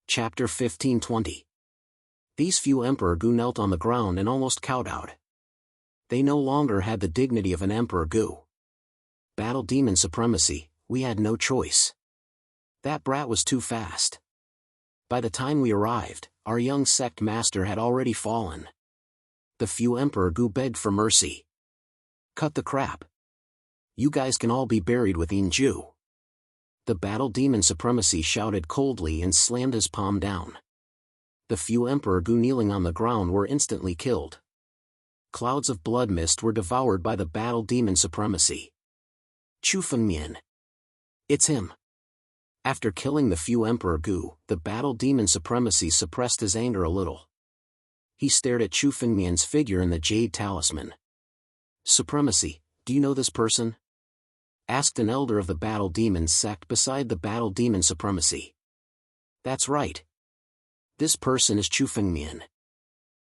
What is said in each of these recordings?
Chapter 15-20. These few Emperor Gu knelt on the ground and almost kowtowed. They no longer had the dignity of an Emperor Gu. Battle demon supremacy, we had no choice. That brat was too fast. By the time we arrived, our young sect master had already fallen. The few Emperor Gu begged for mercy. Cut the crap. You guys can all be buried with Inju. The battle demon supremacy shouted coldly and slammed his palm down. The few Emperor Gu kneeling on the ground were instantly killed. Clouds of blood mist were devoured by the battle demon supremacy. Chu Fengmian. It's him. After killing the few Emperor Gu, the battle demon supremacy suppressed his anger a little. He stared at Chu Fengmian's figure in the jade talisman. Supremacy, do you know this person? Asked an elder of the battle demon sect beside the battle demon supremacy. That's right. This person is Chu Fengmian.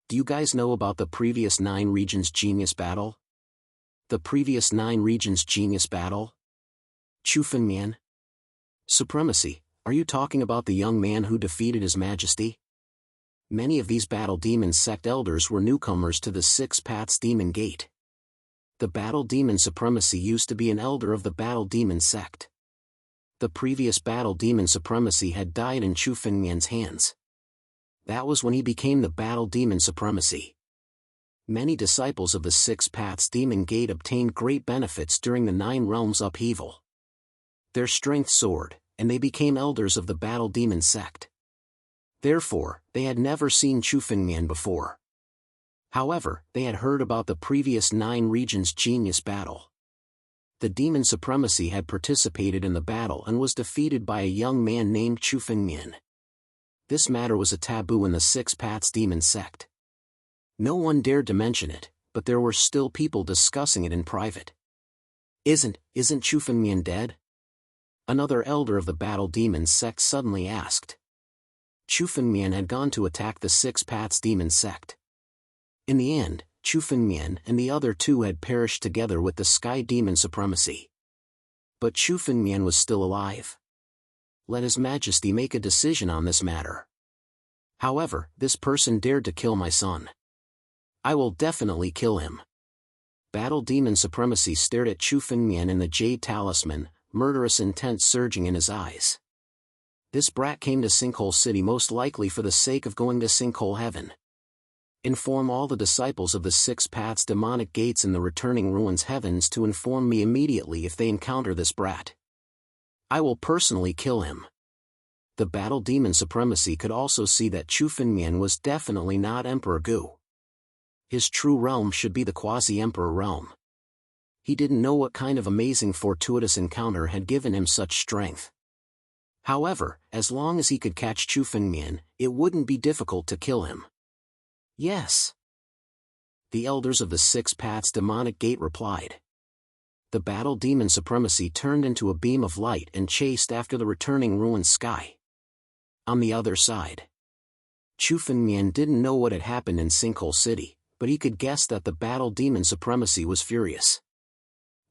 Do you guys know about the previous 9 regions genius battle? The previous 9 regions genius battle? Chu Fengmian? Supremacy, are you talking about the young man who defeated His Majesty? Many of these battle demon sect elders were newcomers to the 6 Paths Demon Gate. The battle demon supremacy used to be an elder of the battle demon sect. The previous battle demon supremacy had died in Chu Fengmian's hands. That was when he became the battle demon supremacy. Many disciples of the 6 Paths Demon Gate obtained great benefits during the 9 realms upheaval. Their strength soared, and they became elders of the battle demon sect. Therefore, they had never seen Chu Fengmian before. However, they had heard about the previous 9 regions genius battle. The demon supremacy had participated in the battle and was defeated by a young man named Chu Fengmian. This matter was a taboo in the 6 Paths demon sect. No one dared to mention it, but there were still people discussing it in private. Isn't Chu Fengmian dead? Another elder of the battle demon sect suddenly asked. Chu Fengmian had gone to attack the 6 Paths demon sect. In the end, Chu Fengmian and the other 2 had perished together with the Sky Demon Supremacy. But Chu Fengmian was still alive. Let His Majesty make a decision on this matter. However, this person dared to kill my son. I will definitely kill him. Battle Demon Supremacy stared at Chu Fengmian in the jade talisman, murderous intent surging in his eyes. This brat came to Sinkhole City most likely for the sake of going to Sinkhole Heaven. Inform all the disciples of the 6 Paths demonic gates in the returning ruins heavens to inform me immediately if they encounter this brat. I will personally kill him. The battle demon supremacy could also see that Chu Fengmian was definitely not Emperor Gu. His true realm should be the quasi-emperor realm. He didn't know what kind of amazing fortuitous encounter had given him such strength. However, as long as he could catch Chu Fengmian, it wouldn't be difficult to kill him. Yes. The elders of the 6 Paths demonic gate replied. The battle demon supremacy turned into a beam of light and chased after the returning ruined sky. On the other side, Chu Fengmian didn't know what had happened in Sinkhole City, but he could guess that the battle demon supremacy was furious.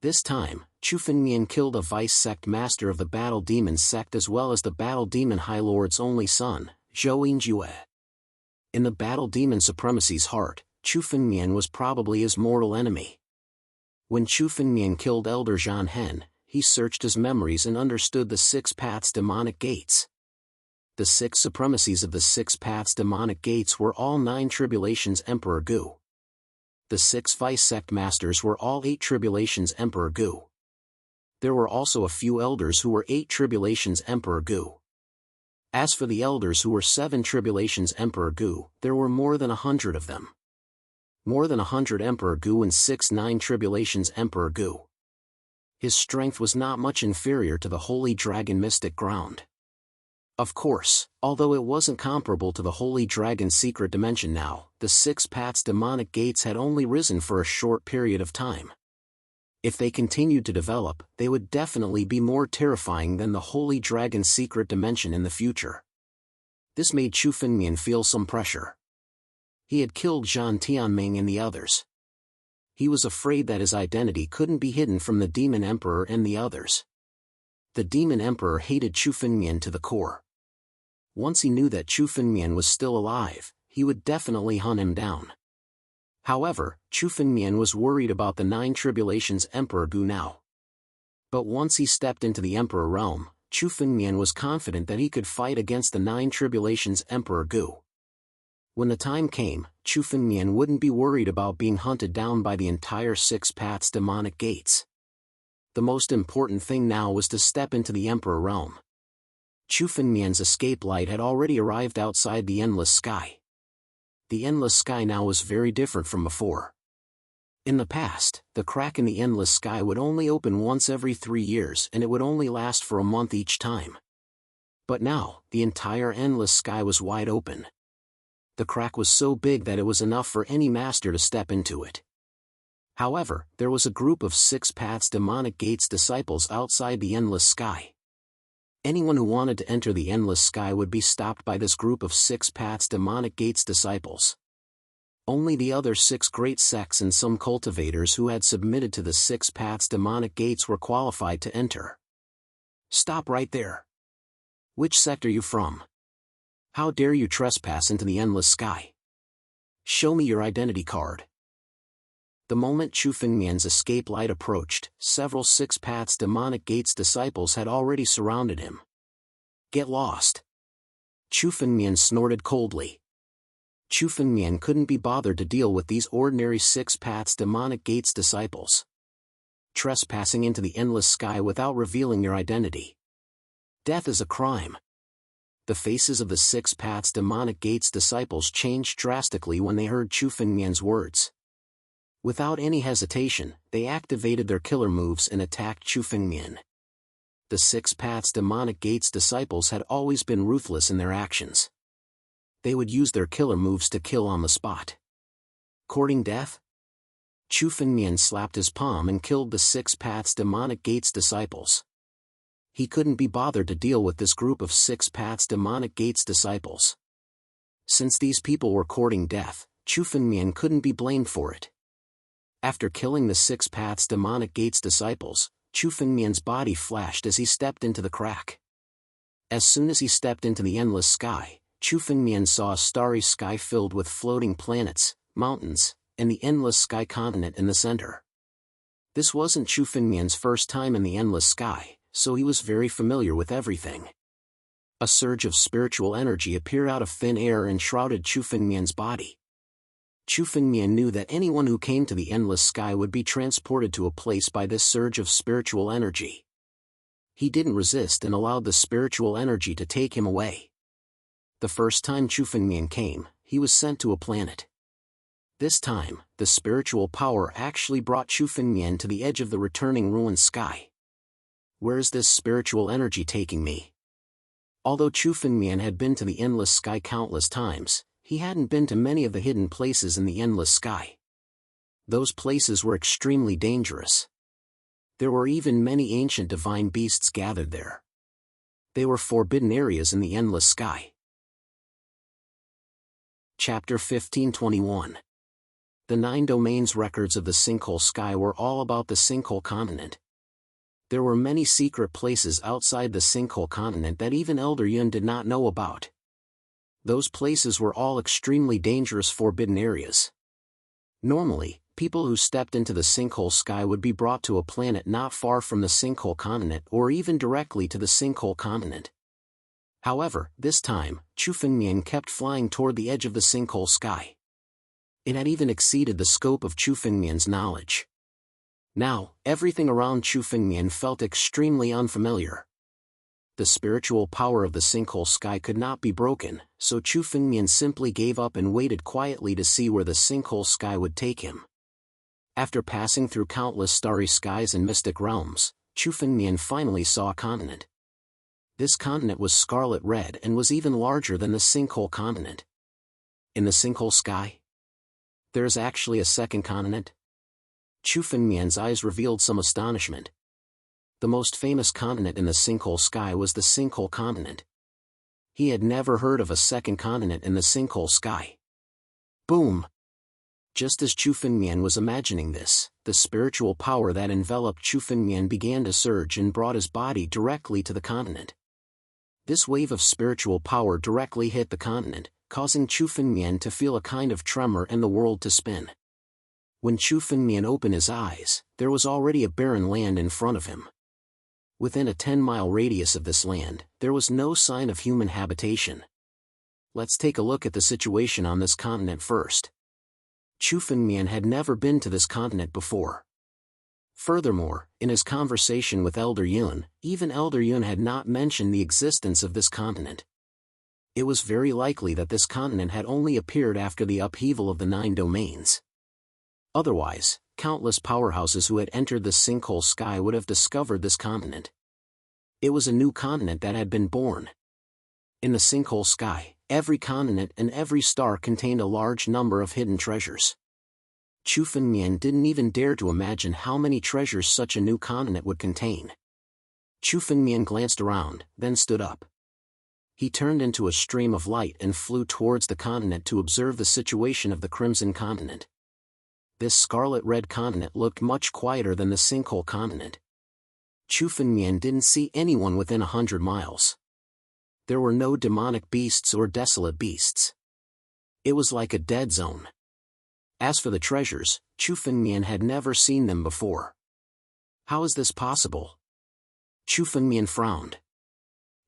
This time, Chu Fengmian killed a vice sect master of the battle demon sect as well as the battle demon high lord's only son, Zhou Yinjue. In the battle demon supremacy's heart, Chu Fengmian was probably his mortal enemy. When Chu Fengmian killed Elder Zhan Hen, he searched his memories and understood the 6 Paths demonic gates. The 6 supremacies of the 6 Paths demonic gates were all 9 tribulations Emperor Gu. The 6 vice sect masters were all 8 tribulations Emperor Gu. There were also a few elders who were 8 tribulations Emperor Gu. As for the elders who were 7 tribulations Emperor Gu, there were more than 100 of them. More than 100 Emperor Gu and 6 9 tribulations Emperor Gu. His strength was not much inferior to the Holy Dragon Mystic Ground. Of course, although it wasn't comparable to the Holy Dragon Secret Dimension now, the 6 Paths demonic gates had only risen for a short period of time. If they continued to develop, they would definitely be more terrifying than the Holy Dragon Secret Dimension in the future. This made Chu Fengmian feel some pressure. He had killed Zhan Tianming and the others. He was afraid that his identity couldn't be hidden from the Demon Emperor and the others. The Demon Emperor hated Chu Fengmian to the core. Once he knew that Chu Fengmian was still alive, he would definitely hunt him down. However, Chu Fengmian was worried about the Nine Tribulations Emperor Gu now. But once he stepped into the Emperor realm, Chu Fengmian was confident that he could fight against the Nine Tribulations Emperor Gu. When the time came, Chu Fengmian wouldn't be worried about being hunted down by the entire Six Paths demonic gates. The most important thing now was to step into the Emperor realm. Chu Fengmian's escape light had already arrived outside the endless sky. The endless sky now was very different from before. In the past, the crack in the endless sky would only open once every 3 years and it would only last for a month each time. But now, the entire endless sky was wide open. The crack was so big that it was enough for any master to step into it. However, there was a group of Six Paths demonic gates disciples outside the endless sky. Anyone who wanted to enter the endless sky would be stopped by this group of Six Paths demonic gates disciples. Only the other 6 great sects and some cultivators who had submitted to the Six Paths demonic gates were qualified to enter. Stop right there. Which sect are you from? How dare you trespass into the endless sky? Show me your identity card. The moment Chu Fengmian's escape light approached, several Six Paths demonic gates disciples had already surrounded him. Get lost. Chu Fengmian snorted coldly. Chu Fengmian couldn't be bothered to deal with these ordinary Six Paths demonic gates disciples. Trespassing into the endless sky without revealing your identity. Death is a crime. The faces of the Six Paths demonic gates disciples changed drastically when they heard Chu Fengmian's words. Without any hesitation, they activated their killer moves and attacked Chu Fengmian. The Six Paths demonic gates disciples had always been ruthless in their actions. They would use their killer moves to kill on the spot. Courting death? Chu Fengmian slapped his palm and killed the Six Paths demonic gates disciples. He couldn't be bothered to deal with this group of Six Paths demonic gates disciples. Since these people were courting death, Chu Fengmian couldn't be blamed for it. After killing the Six Paths demonic gates disciples, Chu Fengmian's body flashed as he stepped into the crack. As soon as he stepped into the endless sky, Chu Fengmian saw a starry sky filled with floating planets, mountains, and the endless sky continent in the center. This wasn't Chu Fengmian's first time in the endless sky, so he was very familiar with everything. A surge of spiritual energy appeared out of thin air and shrouded Chu Fengmian's body. Chu Fengmian knew that anyone who came to the endless sky would be transported to a place by this surge of spiritual energy. He didn't resist and allowed the spiritual energy to take him away. The first time Chu Fengmian came, he was sent to a planet. This time, the spiritual power actually brought Chu Fengmian to the edge of the returning ruined sky. Where's this spiritual energy taking me? Although Chu Fengmian had been to the endless sky countless times, he hadn't been to many of the hidden places in the endless sky. Those places were extremely dangerous. There were even many ancient divine beasts gathered there. They were forbidden areas in the endless sky. Chapter 1521. The 9 domains records of the sinkhole sky were all about the sinkhole continent. There were many secret places outside the sinkhole continent that even Elder Yun did not know about. Those places were all extremely dangerous forbidden areas. Normally, people who stepped into the sinkhole sky would be brought to a planet not far from the sinkhole continent or even directly to the sinkhole continent. However, this time, Chu Fengmian kept flying toward the edge of the sinkhole sky. It had even exceeded the scope of Chu Fengmian's knowledge. Now, everything around Chu Fengmian felt extremely unfamiliar. The spiritual power of the sinkhole sky could not be broken, so Chu Fengmian simply gave up and waited quietly to see where the sinkhole sky would take him. After passing through countless starry skies and mystic realms, Chu Fengmian finally saw a continent. This continent was scarlet red and was even larger than the sinkhole continent. In the sinkhole sky? There is actually a second continent? Chu Fengmian's eyes revealed some astonishment. The most famous continent in the sinkhole sky was the sinkhole continent. He had never heard of a second continent in the sinkhole sky. Boom! Just as Chu Fengmian was imagining this, the spiritual power that enveloped Chu Fengmian began to surge and brought his body directly to the continent. This wave of spiritual power directly hit the continent, causing Chu Fengmian to feel a kind of tremor and the world to spin. When Chu Fengmian opened his eyes, there was already a barren land in front of him. Within a 10-mile radius of this land, there was no sign of human habitation. Let's take a look at the situation on this continent first. Chu Fengmian had never been to this continent before. Furthermore, in his conversation with Elder Yun, even Elder Yun had not mentioned the existence of this continent. It was very likely that this continent had only appeared after the upheaval of the 9 domains. Otherwise, countless powerhouses who had entered the sinkhole sky would have discovered this continent. It was a new continent that had been born. In the sinkhole sky, every continent and every star contained a large number of hidden treasures. Chu Fengmian didn't even dare to imagine how many treasures such a new continent would contain. Chu Fengmian glanced around, then stood up. He turned into a stream of light and flew towards the continent to observe the situation of the Crimson Continent. This scarlet-red continent looked much quieter than the sinkhole continent. Chu Fengmian didn't see anyone within 100 miles. There were no demonic beasts or desolate beasts. It was like a dead zone. As for the treasures, Chu Fengmian had never seen them before. How is this possible? Chu Fengmian frowned.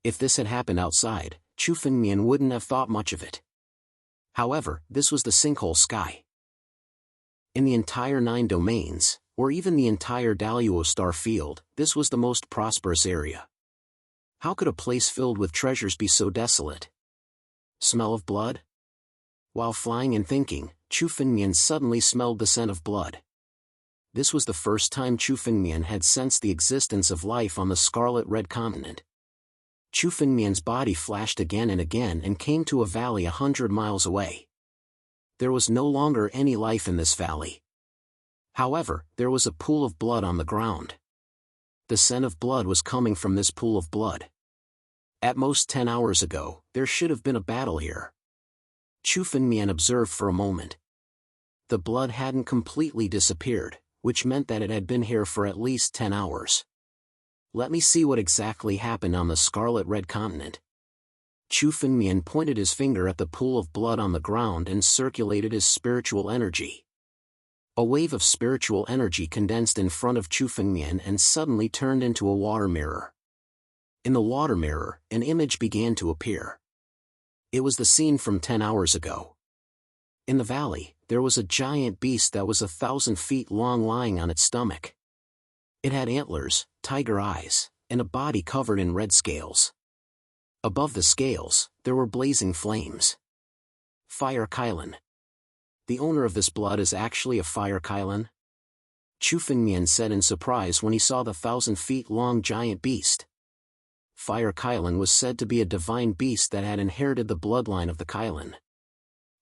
If this had happened outside, Chu Fengmian wouldn't have thought much of it. However, this was the sinkhole sky. In the entire 9 domains, or even the entire Daluo star field, this was the most prosperous area. How could a place filled with treasures be so desolate? Smell of blood? While flying and thinking, Chu Fengmian suddenly smelled the scent of blood. This was the first time Chu Fengmian had sensed the existence of life on the scarlet-red continent. Chu Fengmian's body flashed again and came to a valley 100 miles away. There was no longer any life in this valley. However, there was a pool of blood on the ground. The scent of blood was coming from this pool of blood. At most 10 hours ago, there should have been a battle here. Chu Fengmian observed for a moment. The blood hadn't completely disappeared, which meant that it had been here for at least 10 hours. Let me see what exactly happened on the scarlet-red continent. Chu Fengmian pointed his finger at the pool of blood on the ground and circulated his spiritual energy. A wave of spiritual energy condensed in front of Chu Fengmian and suddenly turned into a water mirror. In the water mirror, an image began to appear. It was the scene from 10 hours ago. In the valley, there was a giant beast that was 1,000 feet long lying on its stomach. It had antlers, tiger eyes, and a body covered in red scales. Above the scales, there were blazing flames. Fire Kylan. The owner of this blood is actually a Fire Kylan? Chu Fengmian said in surprise when he saw the 1,000 feet long giant beast. Fire Kylan was said to be a divine beast that had inherited the bloodline of the Kylan.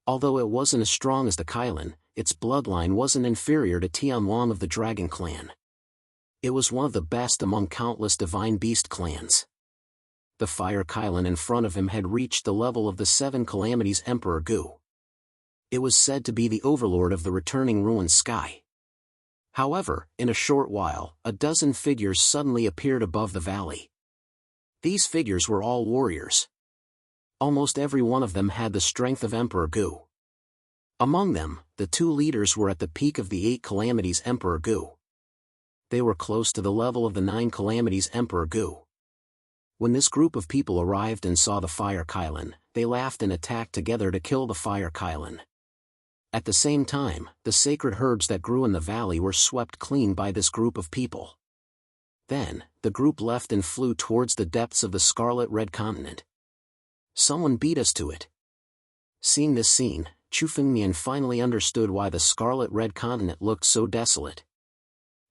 Although it wasn't as strong as the Kylan, its bloodline wasn't inferior to Jianwang of the Dragon Clan. It was one of the best among countless divine beast clans. The Fire Kylan in front of him had reached the level of the 7 Calamities Emperor Gu. It was said to be the overlord of the returning ruined sky. However, in a short while, a dozen figures suddenly appeared above the valley. These figures were all warriors. Almost every one of them had the strength of Emperor Gu. Among them, the 2 leaders were at the peak of the 8 Calamities Emperor Gu. They were close to the level of the 9 Calamities Emperor Gu. When this group of people arrived and saw the Fire Kylan, they laughed and attacked together to kill the Fire Kylan. At the same time, the sacred herbs that grew in the valley were swept clean by this group of people. Then, the group left and flew towards the depths of the scarlet-red continent. Someone beat us to it. Seeing this scene, Chu Fengmian finally understood why the scarlet-red continent looked so desolate.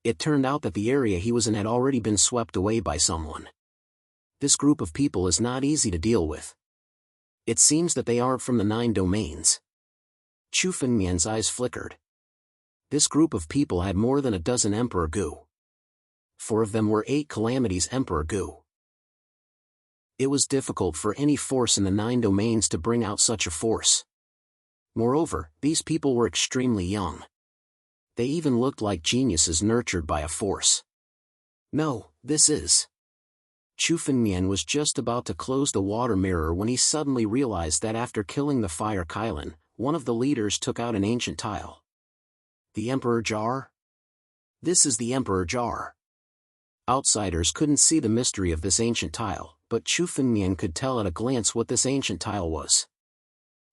It turned out that the area he was in had already been swept away by someone. This group of people is not easy to deal with. It seems that they aren't from the 9 domains. Chu Fengmian's eyes flickered. This group of people had more than a dozen Emperor Gu. 4 of them were 8 Calamities Emperor Gu. It was difficult for any force in the 9 domains to bring out such a force. Moreover, these people were extremely young. They even looked like geniuses nurtured by a force. No, this is... Chu Fengmian was just about to close the water mirror when he suddenly realized that after killing the fire Kailan, one of the leaders took out an ancient tile. The Emperor Jar? This is the Emperor Jar. Outsiders couldn't see the mystery of this ancient tile, but Chu Fengmian could tell at a glance what this ancient tile was.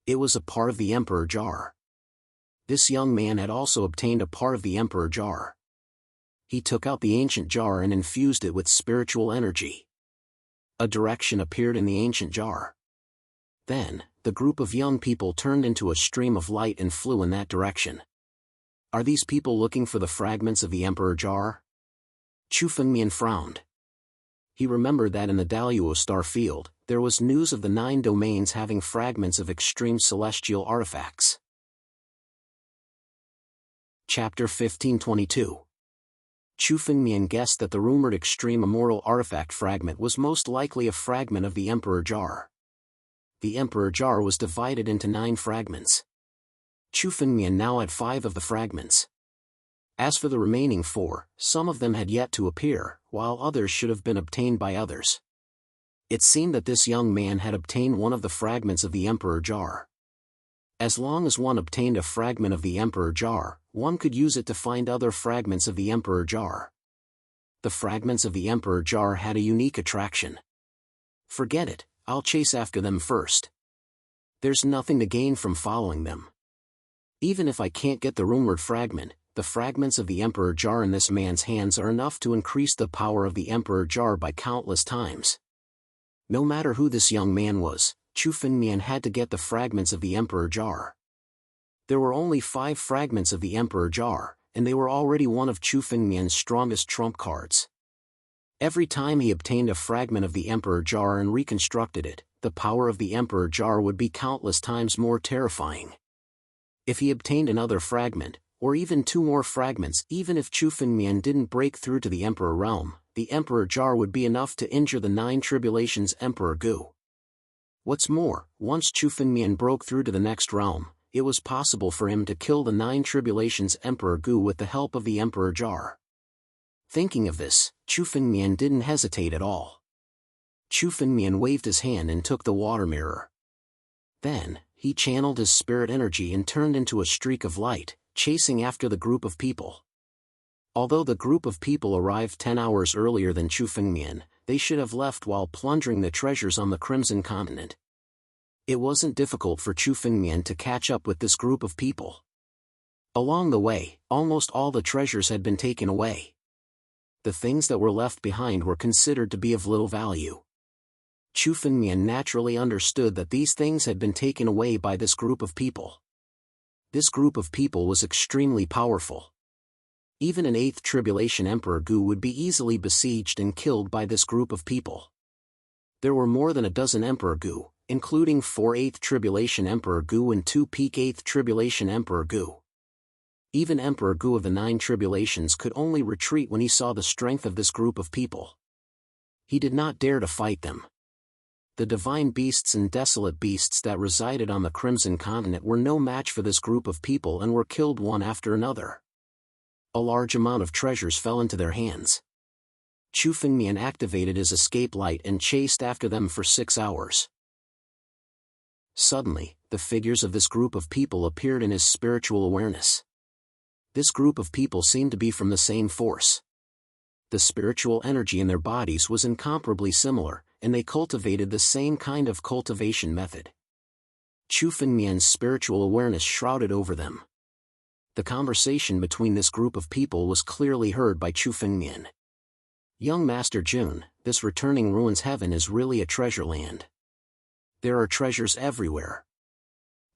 It was a part of the Emperor Jar. This young man had also obtained a part of the Emperor Jar. He took out the ancient jar and infused it with spiritual energy. A direction appeared in the ancient jar. Then, the group of young people turned into a stream of light and flew in that direction. Are these people looking for the fragments of the Emperor Jar? Chu Fengmian frowned. He remembered that in the Daluo star field, there was news of the 9 domains having fragments of extreme celestial artifacts. Chapter 1522. Chu Fengmian guessed that the rumored extreme immortal artifact fragment was most likely a fragment of the Emperor Jar. The Emperor Jar was divided into 9 fragments. Chu Fengmian now had 5 of the fragments. As for the remaining 4, some of them had yet to appear, while others should have been obtained by others. It seemed that this young man had obtained one of the fragments of the Emperor Jar. As long as one obtained a fragment of the Emperor Jar, one could use it to find other fragments of the Emperor Jar. The fragments of the Emperor Jar had a unique attraction. Forget it, I'll chase after them first. There's nothing to gain from following them. Even if I can't get the rumored fragment, the fragments of the Emperor Jar in this man's hands are enough to increase the power of the Emperor Jar by countless times. No matter who this young man was, Chu Fengmian had to get the fragments of the Emperor Jar. There were only 5 fragments of the Emperor Jar, and they were already one of Chu Fengmian's strongest trump cards. Every time he obtained a fragment of the Emperor Jar and reconstructed it, the power of the Emperor Jar would be countless times more terrifying. If he obtained another fragment, or even 2 more fragments, even if Chu Fengmian didn't break through to the Emperor Realm, the Emperor Jar would be enough to injure the 9 Tribulations Emperor Gu. What's more, once Chu Fengmian broke through to the next realm, it was possible for him to kill the 9 Tribulations Emperor Gu with the help of the Emperor Jar. Thinking of this, Chu Fengmian didn't hesitate at all. Chu Fengmian waved his hand and took the water mirror. Then, he channeled his spirit energy and turned into a streak of light, chasing after the group of people. Although the group of people arrived 10 hours earlier than Chu Fengmian, they should have left while plundering the treasures on the Crimson Continent. It wasn't difficult for Chu Fengmian to catch up with this group of people. Along the way, almost all the treasures had been taken away. The things that were left behind were considered to be of little value. Chu Fengmian naturally understood that these things had been taken away by this group of people. This group of people was extremely powerful. Even an 8th Tribulation Emperor Gu would be easily besieged and killed by this group of people. There were more than a dozen Emperor Gu, including 4 8th Tribulation Emperor Gu and 2 peak 8th Tribulation Emperor Gu. Even Emperor Gu of the 9 Tribulations could only retreat when he saw the strength of this group of people. He did not dare to fight them. The divine beasts and desolate beasts that resided on the Crimson Continent were no match for this group of people and were killed one after another. A large amount of treasures fell into their hands. Chu Fengmian activated his escape light and chased after them for 6 hours. Suddenly, the figures of this group of people appeared in his spiritual awareness. This group of people seemed to be from the same force. The spiritual energy in their bodies was incomparably similar, and they cultivated the same kind of cultivation method. Chu Fengmian's spiritual awareness shrouded over them. The conversation between this group of people was clearly heard by Chu Fengmian. Young Master Jun, this returning ruins heaven is really a treasure land. There are treasures everywhere.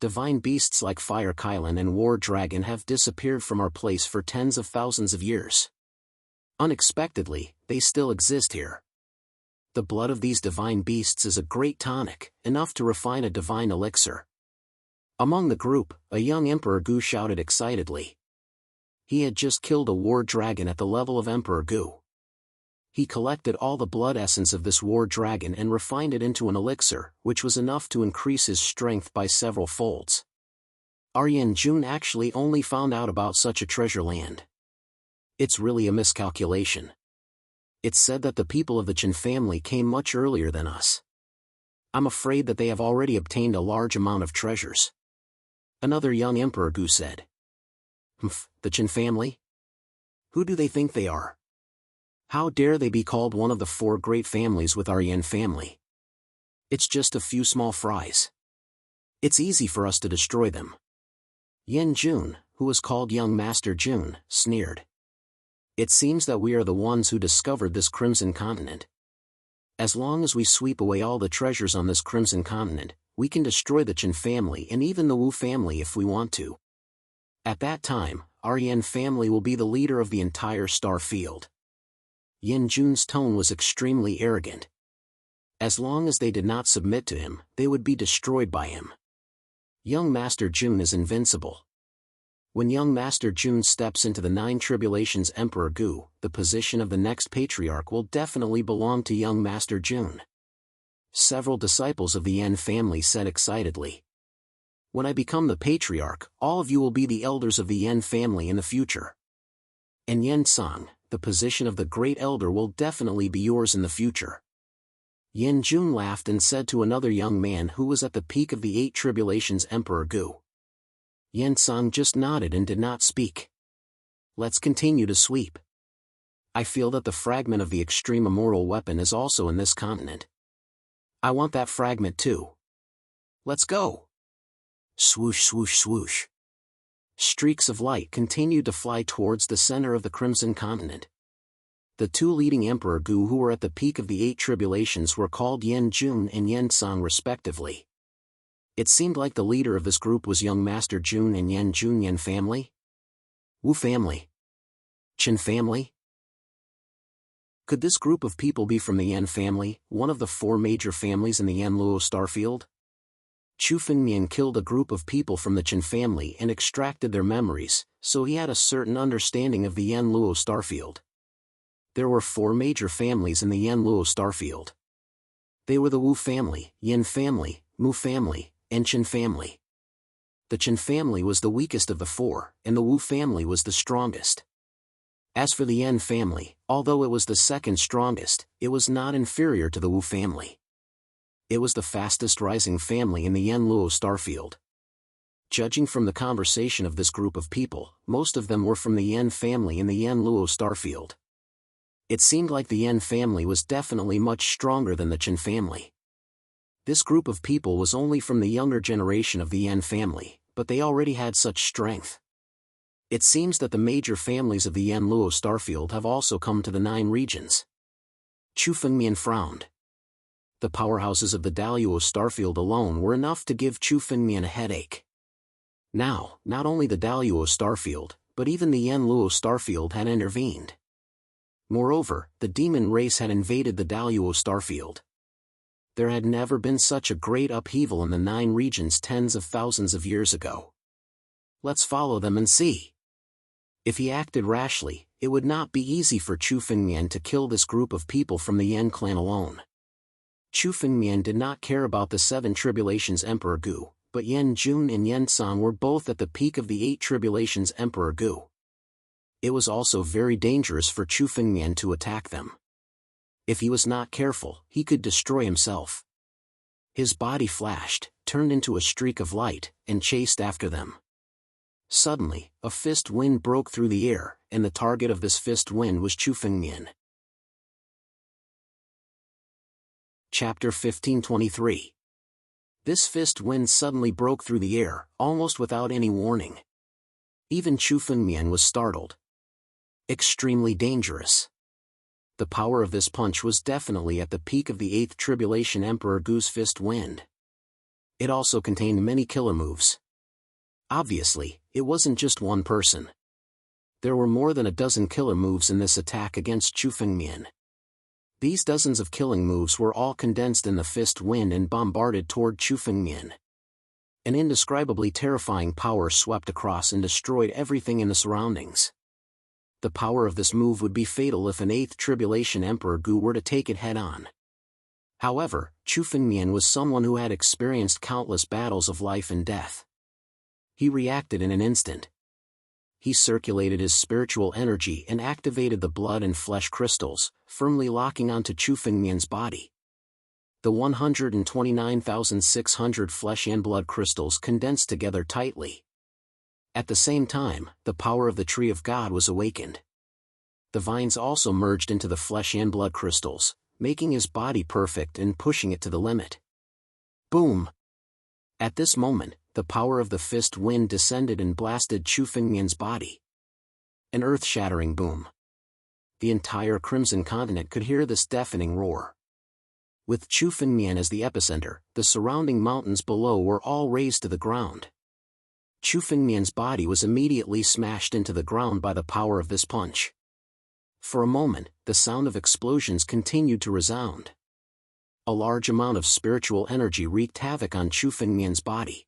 Divine beasts like Fire Kailan and War Dragon have disappeared from our place for tens of thousands of years. Unexpectedly, they still exist here. The blood of these divine beasts is a great tonic, enough to refine a divine elixir. Among the group, a young Emperor Gu shouted excitedly. He had just killed a war dragon at the level of Emperor Gu. He collected all the blood essence of this war dragon and refined it into an elixir, which was enough to increase his strength by several folds. Aryan Jun actually only found out about such a treasure land. It's really a miscalculation. It's said that the people of the Qin family came much earlier than us. I'm afraid that they have already obtained a large amount of treasures. Another young Emperor Gu said. The Qin family? Who do they think they are? How dare they be called one of the 4 great families with our Yan family? It's just a few small fries. It's easy for us to destroy them. Yan Jun, who was called Young Master Jun, sneered. It seems that we are the ones who discovered this crimson continent. As long as we sweep away all the treasures on this crimson continent, we can destroy the Qin family and even the Wu family if we want to. At that time, our Yan family will be the leader of the entire star field. Yan Jun's tone was extremely arrogant. As long as they did not submit to him, they would be destroyed by him. Young Master Jun is invincible. When Young Master Jun steps into the 9 Tribulations Emperor Gu, the position of the next patriarch will definitely belong to Young Master Jun. Several disciples of the Yan family said excitedly. When I become the patriarch, all of you will be the elders of the Yan family in the future. And Yan Song, the position of the great elder will definitely be yours in the future. Yan Jun laughed and said to another young man who was at the peak of the 8 Tribulations Emperor Gu. Yan Song just nodded and did not speak. Let's continue to sweep. I feel that the fragment of the extreme immortal weapon is also in this continent. I want that fragment too. Let's go. Swoosh swoosh swoosh. Streaks of light continued to fly towards the center of the Crimson Continent. The 2 leading Emperor Gu who were at the peak of the 8 Tribulations were called Yan Jun and Yan Song respectively. It seemed like the leader of this group was Young Master Jun and Yan Jun Yan family? Wu family? Qin family? Could this group of people be from the Yan family, one of the 4 major families in the Yan Luo starfield? Chu Fengmian killed a group of people from the Qin family and extracted their memories, so he had a certain understanding of the Yan Luo starfield. There were 4 major families in the Yan Luo starfield. They were the Wu family, Yan family, Mu family, and Qin family. The Qin family was the weakest of the 4, and the Wu family was the strongest. As for the Yan family, although it was the second strongest, it was not inferior to the Wu family. It was the fastest rising family in the Yan Luo starfield. Judging from the conversation of this group of people, most of them were from the Yan family in the Yan Luo starfield. It seemed like the Yan family was definitely much stronger than the Qin family. This group of people was only from the younger generation of the Yan family, but they already had such strength. It seems that the major families of the Yan Luo starfield have also come to the 9 regions. Chu Fengmian frowned. The powerhouses of the Daluo starfield alone were enough to give Chu Fengmian a headache. Now, not only the Daluo starfield, but even the Yan Luo starfield had intervened. Moreover, the demon race had invaded the Daluo starfield. There had never been such a great upheaval in the 9 regions tens of thousands of years ago. Let's follow them and see. If he acted rashly, it would not be easy for Chu Fengmian to kill this group of people from the Yan clan alone. Chu Fengmian did not care about the 7 Tribulations Emperor Gu, but Yan Jun and Yan Song were both at the peak of the 8 Tribulations Emperor Gu. It was also very dangerous for Chu Fengmian to attack them. If he was not careful, he could destroy himself. His body flashed, turned into a streak of light, and chased after them. Suddenly, a fist wind broke through the air, and the target of this fist wind was Chu Fengmian. Chapter 1523. This fist wind suddenly broke through the air, almost without any warning. Even Chu Fengmian was startled. Extremely dangerous. The power of this punch was definitely at the peak of the 8th Tribulation Emperor Gu's fist wind. It also contained many killer moves. Obviously, it wasn't just one person. There were more than a dozen killer moves in this attack against Chu Fengmian. These dozens of killing moves were all condensed in the fist wind and bombarded toward Chu Fengmian. An indescribably terrifying power swept across and destroyed everything in the surroundings. The power of this move would be fatal if an 8th Tribulation Emperor Gu were to take it head-on. However, Chu Fengmian was someone who had experienced countless battles of life and death. He reacted in an instant. he circulated his spiritual energy and activated the blood and flesh crystals, firmly locking onto Chu Fengmian's body. The 129,600 flesh and blood crystals condensed together tightly. At the same time, the power of the Tree of God was awakened. The vines also merged into the flesh and blood crystals, making his body perfect and pushing it to the limit. Boom! At this moment, the power of the fist wind descended and blasted Chu Fengmian's body. An earth-shattering boom. The entire Crimson Continent could hear this deafening roar. With Chu Fengmian as the epicenter, the surrounding mountains below were all razed to the ground. Chu Fengmian's body was immediately smashed into the ground by the power of this punch. For a moment, the sound of explosions continued to resound. A large amount of spiritual energy wreaked havoc on Chu Fengmian's body.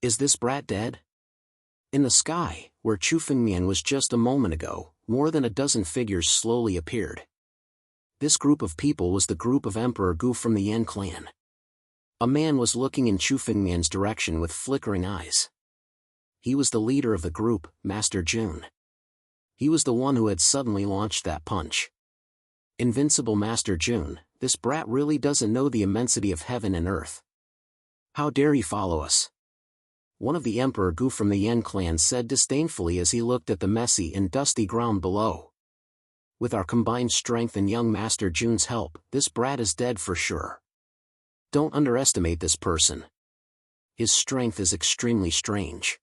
Is this brat dead? In the sky, where Chu Fengmian was just a moment ago, more than a dozen figures slowly appeared. This group of people was the group of Emperor Gu from the Yan clan. A man was looking in Chu Fengmian's direction with flickering eyes. He was the leader of the group, Master Jun. He was the one who had suddenly launched that punch. Invincible Master Jun, this brat really doesn't know the immensity of heaven and earth. How dare he follow us? One of the Emperor Gu from the Yan clan said disdainfully as he looked at the messy and dusty ground below. With our combined strength and young Master Jun's help, this brat is dead for sure. Don't underestimate this person. His strength is extremely strange.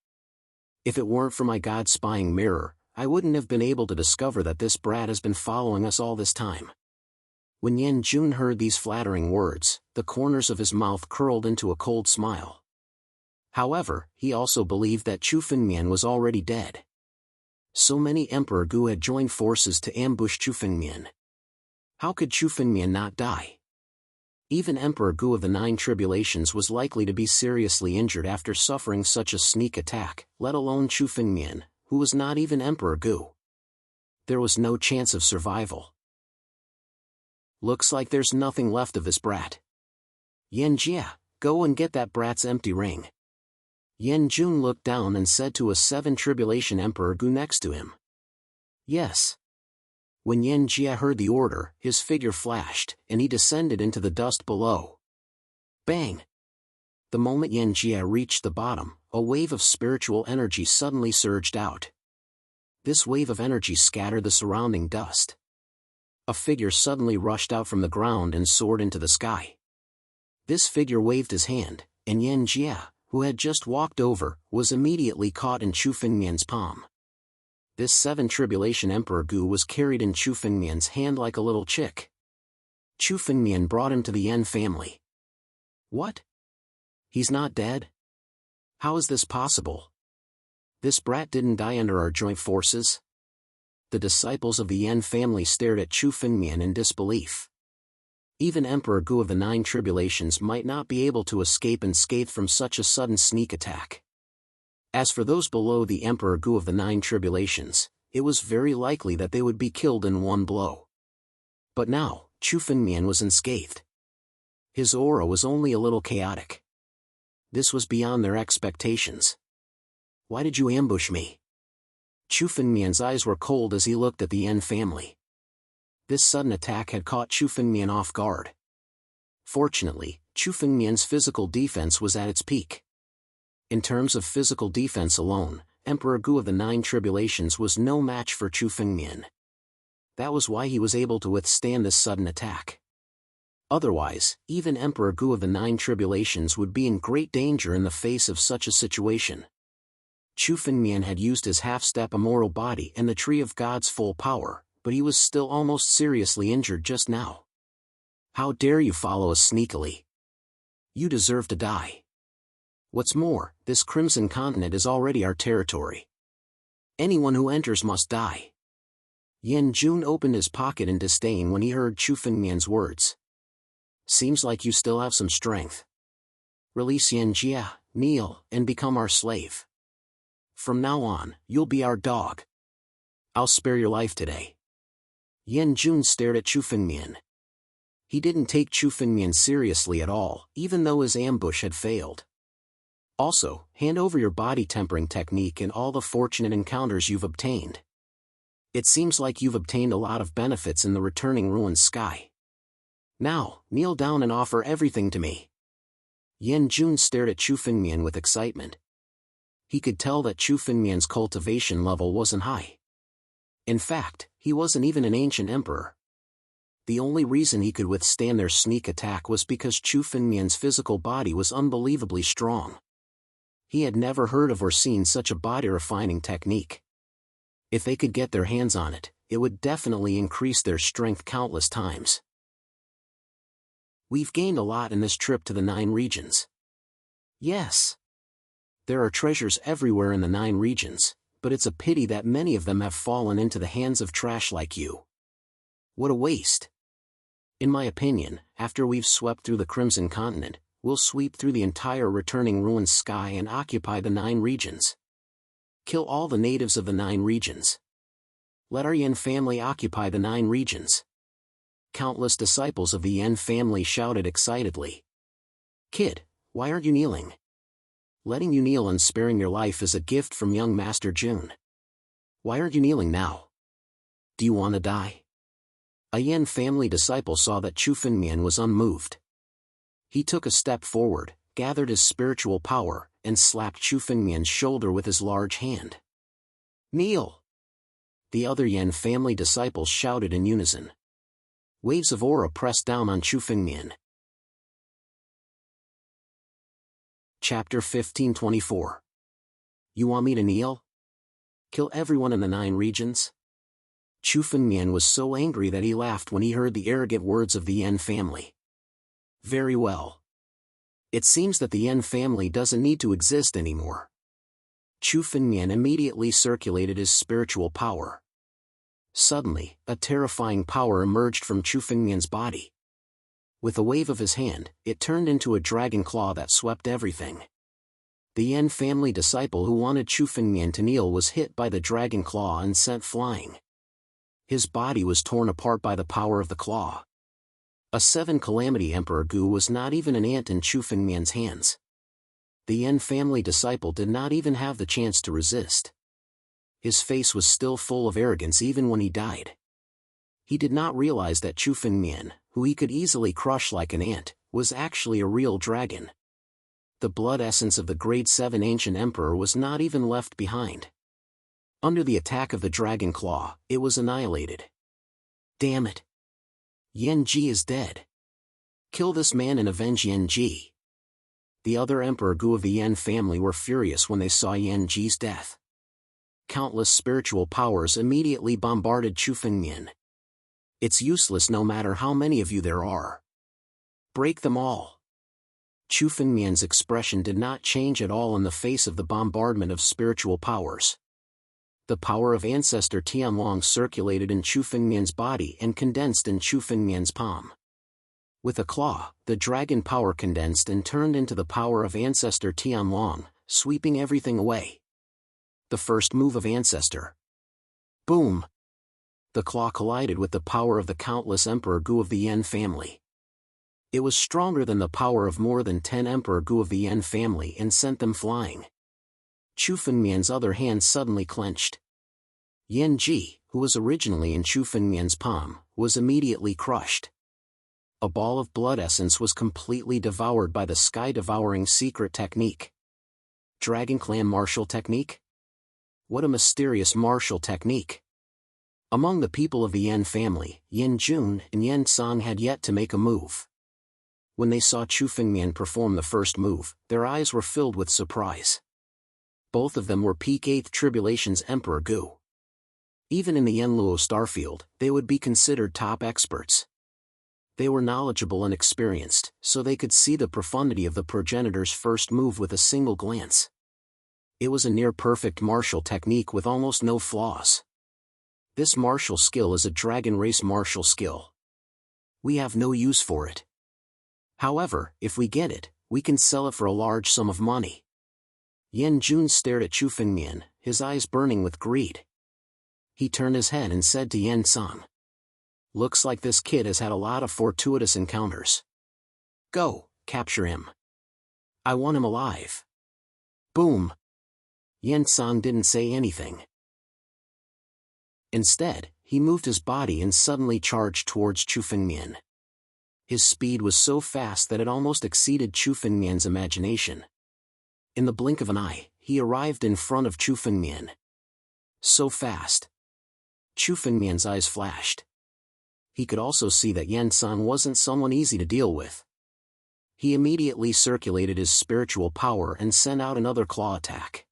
If it weren't for my God-spying mirror, I wouldn't have been able to discover that this brat has been following us all this time. When Yan Jun heard these flattering words, the corners of his mouth curled into a cold smile. However, he also believed that Chu Fengmian was already dead. So many Emperor Gu had joined forces to ambush Chu Fengmian. How could Chu Fengmian not die? Even Emperor Gu of the Nine Tribulations was likely to be seriously injured after suffering such a sneak attack, let alone Chu Fengmian, who was not even Emperor Gu. There was no chance of survival. Looks like there's nothing left of this brat. Yan Jia, go and get that brat's empty ring. Yan Jun looked down and said to a Seven Tribulation Emperor Gu next to him. Yes. When Yan Jia heard the order, his figure flashed, and he descended into the dust below. Bang! The moment Yan Jia reached the bottom, a wave of spiritual energy suddenly surged out. This wave of energy scattered the surrounding dust. A figure suddenly rushed out from the ground and soared into the sky. This figure waved his hand, and Yan Jia, who had just walked over, was immediately caught in Chu Fengmian's palm. This Seven Tribulation Emperor Gu was carried in Chu Fengmian's hand like a little chick. Chu Fengmian brought him to the Yan family. What? He's not dead? How is this possible? This brat didn't die under our joint forces? The disciples of the Yan family stared at Chu Fengmian in disbelief. Even Emperor Gu of the Nine Tribulations might not be able to escape unscathed from such a sudden sneak attack. As for those below the Emperor Gu of the Nine Tribulations, it was very likely that they would be killed in one blow. But now, Chu Fengmian was unscathed. His aura was only a little chaotic. This was beyond their expectations. Why did you ambush me? Chu Fengmian's eyes were cold as he looked at the Yan family. This sudden attack had caught Chu Fengmian off guard. Fortunately, Chu Fengmian's physical defense was at its peak. In terms of physical defense alone, Emperor Gu of the Nine Tribulations was no match for Chu Fengmian. That was why he was able to withstand this sudden attack. Otherwise, even Emperor Gu of the Nine Tribulations would be in great danger in the face of such a situation. Chu Fengmian had used his half-step immoral body and the Tree of God's full power, but he was still almost seriously injured just now. How dare you follow us sneakily? You deserve to die. What's more, this Crimson Continent is already our territory. Anyone who enters must die. Yan Jun opened his pocket in disdain when he heard Chu Fengmian's words. Seems like you still have some strength. Release Yan Jia, kneel, and become our slave. From now on, you'll be our dog. I'll spare your life today. Yan Jun stared at Chu Fengmian. He didn't take Chu Fengmian seriously at all, even though his ambush had failed. Also, hand over your body tempering technique and all the fortunate encounters you've obtained. It seems like you've obtained a lot of benefits in the returning ruined sky. Now, kneel down and offer everything to me. Yan Jun stared at Chu Fengmian with excitement. He could tell that Chu Fengmian's cultivation level wasn't high. In fact, he wasn't even an ancient emperor. The only reason he could withstand their sneak attack was because Chu Fengmian's physical body was unbelievably strong. He had never heard of or seen such a body-refining technique. If they could get their hands on it, it would definitely increase their strength countless times. We've gained a lot in this trip to the 9 regions. Yes. There are treasures everywhere in the 9 regions, but it's a pity that many of them have fallen into the hands of trash like you. What a waste. In my opinion, after we've swept through the Crimson Continent, we'll sweep through the entire returning ruined sky and occupy the 9 regions. Kill all the natives of the 9 regions. Let our Yan family occupy the 9 regions. Countless disciples of the Yan family shouted excitedly. Kid, why aren't you kneeling? Letting you kneel and sparing your life is a gift from young Master Jun. Why aren't you kneeling now? Do you want to die? A Yan family disciple saw that Chu Fengmian was unmoved. He took a step forward, gathered his spiritual power, and slapped Chu Fengmian's shoulder with his large hand. Kneel! The other Yan family disciples shouted in unison. Waves of aura pressed down on Chu Fengmian. Chapter 1524. You want me to kneel? Kill everyone in the 9 regions? Chu Fengmian was so angry that he laughed when he heard the arrogant words of the Yan family. Very well. It seems that the Yan family doesn't need to exist anymore. Chu Fengmian immediately circulated his spiritual power. Suddenly, a terrifying power emerged from Chu Fengmian's body. With a wave of his hand, it turned into a dragon claw that swept everything. The Yan family disciple who wanted Chu Fengmian to kneel was hit by the dragon claw and sent flying. His body was torn apart by the power of the claw. A 7 Calamity Emperor Gu was not even an ant in Chu Fengmian's hands. The Yan family disciple did not even have the chance to resist. His face was still full of arrogance even when he died. He did not realize that Chu Fengmian, who he could easily crush like an ant, was actually a real dragon. The blood essence of the Grade 7 ancient emperor was not even left behind. Under the attack of the dragon claw, it was annihilated. Damn it! Yan Ji is dead. Kill this man and avenge Yan Ji. The other Emperor Gu of the Yan family were furious when they saw Yan Ji's death. Countless spiritual powers immediately bombarded Chu Fengmian. It's useless no matter how many of you there are. Break them all. Chu Fengmian's expression did not change at all in the face of the bombardment of spiritual powers. The power of Ancestor Jianwang circulated in Chu Fengmian's body and condensed in Chu Fengmian's palm. With a claw, the dragon power condensed and turned into the power of Ancestor Jianwang, sweeping everything away. The first move of Ancestor. Boom! The claw collided with the power of the countless Emperor Gu of the Yan family. It was stronger than the power of more than 10 Emperor Gu of the Yan family and sent them flying. Chu Fengmian's other hand suddenly clenched. Yan Ji, who was originally in Chu Fengmian's palm, was immediately crushed. A ball of blood essence was completely devoured by the sky-devouring secret technique. Dragon Clan martial technique? What a mysterious martial technique! Among the people of the Yan family, Yan Jun and Yan Song had yet to make a move. When they saw Chu Fengmian perform the first move, their eyes were filled with surprise. Both of them were peak 8th Tribulation's Emperor Gu. Even in the Yenluo Starfield, they would be considered top experts. They were knowledgeable and experienced, so they could see the profundity of the progenitor's first move with a single glance. It was a near-perfect martial technique with almost no flaws. This martial skill is a dragon race martial skill. We have no use for it. However, if we get it, we can sell it for a large sum of money. Yan Jun stared at Chu Fengmian, his eyes burning with greed. He turned his head and said to Yan Song. Looks like this kid has had a lot of fortuitous encounters. Go, capture him. I want him alive. Boom! Jianwang didn't say anything. Instead, he moved his body and suddenly charged towards Chu Fengmian. His speed was so fast that it almost exceeded Chu Fengmian's imagination. In the blink of an eye, he arrived in front of Chu Fengmian. So fast. Chu Fengmian's eyes flashed. He could also see that Jianwang wasn't someone easy to deal with. He immediately circulated his spiritual power and sent out another claw attack.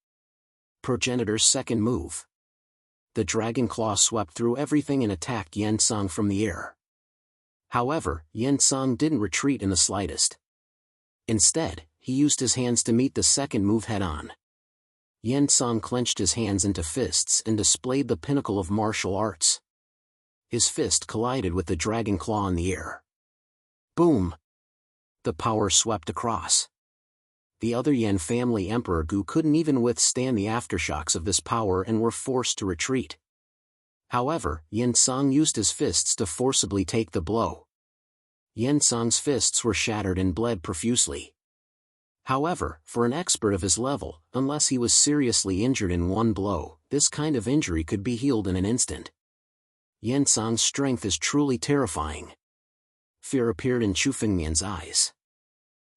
Progenitor's second move. The dragon claw swept through everything and attacked Jianwang from the air. However, Jianwang didn't retreat in the slightest. Instead, he used his hands to meet the second move head-on. Jianwang clenched his hands into fists and displayed the pinnacle of martial arts. His fist collided with the dragon claw in the air. Boom! The power swept across. The other Yan family Emperor Gu couldn't even withstand the aftershocks of this power and were forced to retreat. However, Jianwang used his fists to forcibly take the blow. Jianwang's fists were shattered and bled profusely. However, for an expert of his level, unless he was seriously injured in one blow, this kind of injury could be healed in an instant. Jianwang's strength is truly terrifying. Fear appeared in Chu Fengmian's eyes.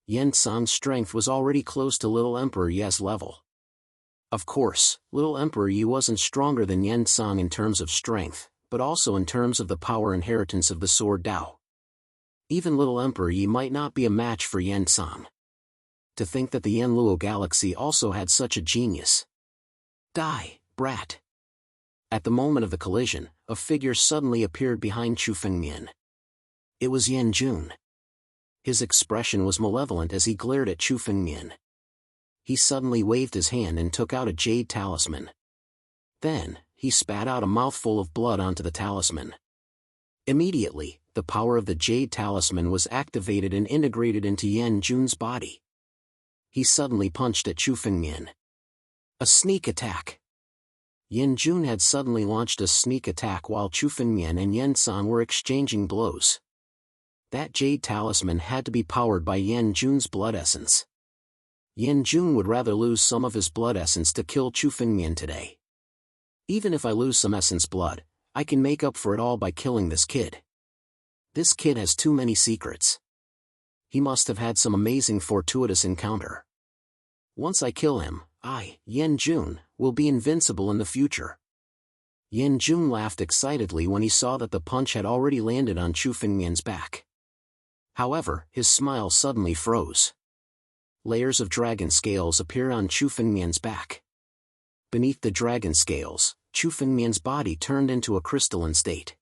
Jianwang's strength was already close to Little Emperor Ye's level. Of course, Little Emperor Yi wasn't stronger than Jianwang in terms of strength, but also in terms of the power inheritance of the Sword Dao. Even Little Emperor Yi might not be a match for Jianwang. To think that the Yanluo galaxy also had such a genius. Die, brat! At the moment of the collision, a figure suddenly appeared behind Chu Fengmian. It was Yan Jun. His expression was malevolent as he glared at Chu Fengmian. He suddenly waved his hand and took out a jade talisman. Then, he spat out a mouthful of blood onto the talisman. Immediately, the power of the jade talisman was activated and integrated into Yan Jun's body. He suddenly punched at Chu Fengmian. A sneak attack. Yan Jun had suddenly launched a sneak attack while Chu Fengmian and Jianwang were exchanging blows. That jade talisman had to be powered by Yan Jun's blood essence. Yan Jun would rather lose some of his blood essence to kill Chu Fengmian today. Even if I lose some essence blood, I can make up for it all by killing this kid. This kid has too many secrets. He must have had some amazing fortuitous encounter. Once I kill him, I, Yan Jun, will be invincible in the future. Yan Jun laughed excitedly when he saw that the punch had already landed on Chu Fengmian's back. However, his smile suddenly froze. Layers of dragon scales appeared on Chu Fengmian's back. Beneath the dragon scales, Chu Fengmian's body turned into a crystalline state.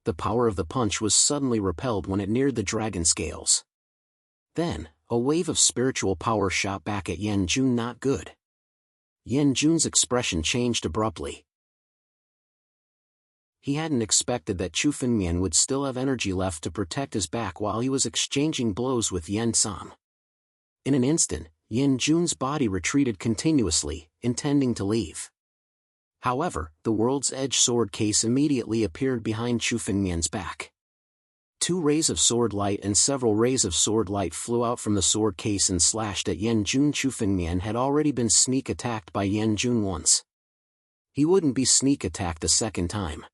The power of the punch was suddenly repelled when it neared the dragon scales. Then, a wave of spiritual power shot back at Yan Jun. Not good. Yan Jun's expression changed abruptly. He hadn't expected that Chu Fengmian would still have energy left to protect his back while he was exchanging blows with Jianwang. In an instant, Yan Jun's body retreated continuously, intending to leave. However, the world's edge sword case immediately appeared behind Chu Fengmian's back. 2 rays of sword light and several rays of sword light flew out from the sword case and slashed at Yan Jun. Chu Fengmian had already been sneak attacked by Yan Jun once. He wouldn't be sneak attacked a second time.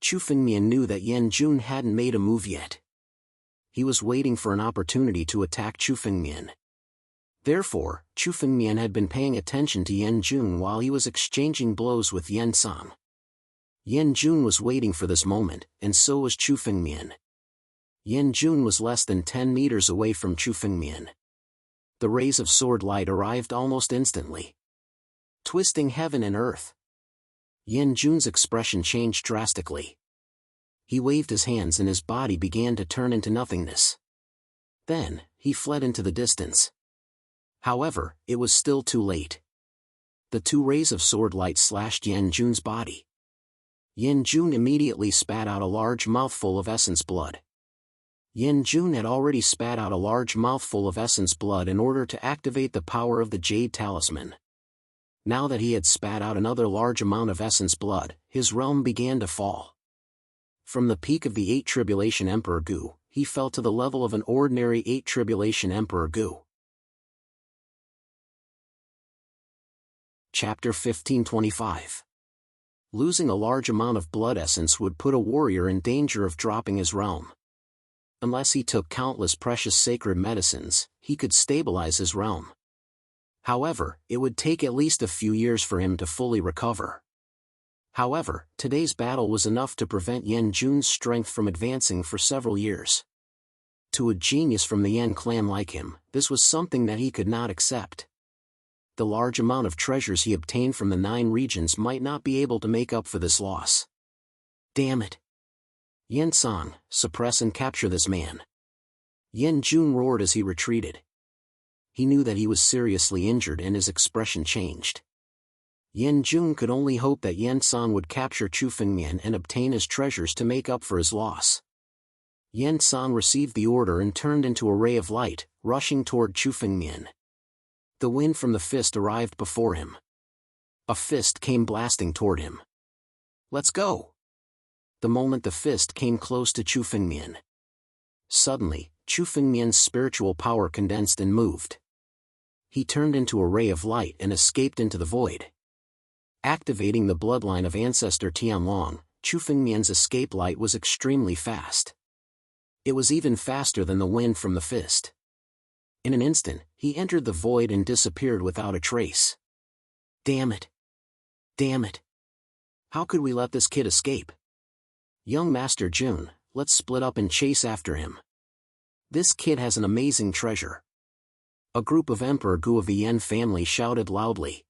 Chu Fengmian knew that Yan Jun hadn't made a move yet. He was waiting for an opportunity to attack Chu Fengmian. Therefore, Chu Fengmian had been paying attention to Yan Jun while he was exchanging blows with Jianwang. Yan Jun was waiting for this moment, and so was Chu Fengmian. Yan Jun was less than 10 meters away from Chu Fengmian. The rays of sword light arrived almost instantly, twisting heaven and earth. Yan Jun's expression changed drastically. He waved his hands and his body began to turn into nothingness. Then, he fled into the distance. However, it was still too late. The 2 rays of sword light slashed Yan Jun's body. Yan Jun immediately spat out a large mouthful of essence blood. Yan Jun had already spat out a large mouthful of essence blood in order to activate the power of the jade talisman. Now that he had spat out another large amount of essence blood, his realm began to fall. From the peak of the 8 Tribulation Emperor Gu, he fell to the level of an ordinary 8 Tribulation Emperor Gu. Chapter 1525. Losing a large amount of blood essence would put a warrior in danger of dropping his realm. Unless he took countless precious sacred medicines, he could stabilize his realm. However, it would take at least a few years for him to fully recover. However, today's battle was enough to prevent Yan Jun's strength from advancing for several years. To a genius from the Yan clan like him, this was something that he could not accept. The large amount of treasures he obtained from the 9 regions might not be able to make up for this loss. Damn it! Yan Song, suppress and capture this man. Yan Jun roared as he retreated. He knew that he was seriously injured and his expression changed. Yan Jun could only hope that Yan Song would capture Chu Fengmian and obtain his treasures to make up for his loss. Yan Song received the order and turned into a ray of light, rushing toward Chu Fengmian. The wind from the fist arrived before him. A fist came blasting toward him. Let's go! The moment the fist came close to Chu Fengmian. Suddenly, Chu Fengmian's spiritual power condensed and moved. He turned into a ray of light and escaped into the void. Activating the bloodline of ancestor Jianwang, Chu Fengmian's escape light was extremely fast. It was even faster than the wind from the fist. In an instant, he entered the void and disappeared without a trace. Damn it! Damn it! How could we let this kid escape? Young Master Jun, let's split up and chase after him. This kid has an amazing treasure. A group of Emperor Gu of the Yan family shouted loudly.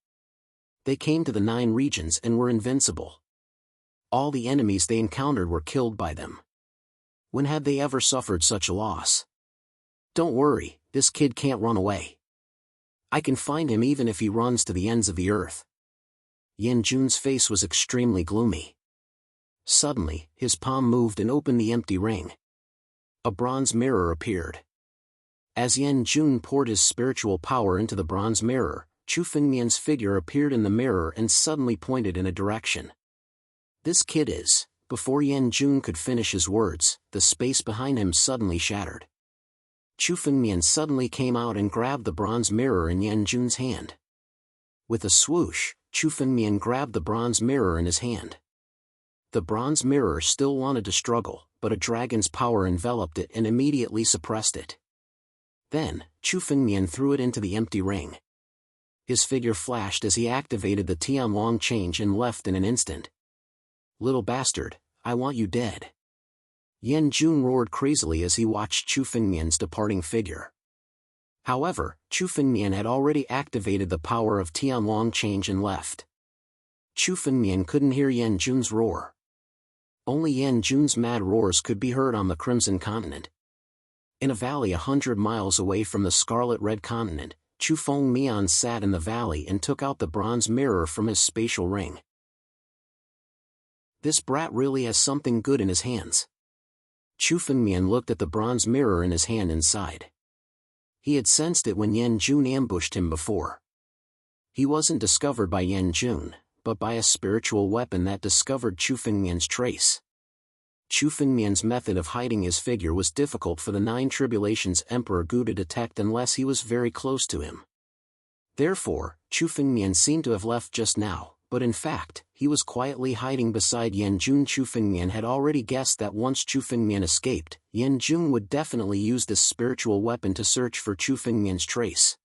They came to the 9 regions and were invincible. All the enemies they encountered were killed by them. When had they ever suffered such a loss? Don't worry, this kid can't run away. I can find him even if he runs to the ends of the earth. Yan Jun's face was extremely gloomy. Suddenly, his palm moved and opened the empty ring. A bronze mirror appeared. As Yan Jun poured his spiritual power into the bronze mirror, Chu Fengmian's figure appeared in the mirror and suddenly pointed in a direction. This kid is... Before Yan Jun could finish his words, the space behind him suddenly shattered. Chu Fengmian suddenly came out and grabbed the bronze mirror in Yan Jun's hand. With a swoosh, Chu Fengmian grabbed the bronze mirror in his hand. The bronze mirror still wanted to struggle, but a dragon's power enveloped it and immediately suppressed it. Then, Chu Fengmian threw it into the empty ring. His figure flashed as he activated the Jianwang change and left in an instant. Little bastard, I want you dead. Yan Jun roared crazily as he watched Chu Fengmian's departing figure. However, Chu Fengmian had already activated the power of Jianwang change and left. Chu Fengmian couldn't hear Yan Jun's roar. Only Yan Jun's mad roars could be heard on the Crimson Continent. In a valley 100 miles away from the Scarlet Red Continent, Chu Fengmian sat in the valley and took out the bronze mirror from his spatial ring. This brat really has something good in his hands. Chu Fengmian looked at the bronze mirror in his hand inside. He had sensed it when Yan Jun ambushed him before. He wasn't discovered by Yan Jun, but by a spiritual weapon that discovered Chu Fengmian's trace. Chu Fengmian's method of hiding his figure was difficult for the 9 Tribulations Emperor Gu to detect unless he was very close to him. Therefore, Chu Fengmian seemed to have left just now. But in fact, he was quietly hiding beside Yan Jun. Chu Fengmian had already guessed that once Chu Fengmian escaped, Yan Jun would definitely use this spiritual weapon to search for Chu Fengmian's trace.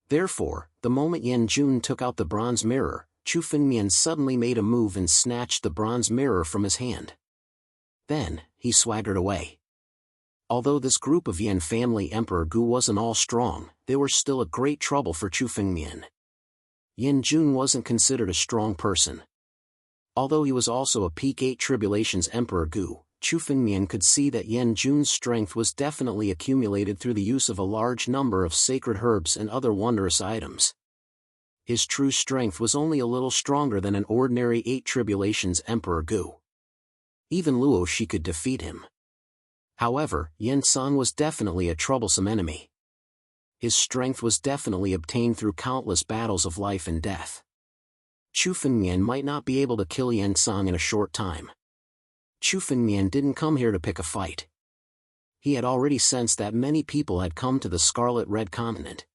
Therefore, the moment Yan Jun took out the bronze mirror, Chu Fengmian suddenly made a move and snatched the bronze mirror from his hand. Then, he swaggered away. Although this group of Yan family Emperor Gu wasn't all strong, they were still a great trouble for Chu Fengmian. Yan Jun wasn't considered a strong person. Although he was also a peak 8 Tribulations Emperor Gu, Chu Fengmian could see that Yan Jun's strength was definitely accumulated through the use of a large number of sacred herbs and other wondrous items. His true strength was only a little stronger than an ordinary 8 Tribulations Emperor Gu. Even Luo Shi could defeat him. However, Yan San was definitely a troublesome enemy. His strength was definitely obtained through countless battles of life and death. Chu Fengmian might not be able to kill Yan Song in a short time. Chu Fengmian didn't come here to pick a fight. He had already sensed that many people had come to the Scarlet Red Continent.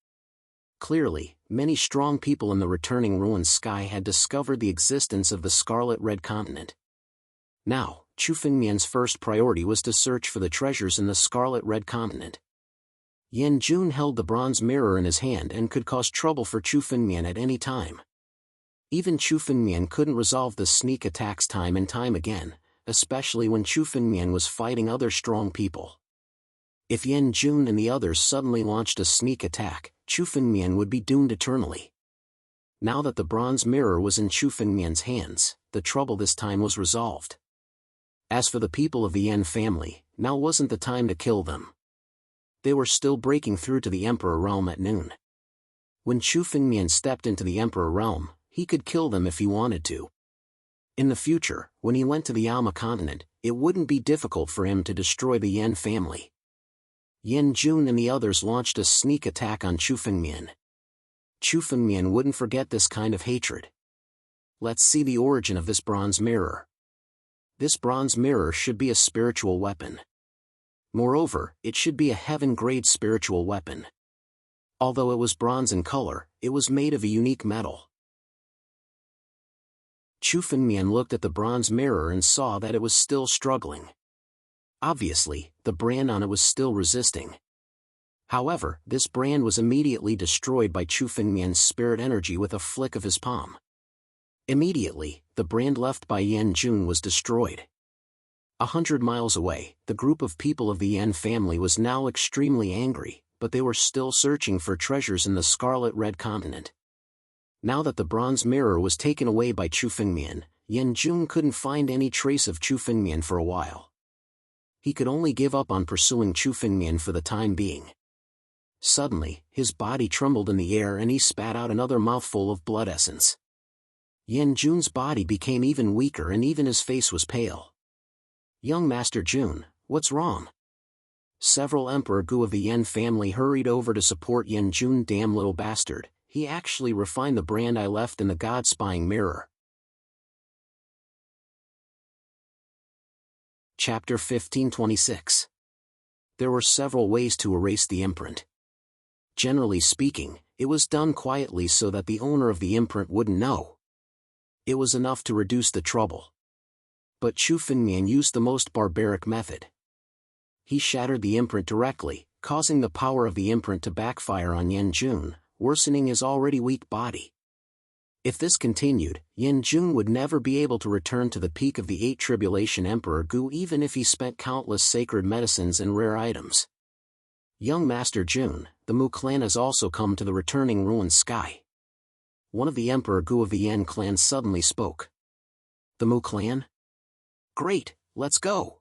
Clearly, many strong people in the returning ruined sky had discovered the existence of the Scarlet Red Continent. Now, Chu Fengmian's first priority was to search for the treasures in the Scarlet Red Continent. Yan Jun held the bronze mirror in his hand and could cause trouble for Chu Fengmian at any time. Even Chu Fengmian couldn't resolve the sneak attacks time and time again, especially when Chu Fengmian was fighting other strong people. If Yan Jun and the others suddenly launched a sneak attack, Chu Fengmian would be doomed eternally. Now that the bronze mirror was in Chu Fengmian's hands, the trouble this time was resolved. As for the people of the Yan family, now wasn't the time to kill them. They were still breaking through to the Emperor realm at noon. When Chu Fengmian stepped into the Emperor realm, he could kill them if he wanted to. In the future, when he went to the Alma continent, it wouldn't be difficult for him to destroy the Yan family. Yan Jun and the others launched a sneak attack on Chu Fengmian. Chu Fengmian wouldn't forget this kind of hatred. Let's see the origin of this bronze mirror. This bronze mirror should be a spiritual weapon. Moreover, it should be a heaven-grade spiritual weapon. Although it was bronze in color, it was made of a unique metal. Chu Fengmian looked at the bronze mirror and saw that it was still struggling. Obviously, the brand on it was still resisting. However, this brand was immediately destroyed by Chu Fengmian's spirit energy with a flick of his palm. Immediately, the brand left by Yan Jun was destroyed. 100 miles away, the group of people of the Yan family was now extremely angry, but they were still searching for treasures in the Scarlet Red Continent. Now that the bronze mirror was taken away by Chu Fengmian, Yan Jun couldn't find any trace of Chu Fengmian for a while. He could only give up on pursuing Chu Fengmian for the time being. Suddenly, his body trembled in the air and he spat out another mouthful of blood essence. Yan Jun's body became even weaker and even his face was pale. "Young Master Jun, what's wrong?" Several Emperor Gu of the Yan family hurried over to support Yan Jun. "Damn little bastard, he actually refined the brand I left in the God-spying mirror." Chapter 1526. There were several ways to erase the imprint. Generally speaking, it was done quietly so that the owner of the imprint wouldn't know. It was enough to reduce the trouble. But Chu Fengmian used the most barbaric method. He shattered the imprint directly, causing the power of the imprint to backfire on Yan Jun, worsening his already weak body. If this continued, Yan Jun would never be able to return to the peak of the 8 Tribulation Emperor Gu even if he spent countless sacred medicines and rare items. "Young Master Jun, the Mu clan has also come to the returning ruined sky." One of the Emperor Gu of the Yan clan suddenly spoke. "The Mu clan? Great, let's go!"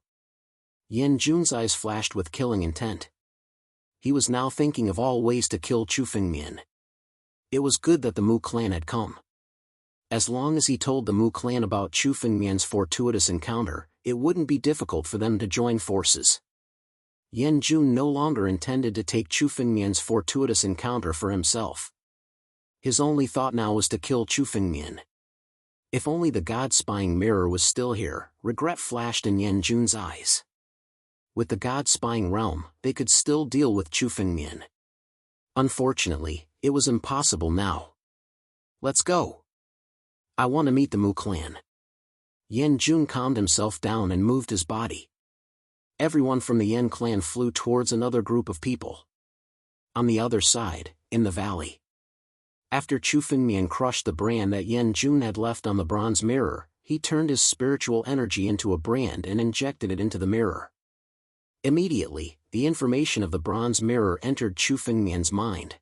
Yan Jun's eyes flashed with killing intent. He was now thinking of all ways to kill Chu Fengmian. It was good that the Mu clan had come. As long as he told the Mu clan about Chu Fengmian's fortuitous encounter, it wouldn't be difficult for them to join forces. Yan Jun no longer intended to take Chu Fengmian's fortuitous encounter for himself. His only thought now was to kill Chu Fengmian. If only the God-spying mirror was still here, regret flashed in Yan Jun's eyes. With the God-spying realm, they could still deal with Chu Fengmian. Unfortunately, it was impossible now. "Let's go. I want to meet the Mu clan." Yan Jun calmed himself down and moved his body. Everyone from the Yan clan flew towards another group of people. On the other side, in the valley. After Chu Fengmian crushed the brand that Yan Jun had left on the bronze mirror, he turned his spiritual energy into a brand and injected it into the mirror. Immediately, the information of the bronze mirror entered Chu Fengmian's mind.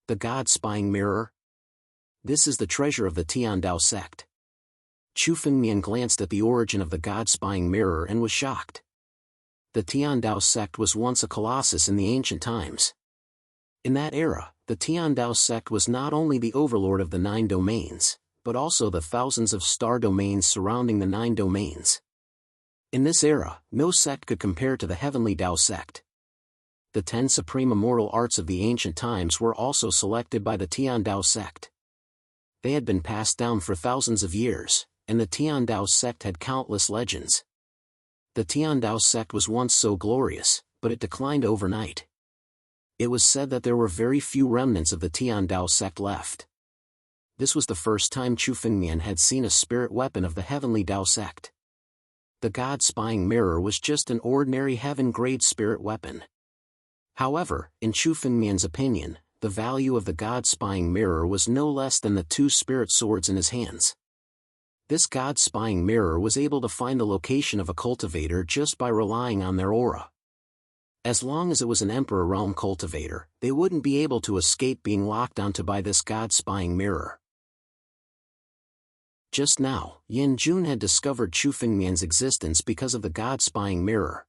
The God-spying mirror? This is the treasure of the Tiandao sect. Chu Fengmian glanced at the origin of the God-spying mirror and was shocked. The Tiandao sect was once a colossus in the ancient times. In that era, the Tiandao sect was not only the overlord of the 9 domains, but also the thousands of star domains surrounding the 9 domains. In this era, no sect could compare to the Heavenly Dao sect. The 10 supreme immortal arts of the ancient times were also selected by the Tiandao sect. They had been passed down for thousands of years, and the Tiandao sect had countless legends. The Tiandao sect was once so glorious, but it declined overnight. It was said that there were very few remnants of the Tian Dao sect left. This was the first time Chu Fengmian had seen a spirit weapon of the heavenly Dao sect. The God-spying mirror was just an ordinary heaven-grade spirit weapon. However, in Chu Fengmian's opinion, the value of the God-spying mirror was no less than the 2 spirit swords in his hands. This God-spying mirror was able to find the location of a cultivator just by relying on their aura. As long as it was an Emperor Realm cultivator, they wouldn't be able to escape being locked onto by this God-spying mirror. Just now, Yin Jun had discovered Chu Fengmian's existence because of the God-spying mirror.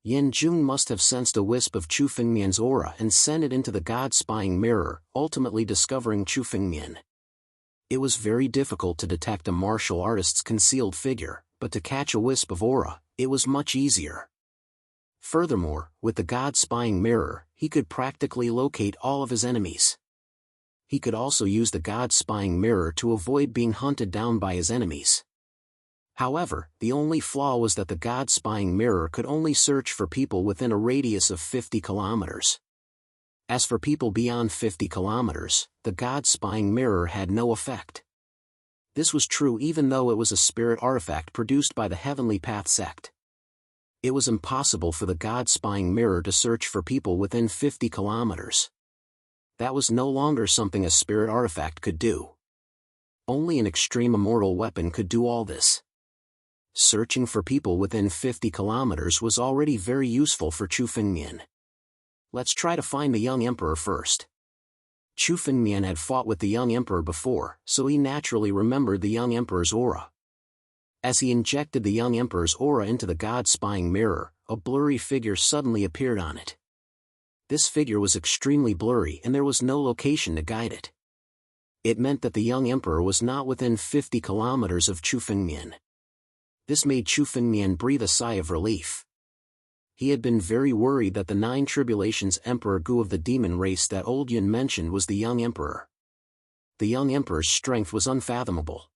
Yin Jun must have sensed a wisp of Chu Fengmian's aura and sent it into the God-spying mirror, ultimately discovering Chu Fengmian. It was very difficult to detect a martial artist's concealed figure, but to catch a wisp of aura, it was much easier. Furthermore, with the God-spying mirror, he could practically locate all of his enemies. He could also use the God-spying mirror to avoid being hunted down by his enemies. However, the only flaw was that the God-spying mirror could only search for people within a radius of 50 kilometers. As for people beyond 50 kilometers, the God-spying mirror had no effect. This was true even though it was a spirit artifact produced by the Heavenly Path sect. It was impossible for the God-spying mirror to search for people within 50 kilometers. That was no longer something a spirit artifact could do. Only an extreme immortal weapon could do all this. Searching for people within 50 kilometers was already very useful for Chu Fengmian. Let's try to find the young emperor first. Chu Fengmian had fought with the young emperor before, so he naturally remembered the young emperor's aura. As he injected the young emperor's aura into the God-spying mirror, a blurry figure suddenly appeared on it. This figure was extremely blurry and there was no location to guide it. It meant that the young emperor was not within 50 kilometers of Chu Fengmian. This made Chu Fengmian breathe a sigh of relief. He had been very worried that the 9 Tribulations Emperor Gu of the demon race that Old Yun mentioned was the young emperor. The young emperor's strength was unfathomable.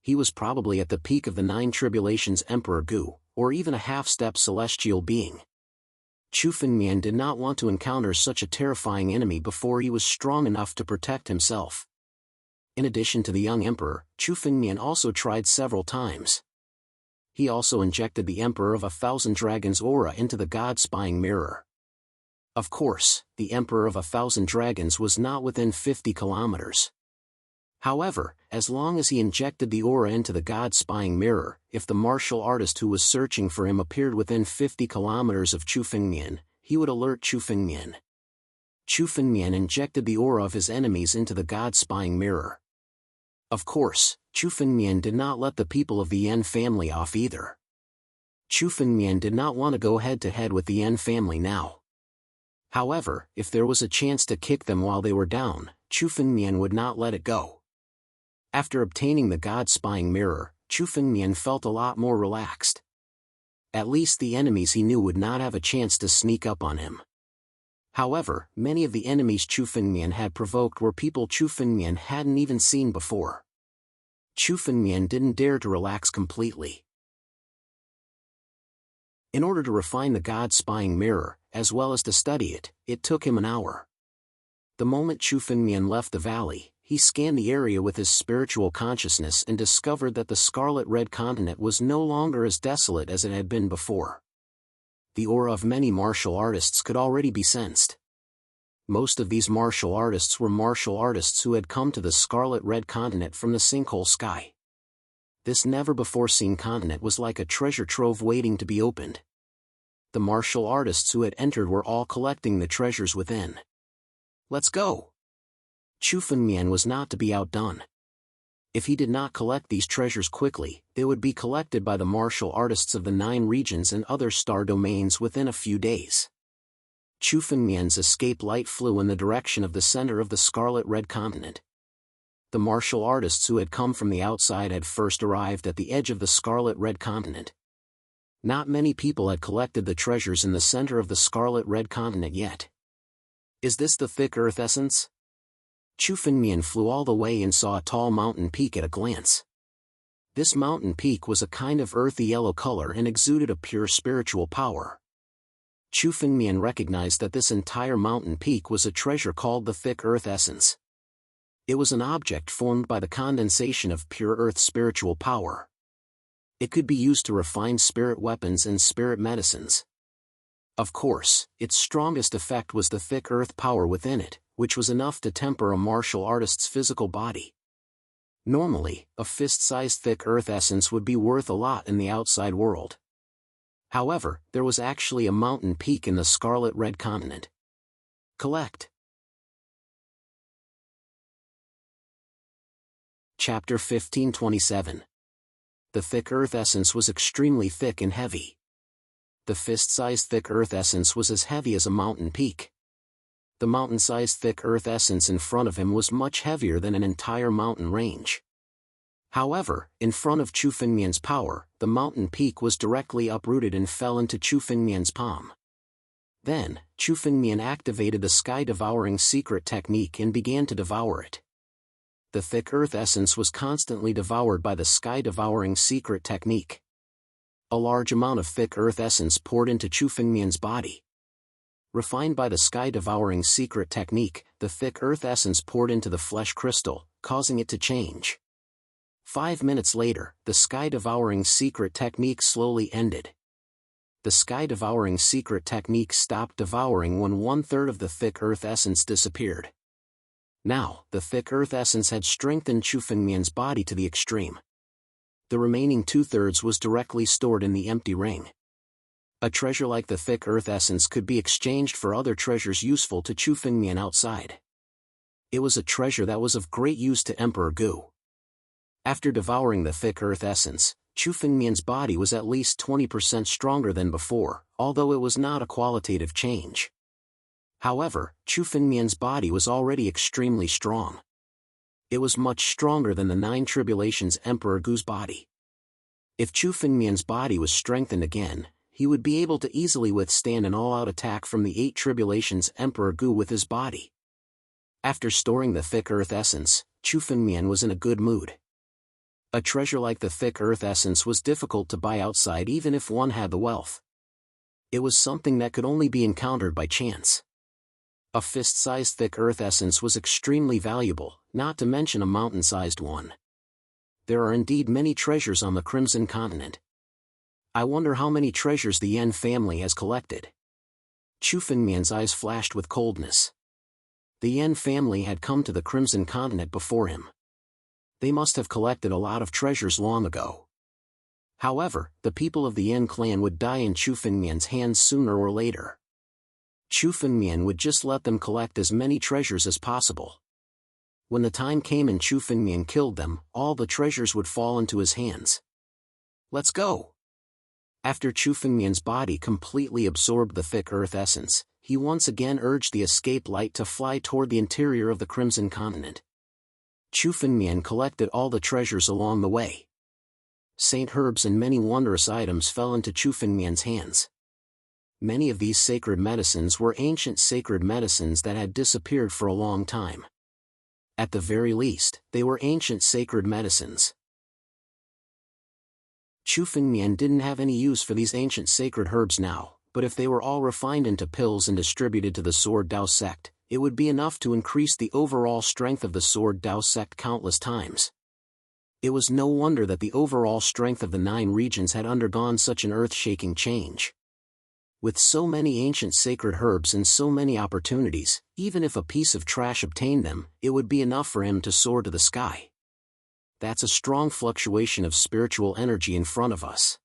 He was probably at the peak of the 9 Tribulations Emperor Gu, or even a half-step celestial being. Chu Fengmian did not want to encounter such a terrifying enemy before he was strong enough to protect himself. In addition to the young emperor, Chu Fengmian also tried several times. He also injected the Emperor of 1,000 Dragons aura into the God-spying mirror. Of course, the Emperor of 1,000 Dragons was not within 50 kilometers. However, as long as he injected the aura into the God-spying mirror, if the martial artist who was searching for him appeared within 50 kilometers of Chu Fengmian, he would alert Chu Fengmian. Chu Fengmian injected the aura of his enemies into the God-spying mirror. Of course, Chu Fengmian did not let the people of the Yan family off either. Chu Fengmian did not want to go head-to-head with the Yan family now. However, if there was a chance to kick them while they were down, Chu Fengmian would not let it go. After obtaining the God-spying mirror, Chu Fengmian felt a lot more relaxed. At least the enemies he knew would not have a chance to sneak up on him. However, many of the enemies Chu Fengmian had provoked were people Chu Fengmian hadn't even seen before. Chu Fengmian didn't dare to relax completely. In order to refine the God-spying mirror, as well as to study it, it took him an hour. The moment Chu Fengmian left the valley, he scanned the area with his spiritual consciousness and discovered that the Scarlet Red Continent was no longer as desolate as it had been before. The aura of many martial artists could already be sensed. Most of these martial artists were martial artists who had come to the Scarlet Red Continent from the Sinkhole Sky. This never-before-seen continent was like a treasure trove waiting to be opened. The martial artists who had entered were all collecting the treasures within. Let's go! Chu Fengmian was not to be outdone. If he did not collect these treasures quickly, they would be collected by the martial artists of the 9 regions and other star domains within a few days. Chu Fengmian's escape light flew in the direction of the center of the Scarlet Red Continent. The martial artists who had come from the outside had first arrived at the edge of the Scarlet Red Continent. Not many people had collected the treasures in the center of the Scarlet Red Continent yet. Is this the thick earth essence? Chu Fengmian flew all the way and saw a tall mountain peak at a glance. This mountain peak was a kind of earthy yellow color and exuded a pure spiritual power. Chu Fengmian recognized that this entire mountain peak was a treasure called the thick earth essence. It was an object formed by the condensation of pure earth spiritual power. It could be used to refine spirit weapons and spirit medicines. Of course, its strongest effect was the thick earth power within it, which was enough to temper a martial artist's physical body. Normally, a fist-sized thick earth essence would be worth a lot in the outside world. However, there was actually a mountain peak in the Scarlet Red Continent. Collect. Chapter 1527. The thick earth essence was extremely thick and heavy. The fist-sized thick earth essence was as heavy as a mountain peak. The mountain-sized thick earth essence in front of him was much heavier than an entire mountain range. However, in front of Chu Fengmian's power, the mountain peak was directly uprooted and fell into Chu Fengmian's palm. Then, Chu Fengmian activated the sky-devouring secret technique and began to devour it. The thick earth essence was constantly devoured by the sky-devouring secret technique. A large amount of thick earth essence poured into Chu Fengmian's body. Refined by the sky-devouring secret technique, the thick earth essence poured into the flesh crystal, causing it to change. 5 minutes later, the sky-devouring secret technique slowly ended. The sky-devouring secret technique stopped devouring when 1/3 of the thick earth essence disappeared. Now, the thick earth essence had strengthened Chu Fengmian's body to the extreme. The remaining 2/3 was directly stored in the empty ring. A treasure like the thick earth essence could be exchanged for other treasures useful to Chu Fengmian outside. It was a treasure that was of great use to Emperor Gu. After devouring the thick earth essence, Chu Fengmian's body was at least 20% stronger than before, although it was not a qualitative change. However, Chu Fengmian's body was already extremely strong. It was much stronger than the 9 Tribulations Emperor Gu's body. If Chu Fengmian's body was strengthened again, he would be able to easily withstand an all-out attack from the 8 Tribulations Emperor Gu with his body. After storing the thick earth essence, Chu Fengmian was in a good mood. A treasure like the thick earth essence was difficult to buy outside even if one had the wealth. It was something that could only be encountered by chance. A fist-sized thick earth essence was extremely valuable, not to mention a mountain-sized one. There are indeed many treasures on the Crimson Continent. I wonder how many treasures the Yan family has collected. Chu Fengmian's eyes flashed with coldness. The Yan family had come to the Crimson Continent before him. They must have collected a lot of treasures long ago. However, the people of the Yan clan would die in Chu Fengmian's hands sooner or later. Chu Fengmian would just let them collect as many treasures as possible. When the time came and Chu Fengmian killed them, all the treasures would fall into his hands. Let's go! After Chu Fengmian's body completely absorbed the thick earth essence, he once again urged the escape light to fly toward the interior of the Crimson Continent. Chu Fengmian collected all the treasures along the way. Saint herbs and many wondrous items fell into Chu Fengmian's hands. Many of these sacred medicines were ancient sacred medicines that had disappeared for a long time. At the very least, they were ancient sacred medicines. Chu Fengmian didn't have any use for these ancient sacred herbs now, but if they were all refined into pills and distributed to the Sword Dao sect, it would be enough to increase the overall strength of the Sword Dao sect countless times. It was no wonder that the overall strength of the 9 regions had undergone such an earth-shaking change. With so many ancient sacred herbs and so many opportunities, even if a piece of trash obtained them, it would be enough for him to soar to the sky. That's a strong fluctuation of spiritual energy in front of us.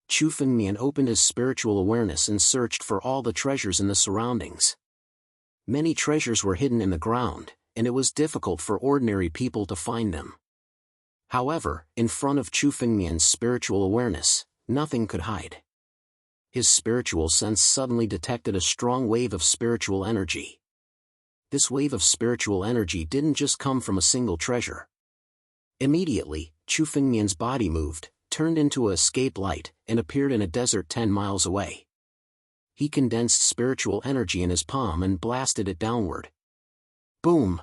Chu Fengmian opened his spiritual awareness and searched for all the treasures in the surroundings. Many treasures were hidden in the ground, and it was difficult for ordinary people to find them. However, in front of Chu Fengmian's spiritual awareness, nothing could hide. His spiritual sense suddenly detected a strong wave of spiritual energy. This wave of spiritual energy didn't just come from a single treasure. Immediately, Chu Fengmian's body moved, turned into an escape light, and appeared in a desert 10 miles away. He condensed spiritual energy in his palm and blasted it downward. Boom!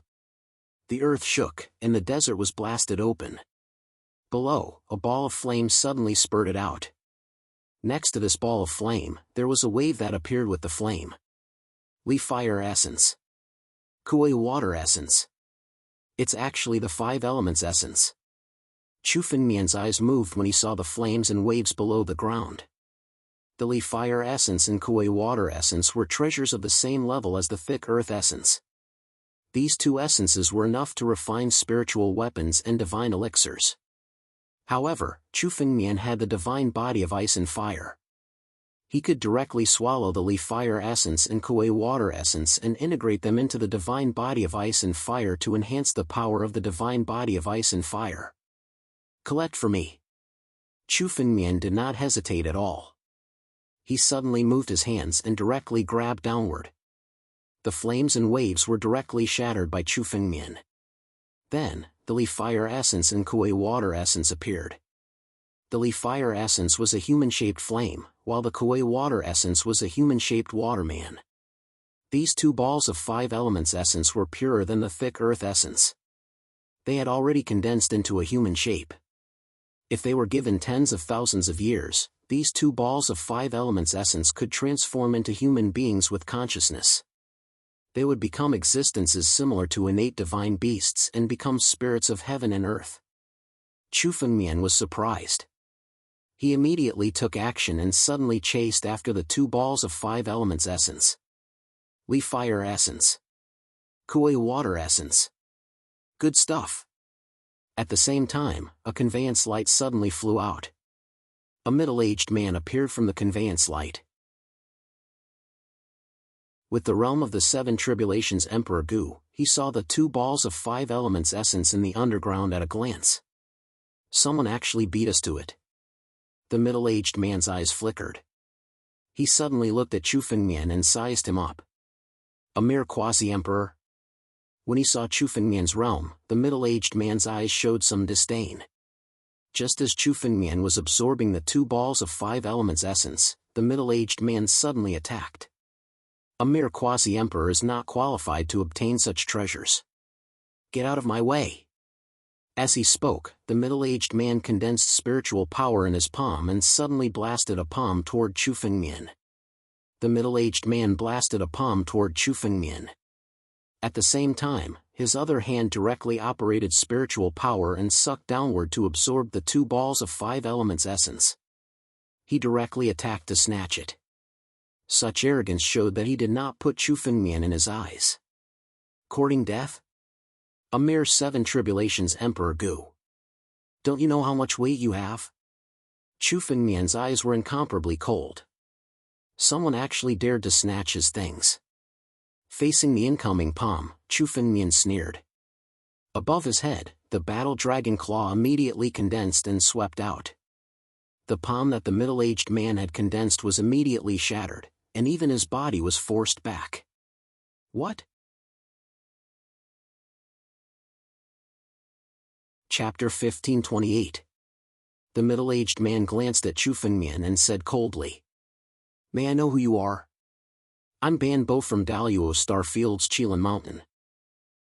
The earth shook, and the desert was blasted open. Below, a ball of flame suddenly spurted out. Next to this ball of flame, there was a wave that appeared with the flame. Li fire essence. Kui water essence. It's actually the 5 elements essence. Chu Fengmian's eyes moved when he saw the flames and waves below the ground. The Li fire essence and Kui water essence were treasures of the same level as the thick earth essence. These 2 essences were enough to refine spiritual weapons and divine elixirs. However, Chu Fengmian had the divine body of ice and fire. He could directly swallow the Li fire essence and Kui water essence and integrate them into the divine body of ice and fire to enhance the power of the divine body of ice and fire. Collect for me. Chu Fengmian did not hesitate at all. He suddenly moved his hands and directly grabbed downward. The flames and waves were directly shattered by Chu Fengmian. Then, the Li fire essence and Kui water essence appeared. The Li fire essence was a human-shaped flame, while the Kui water essence was a human-shaped waterman. These 2 balls of 5 elements essence were purer than the thick earth essence. They had already condensed into a human shape. If they were given tens of thousands of years, these 2 balls of 5 elements essence could transform into human beings with consciousness. They would become existences similar to innate divine beasts and become spirits of heaven and earth. Chu Fengmian was surprised. He immediately took action and suddenly chased after the 2 balls of 5 elements essence. Li fire essence. Kui water essence. Good stuff. At the same time, a conveyance light suddenly flew out. A middle-aged man appeared from the conveyance light. With the realm of the 7 tribulations Emperor Gu, he saw the 2 balls of 5 elements essence in the underground at a glance. Someone actually beat us to it. The middle-aged man's eyes flickered. He suddenly looked at Chu Fengmian and sized him up. A mere quasi-emperor? When he saw Chu Fengmian's realm, the middle-aged man's eyes showed some disdain. Just as Chu Fengmian was absorbing the 2 balls of 5 elements essence, the middle-aged man suddenly attacked. A mere quasi-emperor is not qualified to obtain such treasures. Get out of my way. As he spoke, the middle-aged man condensed spiritual power in his palm and suddenly blasted a palm toward Chu Fengmian. The middle-aged man blasted a palm toward Chu Fengmian. At the same time, his other hand directly operated spiritual power and sucked downward to absorb the 2 balls of 5 elements essence. He directly attacked to snatch it. Such arrogance showed that he did not put Chu Fengmian in his eyes. Courting death? A mere 7 tribulations Emperor Gu. Don't you know how much weight you have? Chu Fengmian's eyes were incomparably cold. Someone actually dared to snatch his things. Facing the incoming palm, Chu Fengmian sneered. Above his head, the battle dragon claw immediately condensed and swept out. The palm that the middle-aged man had condensed was immediately shattered, and even his body was forced back. What? Chapter 1528. The middle-aged man glanced at Chu Fengmian and said coldly, "May I know who you are?" "I'm Ban Bo from Daluo Starfield's Qilin Mountain.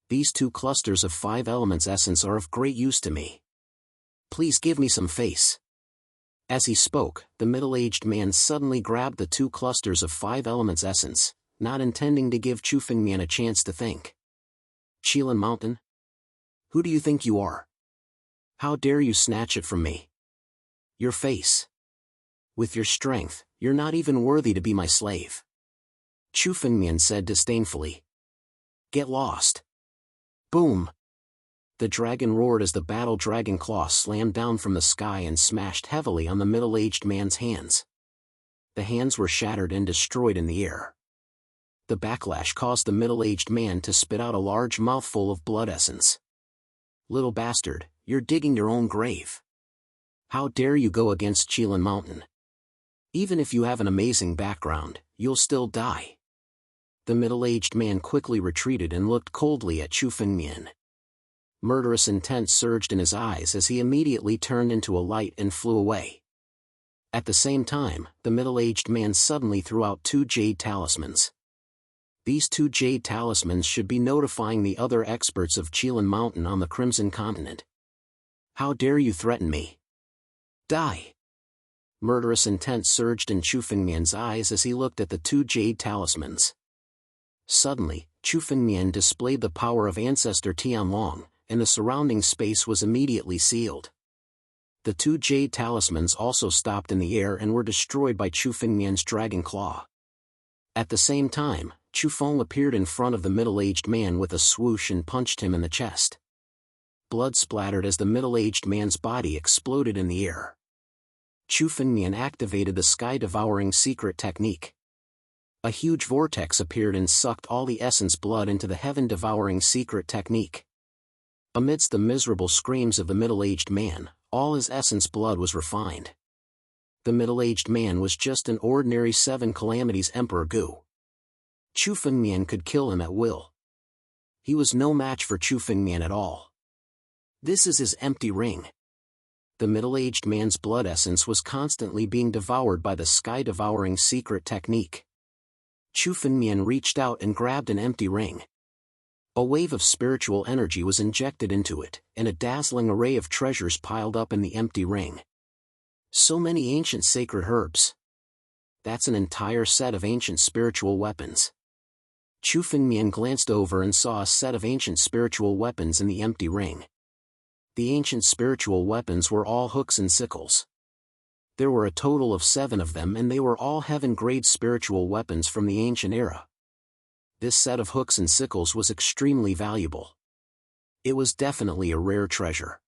These 2 clusters of 5 elements essence are of great use to me. Please give me some face." As he spoke, the middle-aged man suddenly grabbed the 2 clusters of 5 elements essence, not intending to give Chu Fengmian a chance to think. "Qilin Mountain? Who do you think you are? How dare you snatch it from me? Your face. With your strength, you're not even worthy to be my slave." Chu Fengmian said disdainfully. "Get lost." Boom! The dragon roared as the battle dragon claw slammed down from the sky and smashed heavily on the middle-aged man's hands. The hands were shattered and destroyed in the air. The backlash caused the middle-aged man to spit out a large mouthful of blood essence. "Little bastard, you're digging your own grave. How dare you go against Qilin Mountain? Even if you have an amazing background, you'll still die." The middle-aged man quickly retreated and looked coldly at Chu Fengmian. Murderous intent surged in his eyes as he immediately turned into a light and flew away. At the same time, the middle-aged man suddenly threw out 2 jade talismans. These 2 jade talismans should be notifying the other experts of Qilin Mountain on the Crimson Continent. "How dare you threaten me? Die!" Murderous intent surged in Chu Fengmian's eyes as he looked at the two jade talismans. Suddenly, Chu Fengmian displayed the power of ancestor Jianwang, and the surrounding space was immediately sealed. The two jade talismans also stopped in the air and were destroyed by Chu Fengmian's dragon claw. At the same time, Chu Feng appeared in front of the middle-aged man with a swoosh and punched him in the chest. Blood splattered as the middle-aged man's body exploded in the air. Chu Fengmian activated the sky-devouring secret technique. A huge vortex appeared and sucked all the essence blood into the heaven-devouring secret technique. Amidst the miserable screams of the middle-aged man, all his essence blood was refined. The middle-aged man was just an ordinary Seven Calamities Emperor Gu. Chu Fengmian could kill him at will. He was no match for Chu Fengmian at all. This is his empty ring. The middle-aged man's blood essence was constantly being devoured by the sky-devouring secret technique. Chu Fengmian reached out and grabbed an empty ring. A wave of spiritual energy was injected into it, and a dazzling array of treasures piled up in the empty ring. So many ancient sacred herbs. That's an entire set of ancient spiritual weapons. Chu Fengmian glanced over and saw a set of ancient spiritual weapons in the empty ring. The ancient spiritual weapons were all hooks and sickles. There were a total of 7 of them, and they were all heaven-grade spiritual weapons from the ancient era. This set of hooks and sickles was extremely valuable. It was definitely a rare treasure.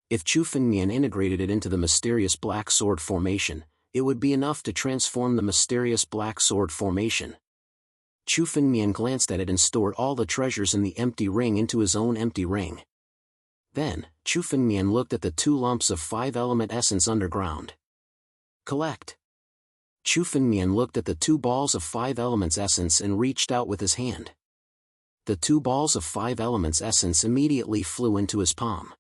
If Chu Fengmian integrated it into the mysterious Black Sword formation, it would be enough to transform the mysterious Black Sword formation. Chu Fengmian glanced at it and stored all the treasures in the empty ring into his own empty ring. Then, Chu Fengmian looked at the 2 lumps of 5-element essence underground. Collect. Chu Fengmian looked at the 2 balls of 5 elements essence and reached out with his hand. The 2 balls of 5 elements essence immediately flew into his palm.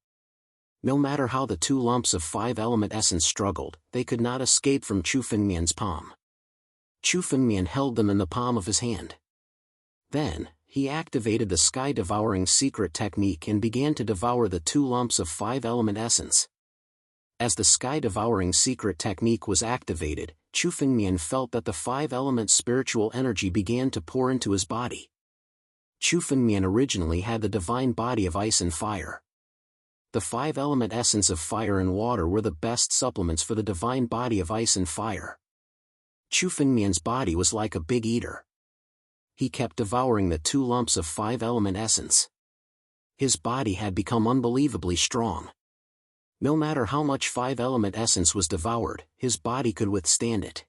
No matter how the 2 lumps of 5-element essence struggled, they could not escape from Chu Fengmian's palm. Chu Fengmian held them in the palm of his hand. Then, he activated the sky-devouring secret technique and began to devour the 2 lumps of 5-element essence. As the sky-devouring secret technique was activated, Chu Fengmian felt that the 5-element spiritual energy began to pour into his body. Chu Fengmian originally had the divine body of ice and fire. The 5-element essence of fire and water were the best supplements for the divine body of ice and fire. Chu Fengmian's body was like a big eater. He kept devouring the 2 lumps of 5-element essence. His body had become unbelievably strong. No matter how much 5-element essence was devoured, his body could withstand it.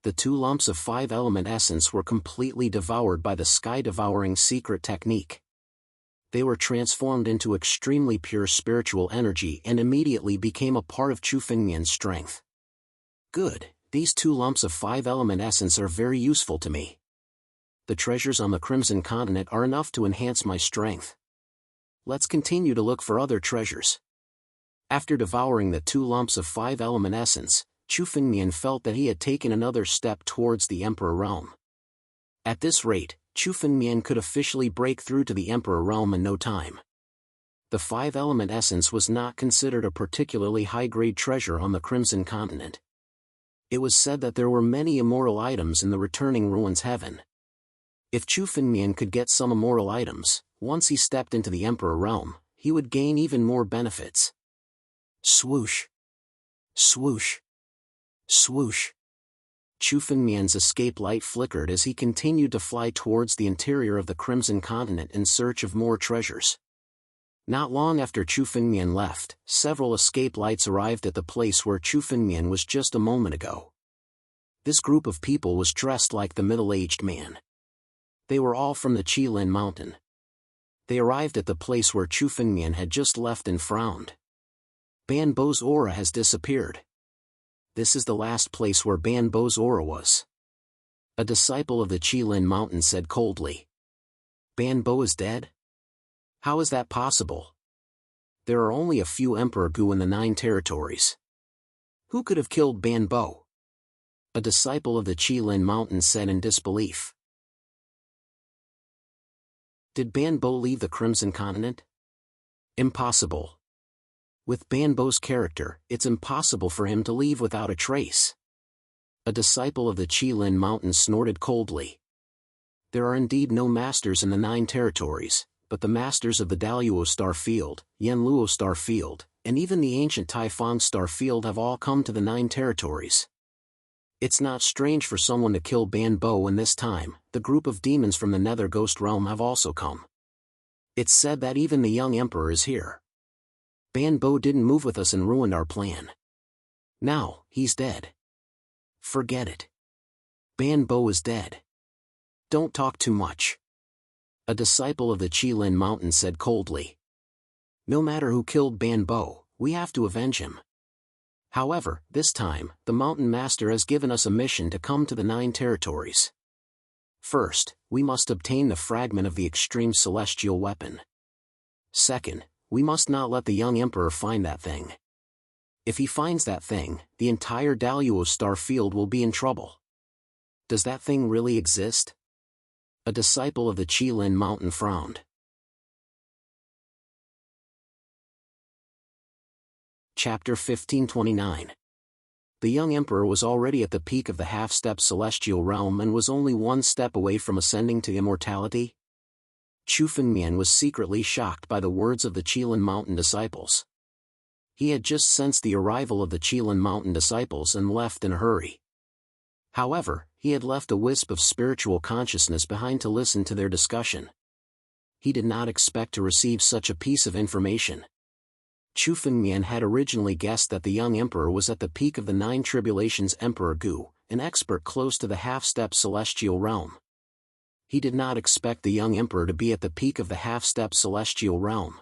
The 2 lumps of 5-element essence were completely devoured by the sky-devouring secret technique. They were transformed into extremely pure spiritual energy and immediately became a part of Chu Fengmian's strength. Good, these 2 lumps of 5-element essence are very useful to me. The treasures on the Crimson Continent are enough to enhance my strength. Let's continue to look for other treasures. After devouring the 2 lumps of 5-element essence, Chu Fengmian felt that he had taken another step towards the Emperor Realm. At this rate, Chu Fengmian could officially break through to the Emperor Realm in no time. The 5-element essence was not considered a particularly high-grade treasure on the Crimson Continent. It was said that there were many immortal items in the returning ruins heaven. If Chu Fengmian could get some immortal items, once he stepped into the Emperor Realm, he would gain even more benefits. Swoosh. Swoosh. Swoosh. Chu Fengmian's escape light flickered as he continued to fly towards the interior of the Crimson Continent in search of more treasures. Not long after Chu Fengmian left, several escape lights arrived at the place where Chu Fengmian was just a moment ago. This group of people was dressed like the middle-aged man. They were all from the Qilin Mountain. They arrived at the place where Chu Fengmian had just left and frowned. Ban Bo's aura has disappeared. This is the last place where Ban Bo's aura was. A disciple of the Qilin Mountain said coldly. Ban Bo is dead? How is that possible? There are only a few Emperor Gu in the 9 territories. Who could have killed Ban Bo? A disciple of the Qilin Mountain said in disbelief. Did Ban Bo leave the Crimson Continent? Impossible. With Banbo's character, it's impossible for him to leave without a trace. A disciple of the Qilin Mountain snorted coldly. There are indeed no masters in the 9 territories, but the masters of the Daluo Star Field, Yanluo Star Field, and even the ancient Taifang Star Field have all come to the 9 territories. It's not strange for someone to kill Banbo, and this time, the group of demons from the Nether Ghost Realm have also come. It's said that even the young emperor is here. Banbo didn't move with us and ruined our plan. Now, he's dead. Forget it. Banbo is dead. Don't talk too much. A disciple of the Qilin Mountain said coldly. No matter who killed Banbo, we have to avenge him. However, this time, the Mountain Master has given us a mission to come to the 9 territories. First, we must obtain the fragment of the extreme celestial weapon. Second, we must not let the young emperor find that thing. If he finds that thing, the entire Daluo Star Field will be in trouble. Does that thing really exist? A disciple of the Qilin Mountain frowned. Chapter 1529. The young emperor was already at the peak of the half-step celestial realm and was only 1 step away from ascending to immortality. Chu Fengmian was secretly shocked by the words of the Qilin Mountain disciples. He had just sensed the arrival of the Qilin Mountain disciples and left in a hurry. However, he had left a wisp of spiritual consciousness behind to listen to their discussion. He did not expect to receive such a piece of information. Chu Fengmian had originally guessed that the young emperor was at the peak of the 9 tribulations. Emperor Gu, an expert close to the half-step celestial realm. He did not expect the young emperor to be at the peak of the half-step celestial realm.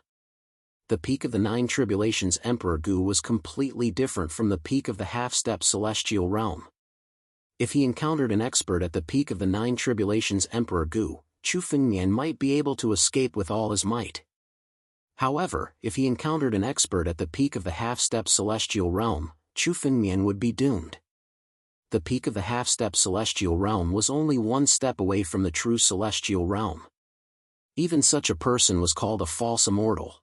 The peak of the 9 tribulations. Emperor Gu was completely different from the peak of the half-step celestial realm. If he encountered an expert at the peak of the 9 tribulations. Emperor Gu, Chu Fengmian might be able to escape with all his might. However, if he encountered an expert at the peak of the half-step celestial realm, Chu Fengmian would be doomed. The peak of the half-step celestial realm was only 1 step away from the true celestial realm. Even such a person was called a false immortal.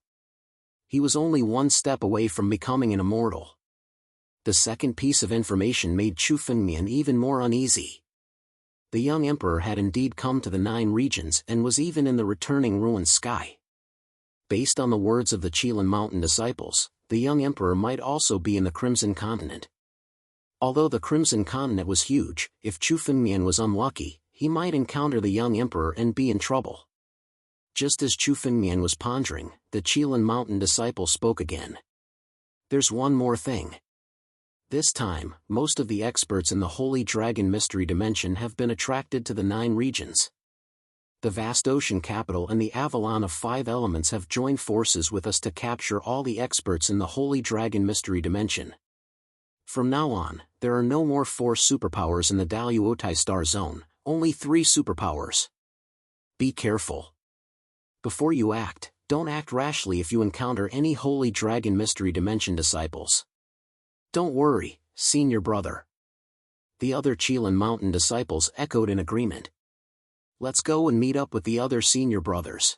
He was only 1 step away from becoming an immortal. The second piece of information made Chu Fengmian even more uneasy. The young emperor had indeed come to the 9 regions and was even in the returning ruined sky. Based on the words of the Qilin Mountain disciples, the young emperor might also be in the Crimson Continent. Although the Crimson Continent was huge, if Chu Fengmian was unlucky, he might encounter the young emperor and be in trouble. Just as Chu Fengmian was pondering, the Qilin Mountain disciple spoke again. There's one more thing. This time, most of the experts in the Holy Dragon Mystery Dimension have been attracted to the 9 regions. The vast ocean capital and the Avalon of 5 elements have joined forces with us to capture all the experts in the Holy Dragon Mystery Dimension. From now on, there are no more 4 superpowers in the Daluotai Star Zone, only 3 superpowers. Be careful. Before you act, don't act rashly if you encounter any Holy Dragon Mystery Dimension disciples. Don't worry, senior brother. The other Qilin Mountain disciples echoed in agreement. Let's go and meet up with the other senior brothers.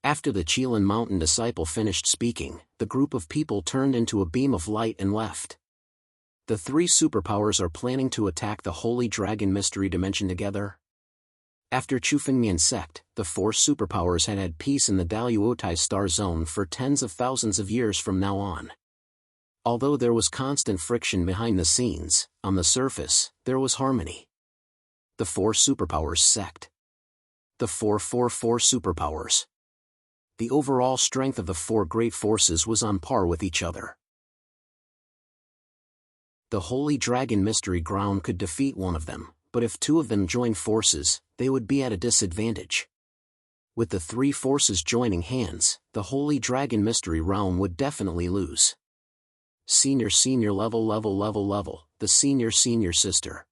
After the Qilin Mountain disciple finished speaking, the group of people turned into a beam of light and left. The 3 superpowers are planning to attack the Holy Dragon Mystery Dimension together. After Chu Fengmian's sect, the 4 superpowers had had peace in the Daluotai Star Zone for tens of thousands of years from now on. Although there was constant friction behind the scenes, on the surface, there was harmony. The 4 superpowers sect. The 444 superpowers. The overall strength of the 4 great forces was on par with each other. The Holy Dragon Mystery Ground could defeat one of them, but if 2 of them joined forces, they would be at a disadvantage. With the 3 forces joining hands, the Holy Dragon Mystery Realm would definitely lose. Senior level, the senior sister.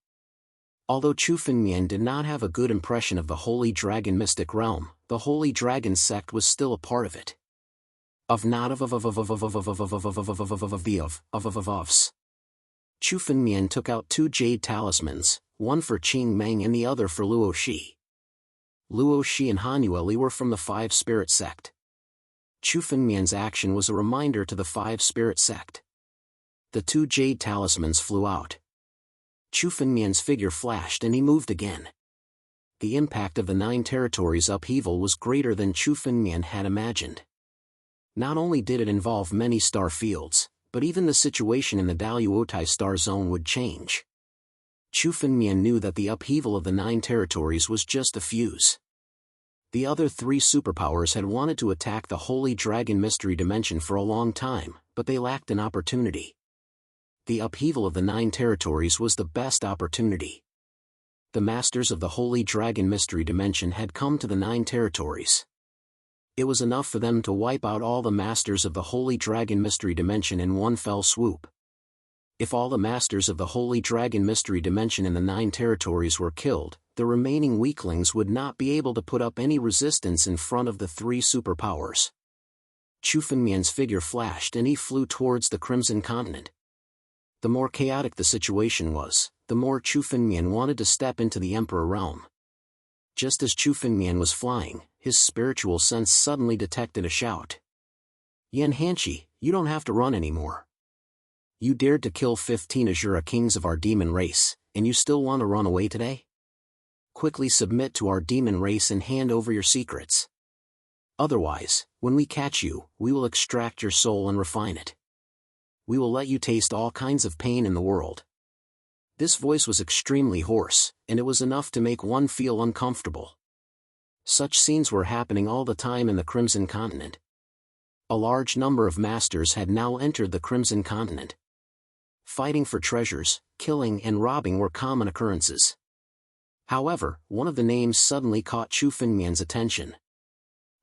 Although Chu Fengmian did not have a good impression of the Holy Dragon Mystic Realm, the Holy Dragon sect was still a part of it. Chu Fengmian took out 2 jade talismans, one for Qing Meng and the other for Luo Shi. Luo Shi and Hanueli were from the 5 Spirit sect. Chu Fengmian's action was a reminder to the five-spirit sect. The two jade talismans flew out. Chu Fengmian's figure flashed and he moved again. The impact of the 9 territories' upheaval was greater than Chu Fengmian had imagined. Not only did it involve many star fields, but even the situation in the Daluotai star zone would change. Chu Fengmian knew that the upheaval of the 9 territories was just a fuse. The other 3 superpowers had wanted to attack the Holy Dragon Mystery Dimension for a long time, but they lacked an opportunity. The upheaval of the 9 territories was the best opportunity. The masters of the Holy Dragon Mystery Dimension had come to the 9 territories. It was enough for them to wipe out all the masters of the Holy Dragon Mystery Dimension in one fell swoop. If all the masters of the Holy Dragon Mystery Dimension in the 9 territories were killed, the remaining weaklings would not be able to put up any resistance in front of the 3 superpowers. Chu Fengmian's figure flashed and he flew towards the Crimson Continent. The more chaotic the situation was, the more Chu Fengmian wanted to step into the Emperor realm. Just as Chu Fengmian was flying, his spiritual sense suddenly detected a shout. "Yan Hanshi, you don't have to run anymore. You dared to kill 15 Azura kings of our demon race, and you still want to run away today? Quickly submit to our demon race and hand over your secrets. Otherwise, when we catch you, we will extract your soul and refine it. We will let you taste all kinds of pain in the world." This voice was extremely hoarse, and it was enough to make one feel uncomfortable. Such scenes were happening all the time in the Crimson Continent. A large number of masters had now entered the Crimson Continent. Fighting for treasures, killing and robbing were common occurrences. However, one of the names suddenly caught Chu Fengmian's attention.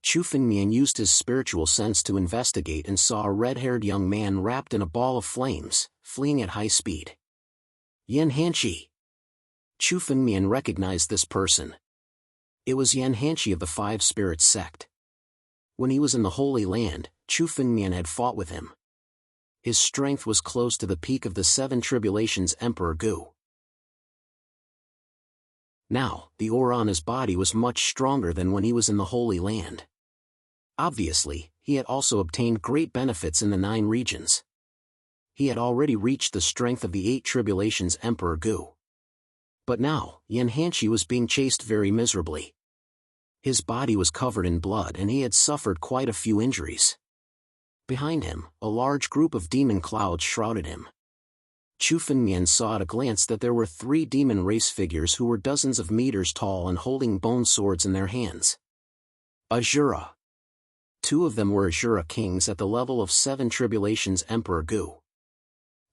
Chu Fengmian used his spiritual sense to investigate and saw a red-haired young man wrapped in a ball of flames, fleeing at high speed. Yan Hanshi. Chu Fengmian recognized this person. It was Yan Hanshi of the Five Spirits sect. When he was in the Holy Land, Chu Fengmian had fought with him. His strength was close to the peak of the 7 Tribulations Emperor Gu. Now, the aura on his body was much stronger than when he was in the Holy Land. Obviously, he had also obtained great benefits in the 9 regions. He had already reached the strength of the 8 Tribulations Emperor Gu. But now, Yan Hanshi was being chased very miserably. His body was covered in blood and he had suffered quite a few injuries. Behind him, a large group of demon clouds shrouded him. Chu Fengmian saw at a glance that there were 3 demon race figures who were dozens of meters tall and holding bone swords in their hands. Azura. 2 of them were Azura kings at the level of 7 Tribulations Emperor Gu.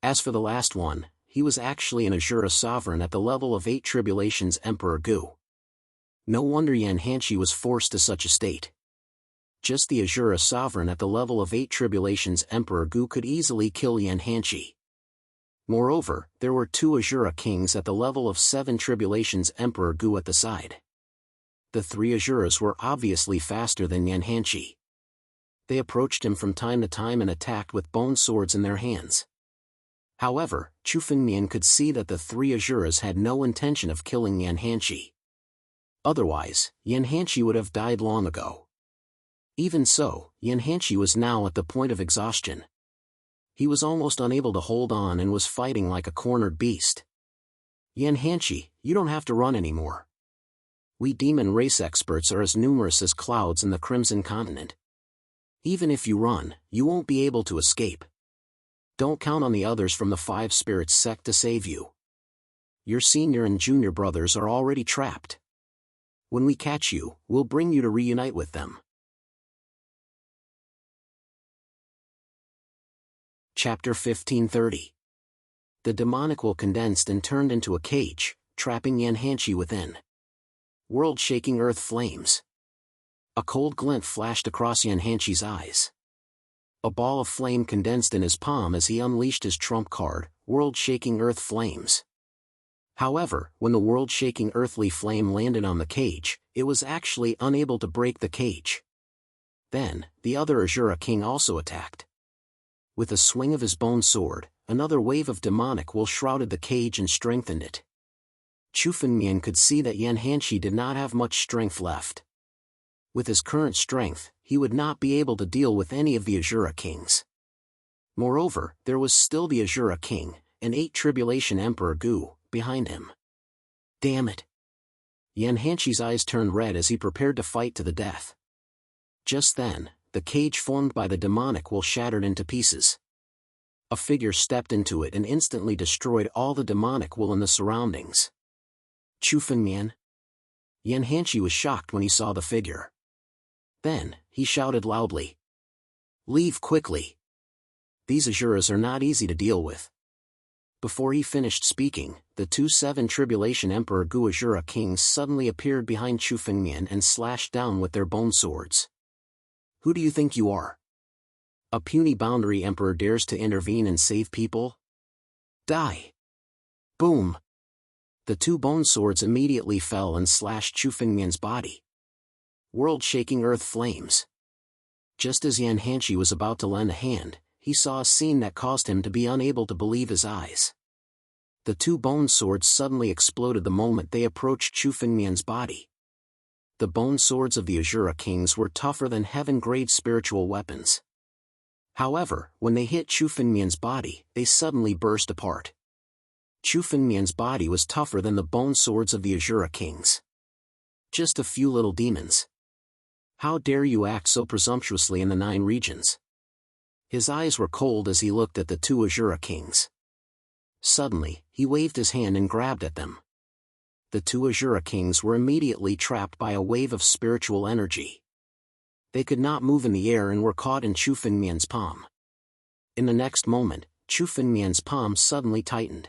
As for the last one, he was actually an Azura sovereign at the level of 8 Tribulations Emperor Gu. No wonder Yan Hanshi was forced to such a state. Just the Azura sovereign at the level of 8 Tribulations Emperor Gu could easily kill Yan Hanshi. Moreover, there were 2 Azura kings at the level of 7 Tribulations Emperor Gu at the side. The 3 Azuras were obviously faster than Yan Hanshi. They approached him from time to time and attacked with bone swords in their hands. However, Chu Fengmian could see that the 3 Azuras had no intention of killing Yan Hanshi. Otherwise, Yan Hanshi would have died long ago. Even so, Yan Hanshi was now at the point of exhaustion. He was almost unable to hold on and was fighting like a cornered beast. Yan Hanshi, you don't have to run anymore. We demon race experts are as numerous as clouds in the Crimson Continent. Even if you run, you won't be able to escape. Don't count on the others from the Five Spirits sect to save you. Your senior and junior brothers are already trapped. When we catch you, we'll bring you to reunite with them. Chapter 1530. The demonic will condensed and turned into a cage, trapping Yan Hanshi within. World-shaking earth flames. A cold glint flashed across Yan Hanshi's eyes. A ball of flame condensed in his palm as he unleashed his trump card, world-shaking earth flames. However, when the world-shaking earthly flame landed on the cage, it was actually unable to break the cage. Then, the other Azura king also attacked. With a swing of his bone sword, another wave of demonic will shrouded the cage and strengthened it. Chu Fengmian could see that Yan Hanshi did not have much strength left. With his current strength, he would not be able to deal with any of the Azura kings. Moreover, there was still the Azura king, an 8 Tribulation Emperor Gu, behind him. Damn it! Yanhanshi's eyes turned red as he prepared to fight to the death. Just then, the cage formed by the demonic will shattered into pieces. A figure stepped into it and instantly destroyed all the demonic will in the surroundings. Chu Fengmian? Yanhanshi was shocked when he saw the figure. Then, he shouted loudly. Leave quickly. These Azuras are not easy to deal with. Before he finished speaking, the 2 7 Tribulation Emperor Gu Azura kings suddenly appeared behind Chu Fengmian and slashed down with their bone swords. Who do you think you are? A puny boundary emperor dares to intervene and save people? Die! Boom! The 2 bone swords immediately fell and slashed Chu Fengmian's body. World-shaking earth flames. Just as Yanhanshi was about to lend a hand, he saw a scene that caused him to be unable to believe his eyes. The 2 bone swords suddenly exploded the moment they approached Chu Fengmian's body. The bone swords of the Azura kings were tougher than heaven-grade spiritual weapons. However, when they hit Chu Fengmian's body, they suddenly burst apart. Chu Fengmian's body was tougher than the bone swords of the Azura kings. Just a few little demons. How dare you act so presumptuously in the 9 regions? His eyes were cold as he looked at the 2 Azura kings. Suddenly, he waved his hand and grabbed at them. The 2 Azura kings were immediately trapped by a wave of spiritual energy. They could not move in the air and were caught in Chu Fengmian's palm. In the next moment, Chu Fengmian's palm suddenly tightened.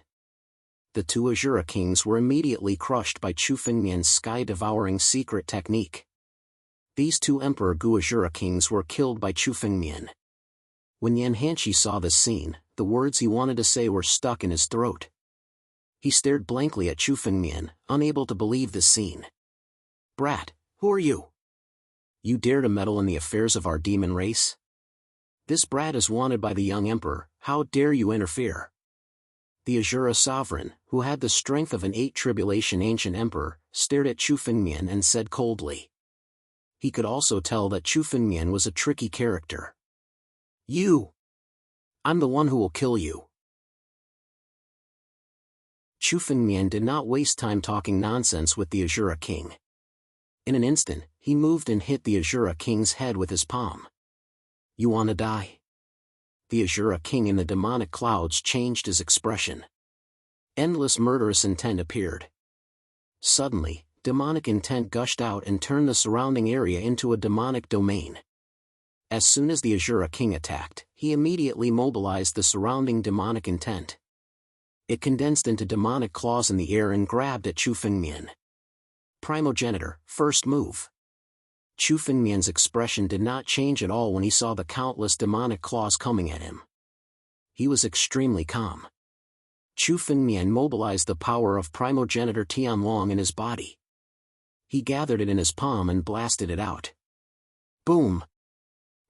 The 2 Azura kings were immediately crushed by Chu Fengmian's sky-devouring secret technique. These 2 Emperor Gu Azura kings were killed by Chu Fengmian. When Yanhanshi saw this scene, the words he wanted to say were stuck in his throat. He stared blankly at Chu Fengmian, unable to believe this scene. Brat, who are you? You dare to meddle in the affairs of our demon race? This brat is wanted by the young emperor, how dare you interfere? The Azura sovereign, who had the strength of an 8 Tribulation ancient emperor, stared at Chu Fengmian and said coldly. He could also tell that Chu Fengmian was a tricky character. You! I'm the one who will kill you. Chu Fengmian did not waste time talking nonsense with the Azura king. In an instant, he moved and hit the Azura king's head with his palm. You wanna die? The Azura king in the demonic clouds changed his expression. Endless murderous intent appeared. Suddenly, demonic intent gushed out and turned the surrounding area into a demonic domain. As soon as the Azura king attacked, he immediately mobilized the surrounding demonic intent. It condensed into demonic claws in the air and grabbed at Chu Fengmian. Primogenitor, first move. Chu Fengmian's expression did not change at all when he saw the countless demonic claws coming at him. He was extremely calm. Chu Fengmian mobilized the power of primogenitor Jianwang in his body. He gathered it in his palm and blasted it out. Boom!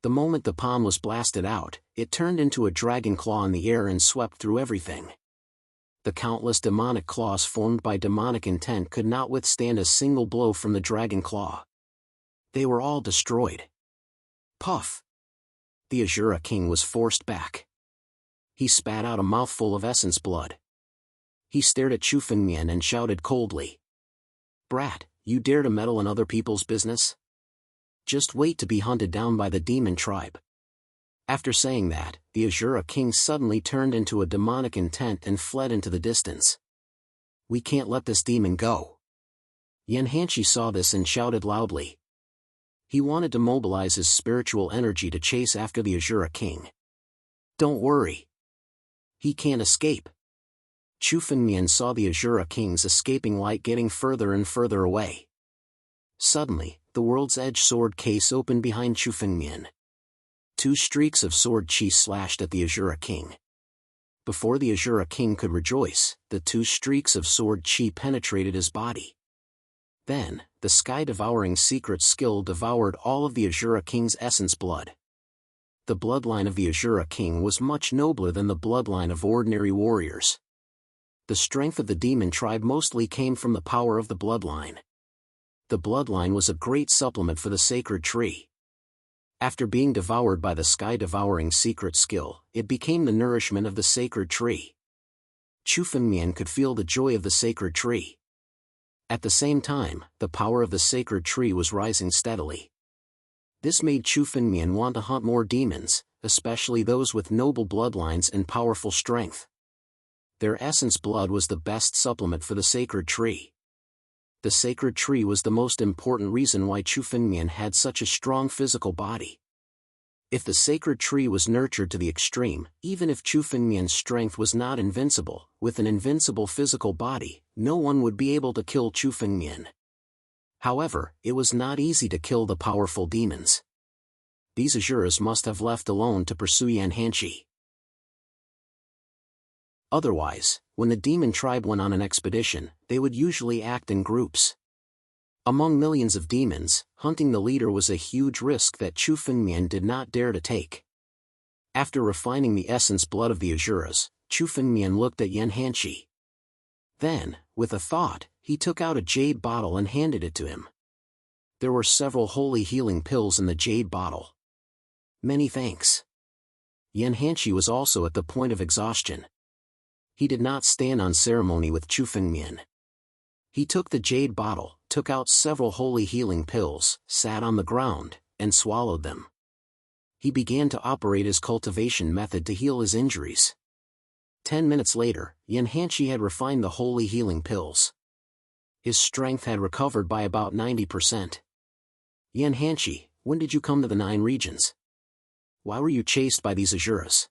The moment the palm was blasted out, it turned into a dragon claw in the air and swept through everything. The countless demonic claws formed by demonic intent could not withstand a single blow from the dragon claw. They were all destroyed. Puff! The Azura king was forced back. He spat out a mouthful of essence blood. He stared at Chu Fengmian and shouted coldly. Brat, you dare to meddle in other people's business? Just wait to be hunted down by the demon tribe. After saying that, the Azura king suddenly turned into a demonic intent and fled into the distance. We can't let this demon go. Yanhanshi saw this and shouted loudly. He wanted to mobilize his spiritual energy to chase after the Azura king. Don't worry. He can't escape. Chu Fengmian saw the Azura king's escaping light getting further and further away. Suddenly, the world's edge sword case opened behind Chu Fengmian. 2 streaks of sword chi slashed at the Azura king. Before the Azura king could rejoice, the 2 streaks of sword chi penetrated his body. Then, the sky-devouring secret skill devoured all of the Azura king's essence blood. The bloodline of the Azura king was much nobler than the bloodline of ordinary warriors. The strength of the demon tribe mostly came from the power of the bloodline. The bloodline was a great supplement for the sacred tree. After being devoured by the sky-devouring secret skill, it became the nourishment of the sacred tree. Chu Fengmian could feel the joy of the sacred tree. At the same time, the power of the sacred tree was rising steadily. This made Chu Fengmian want to hunt more demons, especially those with noble bloodlines and powerful strength. Their essence blood was the best supplement for the sacred tree. The sacred tree was the most important reason why Chu Fengmian had such a strong physical body. If the sacred tree was nurtured to the extreme, even if Chu Fengmian's strength was not invincible, with an invincible physical body, no one would be able to kill Chu Fengmian. However, it was not easy to kill the powerful demons. These Asuras must have left alone to pursue Yan Hanshi. Otherwise, when the demon tribe went on an expedition, they would usually act in groups. Among millions of demons, hunting the leader was a huge risk that Chu Fengmian did not dare to take. After refining the essence blood of the Asuras, Chu Fengmian looked at Yan Hanshi. Then, with a thought, he took out a jade bottle and handed it to him. There were several holy healing pills in the jade bottle. Many thanks. Yan Hanshi was also at the point of exhaustion. He did not stand on ceremony with Chu Fengmian. He took the jade bottle, took out several holy healing pills, sat on the ground, and swallowed them. He began to operate his cultivation method to heal his injuries. 10 minutes later, Yan Hanshi had refined the holy healing pills. His strength had recovered by about 90%. Yan Hanshi, when did you come to the 9 regions? Why were you chased by these Asuras?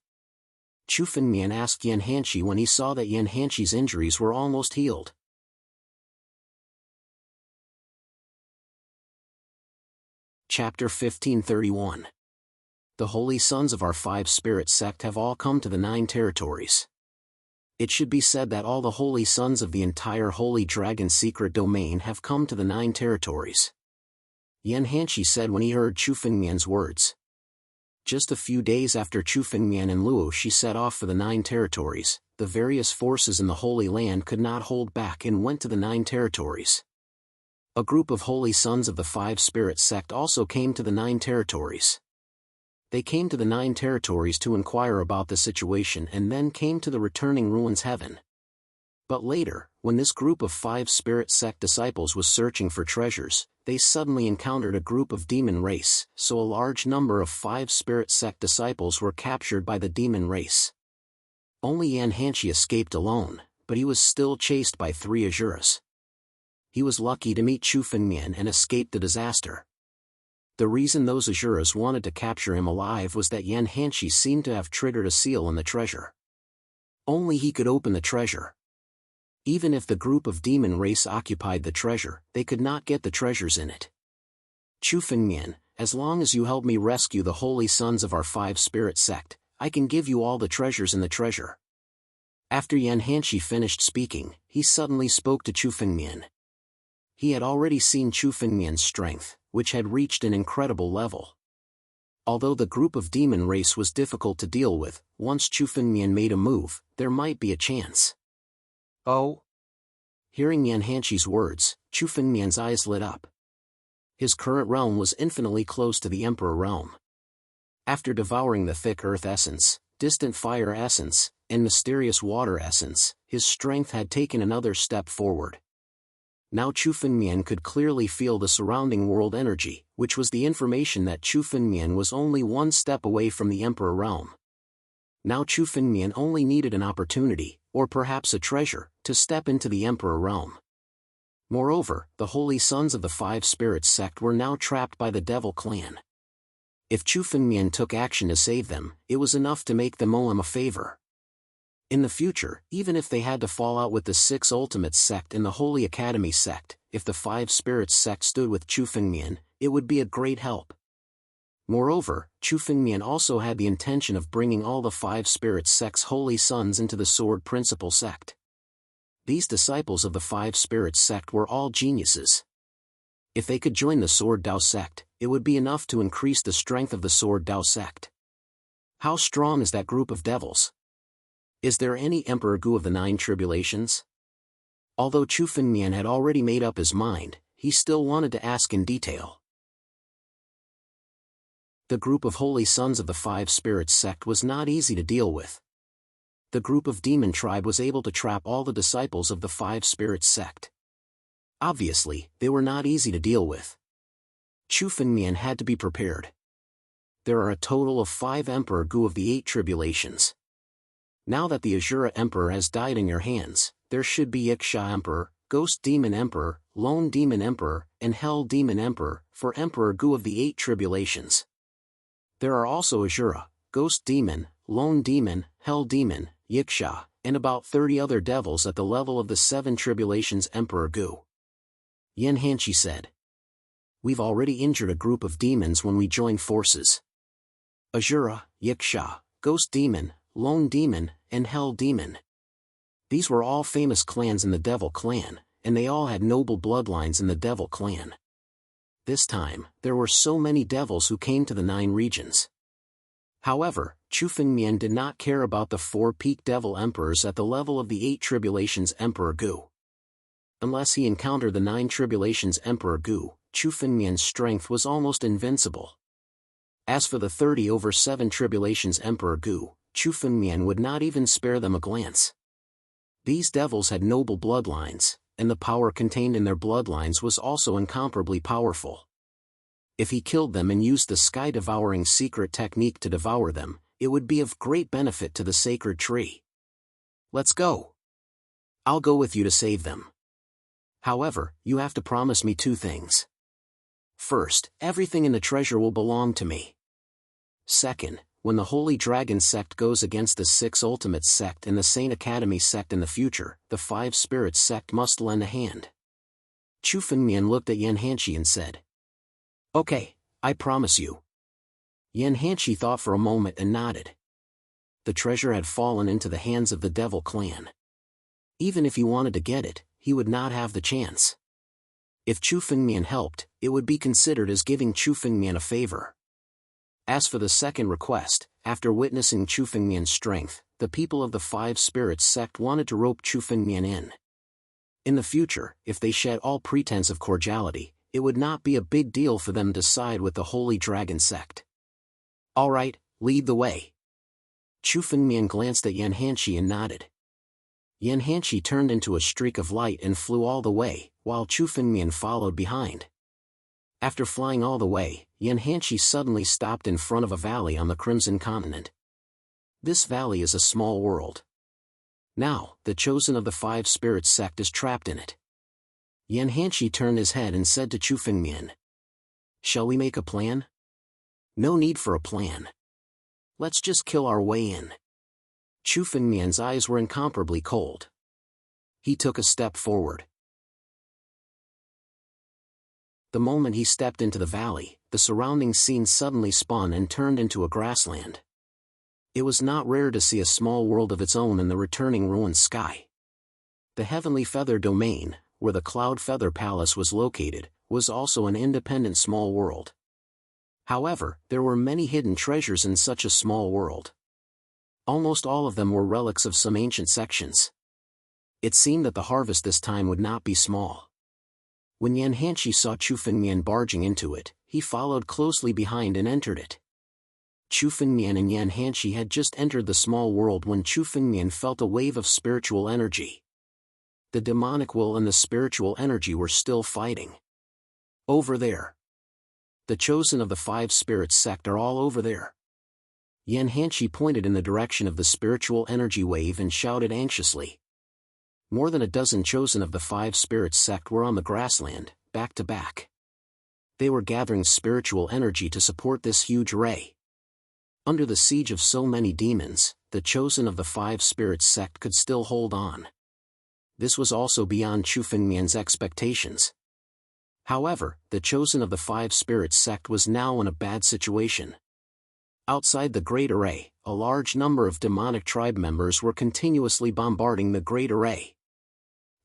Chu Fengmian asked Yan Hanshi when he saw that Yan Hanshi's injuries were almost healed. Chapter 1531. The holy sons of our 5 spirit sect have all come to the 9 territories. It should be said that all the holy sons of the entire Holy Dragon secret domain have come to the 9 territories. Yan Hanshi said when he heard Chu Fengmian's words. Just a few days after Chu Fengmian and Luo Shi set off for the 9 territories, the various forces in the Holy Land could not hold back and went to the 9 territories. A group of holy sons of the 5 spirit sect also came to the 9 territories. They came to the 9 territories to inquire about the situation and then came to the returning ruins heaven. But later, when this group of 5 spirit sect disciples was searching for treasures, they suddenly encountered a group of demon race, so a large number of 5 spirit sect disciples were captured by the demon race. Only Yan Hanshi escaped alone, but he was still chased by 3 Asuras. He was lucky to meet Chu Fengmian and escape the disaster. The reason those Asuras wanted to capture him alive was that Yan Hanshi seemed to have triggered a seal in the treasure. Only he could open the treasure. Even if the group of demon race occupied the treasure, they could not get the treasures in it. Chu Fengmian, as long as you help me rescue the holy sons of our 5 spirit sect, I can give you all the treasures in the treasure. After Yan Hanshi finished speaking, he suddenly spoke to Chu Fengmian. He had already seen Chu Fengmian's strength, which had reached an incredible level. Although the group of demon race was difficult to deal with, once Chu Fengmian made a move, there might be a chance. Oh? Hearing Yan Hanshi's words, Chu Fengmian's eyes lit up. His current realm was infinitely close to the Emperor realm. After devouring the thick earth essence, distant fire essence, and mysterious water essence, his strength had taken another step forward. Now Chu Fengmian could clearly feel the surrounding world energy, which was the information that Chu Fengmian was only one step away from the Emperor realm. Now Chu Fengmian only needed an opportunity, or perhaps a treasure, to step into the Emperor realm. Moreover, the holy sons of the 5 spirits sect were now trapped by the Devil clan. If Chu Fengmian took action to save them, it was enough to make them owe him a favor. In the future, even if they had to fall out with the 6 Ultimates sect and the Holy Academy sect, if the 5 Spirits sect stood with Chu Fengmian, it would be a great help. Moreover, Chu Fengmian also had the intention of bringing all the 5 Spirits sect's holy sons into the Sword Principle sect. These disciples of the 5 Spirits sect were all geniuses. If they could join the Sword Dao sect, it would be enough to increase the strength of the Sword Dao sect. How strong is that group of devils? Is there any Emperor Gu of the 9 tribulations? Although Chu Fengmian had already made up his mind, he still wanted to ask in detail. The group of holy sons of the Five Spirits sect was not easy to deal with. The group of demon tribe was able to trap all the disciples of the Five Spirits sect. Obviously, they were not easy to deal with. Chu Fengmian had to be prepared. There are a total of 5 Emperor Gu of the 8 tribulations. Now that the Azura Emperor has died in your hands, there should be Yiksha Emperor, Ghost Demon Emperor, Lone Demon Emperor, and Hell Demon Emperor, for Emperor Gu of the 8 tribulations. There are also Azura, Ghost Demon, Lone Demon, Hell Demon, Yiksha, and about 30 other devils at the level of the 7 tribulations Emperor Gu. Yan Hanshi said. We've already injured a group of demons when we joined forces. Azura, Yiksha, Ghost Demon, Lone Demon, and Hell Demon. These were all famous clans in the Devil Clan, and they all had noble bloodlines in the Devil Clan. This time, there were so many devils who came to the 9 regions. However, Chu Fengmian did not care about the 4 peak devil emperors at the level of the 8 tribulations Emperor Gu. Unless he encountered the 9 tribulations Emperor Gu, Chu Fengmian's strength was almost invincible. As for the 30 over 7 tribulations Emperor Gu, Chu Fengmian would not even spare them a glance. These devils had noble bloodlines, and the power contained in their bloodlines was also incomparably powerful. If he killed them and used the sky-devouring secret technique to devour them, it would be of great benefit to the sacred tree. Let's go. I'll go with you to save them. However, you have to promise me 2 things. First, everything in the treasure will belong to me. Second, when the Holy Dragon sect goes against the 6 Ultimates sect and the Saint Academy sect in the future, the 5 Spirits sect must lend a hand. Chu Fengmian looked at Yan Hanshi and said, Okay, I promise you. Yan Hanshi thought for a moment and nodded. The treasure had fallen into the hands of the Devil Clan. Even if he wanted to get it, he would not have the chance. If Chu Fengmian helped, it would be considered as giving Chu Fengmian a favor. As for the second request, after witnessing Chu Fengmian's strength, the people of the 5 Spirits sect wanted to rope Chu Fengmian in. In the future, if they shed all pretense of cordiality, it would not be a big deal for them to side with the Holy Dragon sect. All right, lead the way. Chu Fengmian glanced at Yan Hanshi and nodded. Yan Hanshi turned into a streak of light and flew all the way, while Chu Fengmian followed behind. After flying all the way, Yan Hanshi suddenly stopped in front of a valley on the Crimson Continent. This valley is a small world. Now, the chosen of the 5 Spirits sect is trapped in it. Yan Hanshi turned his head and said to Chu Fengmian, Shall we make a plan? No need for a plan. Let's just kill our way in. Chu Fengmian's eyes were incomparably cold. He took a step forward. The moment he stepped into the valley, the surrounding scene suddenly spun and turned into a grassland. It was not rare to see a small world of its own in the returning ruined sky. The Heavenly Feather Domain, where the Cloud Feather Palace was located, was also an independent small world. However, there were many hidden treasures in such a small world. Almost all of them were relics of some ancient sections. It seemed that the harvest this time would not be small. When Yan Hanshi saw Chu Fengmian barging into it, he followed closely behind and entered it. Chu Fengmian and Yan Hanshi had just entered the small world when Chu Fengmian felt a wave of spiritual energy. The demonic will and the spiritual energy were still fighting. Over there. The chosen of the 5 Spirits sect are all over there. Yan Hanshi pointed in the direction of the spiritual energy wave and shouted anxiously. More than a dozen chosen of the 5 Spirits sect were on the grassland, back to back. They were gathering spiritual energy to support this huge array. Under the siege of so many demons, the chosen of the 5 Spirits sect could still hold on. This was also beyond Chu Fengmian's expectations. However, the chosen of the 5 Spirits sect was now in a bad situation. Outside the Great Array, a large number of demonic tribe members were continuously bombarding the Great Array.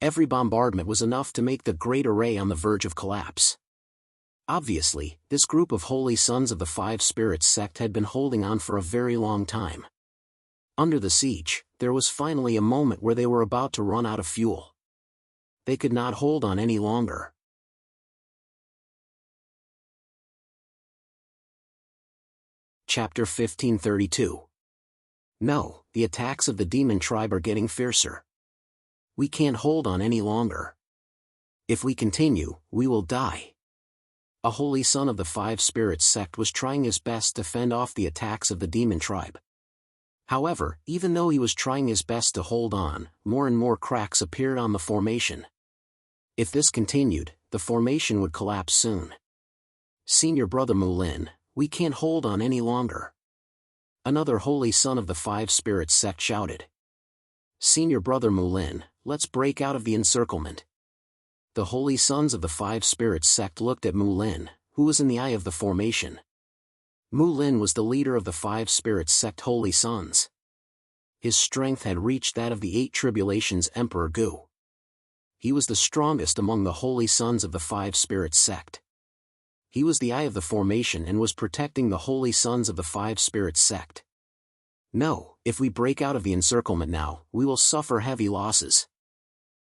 Every bombardment was enough to make the Great Array on the verge of collapse. Obviously, this group of holy sons of the 5 Spirits sect had been holding on for a very long time. Under the siege, there was finally a moment where they were about to run out of fuel. They could not hold on any longer. Chapter 1532. No, the attacks of the demon tribe are getting fiercer. We can't hold on any longer. If we continue, we will die. A holy son of the Five Spirits sect was trying his best to fend off the attacks of the demon tribe. However, even though he was trying his best to hold on, more and more cracks appeared on the formation. If this continued, the formation would collapse soon. Senior Brother Mulin, we can't hold on any longer. Another holy son of the Five Spirits sect shouted. Senior Brother Mulin, let's break out of the encirclement. The holy sons of the Five Spirits sect looked at Mulin, who was in the eye of the formation. Mulin was the leader of the Five Spirits sect holy sons. His strength had reached that of the Eight Tribulations Emperor Gu. He was the strongest among the holy sons of the Five Spirits sect. He was the eye of the formation and was protecting the holy sons of the Five Spirits sect. No, if we break out of the encirclement now, we will suffer heavy losses.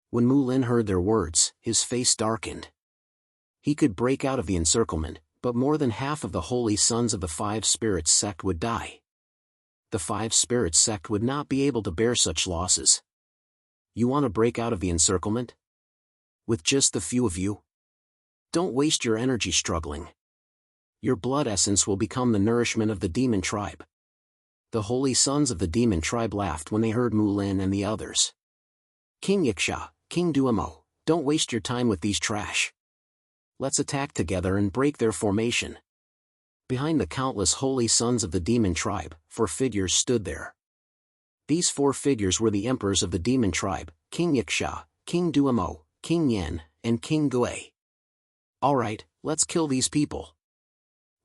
When Mulin heard their words, his face darkened. He could break out of the encirclement, but more than half of the holy sons of the Five Spirits sect would die. The Five Spirits sect would not be able to bear such losses. You want to break out of the encirclement? With just the few of you? Don't waste your energy struggling. Your blood essence will become the nourishment of the demon tribe. The holy sons of the demon tribe laughed when they heard Mulin and the others. King Yiksha, King Duomo, don't waste your time with these trash. Let's attack together and break their formation. Behind the countless holy sons of the demon tribe, 4 figures stood there. These 4 figures were the emperors of the demon tribe, King Yiksha, King Duomo, King Yen, and King Gui. Alright, let's kill these people.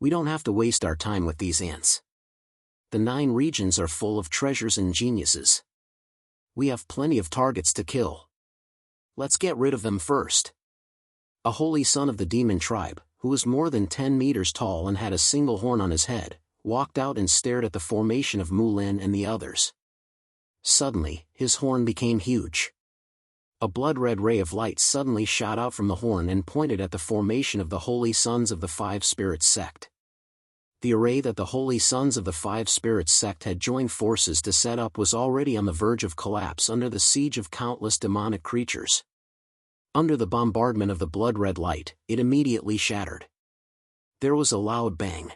We don't have to waste our time with these ants. The 9 regions are full of treasures and geniuses. We have plenty of targets to kill. Let's get rid of them first. A holy son of the demon tribe, who was more than 10 meters tall and had a single horn on his head, walked out and stared at the formation of Mulin and the others. Suddenly, his horn became huge. A blood-red ray of light suddenly shot out from the horn and pointed at the formation of the holy sons of the Five Spirits sect. The array that the holy sons of the Five Spirits sect had joined forces to set up was already on the verge of collapse under the siege of countless demonic creatures. Under the bombardment of the blood-red light, it immediately shattered. There was a loud bang.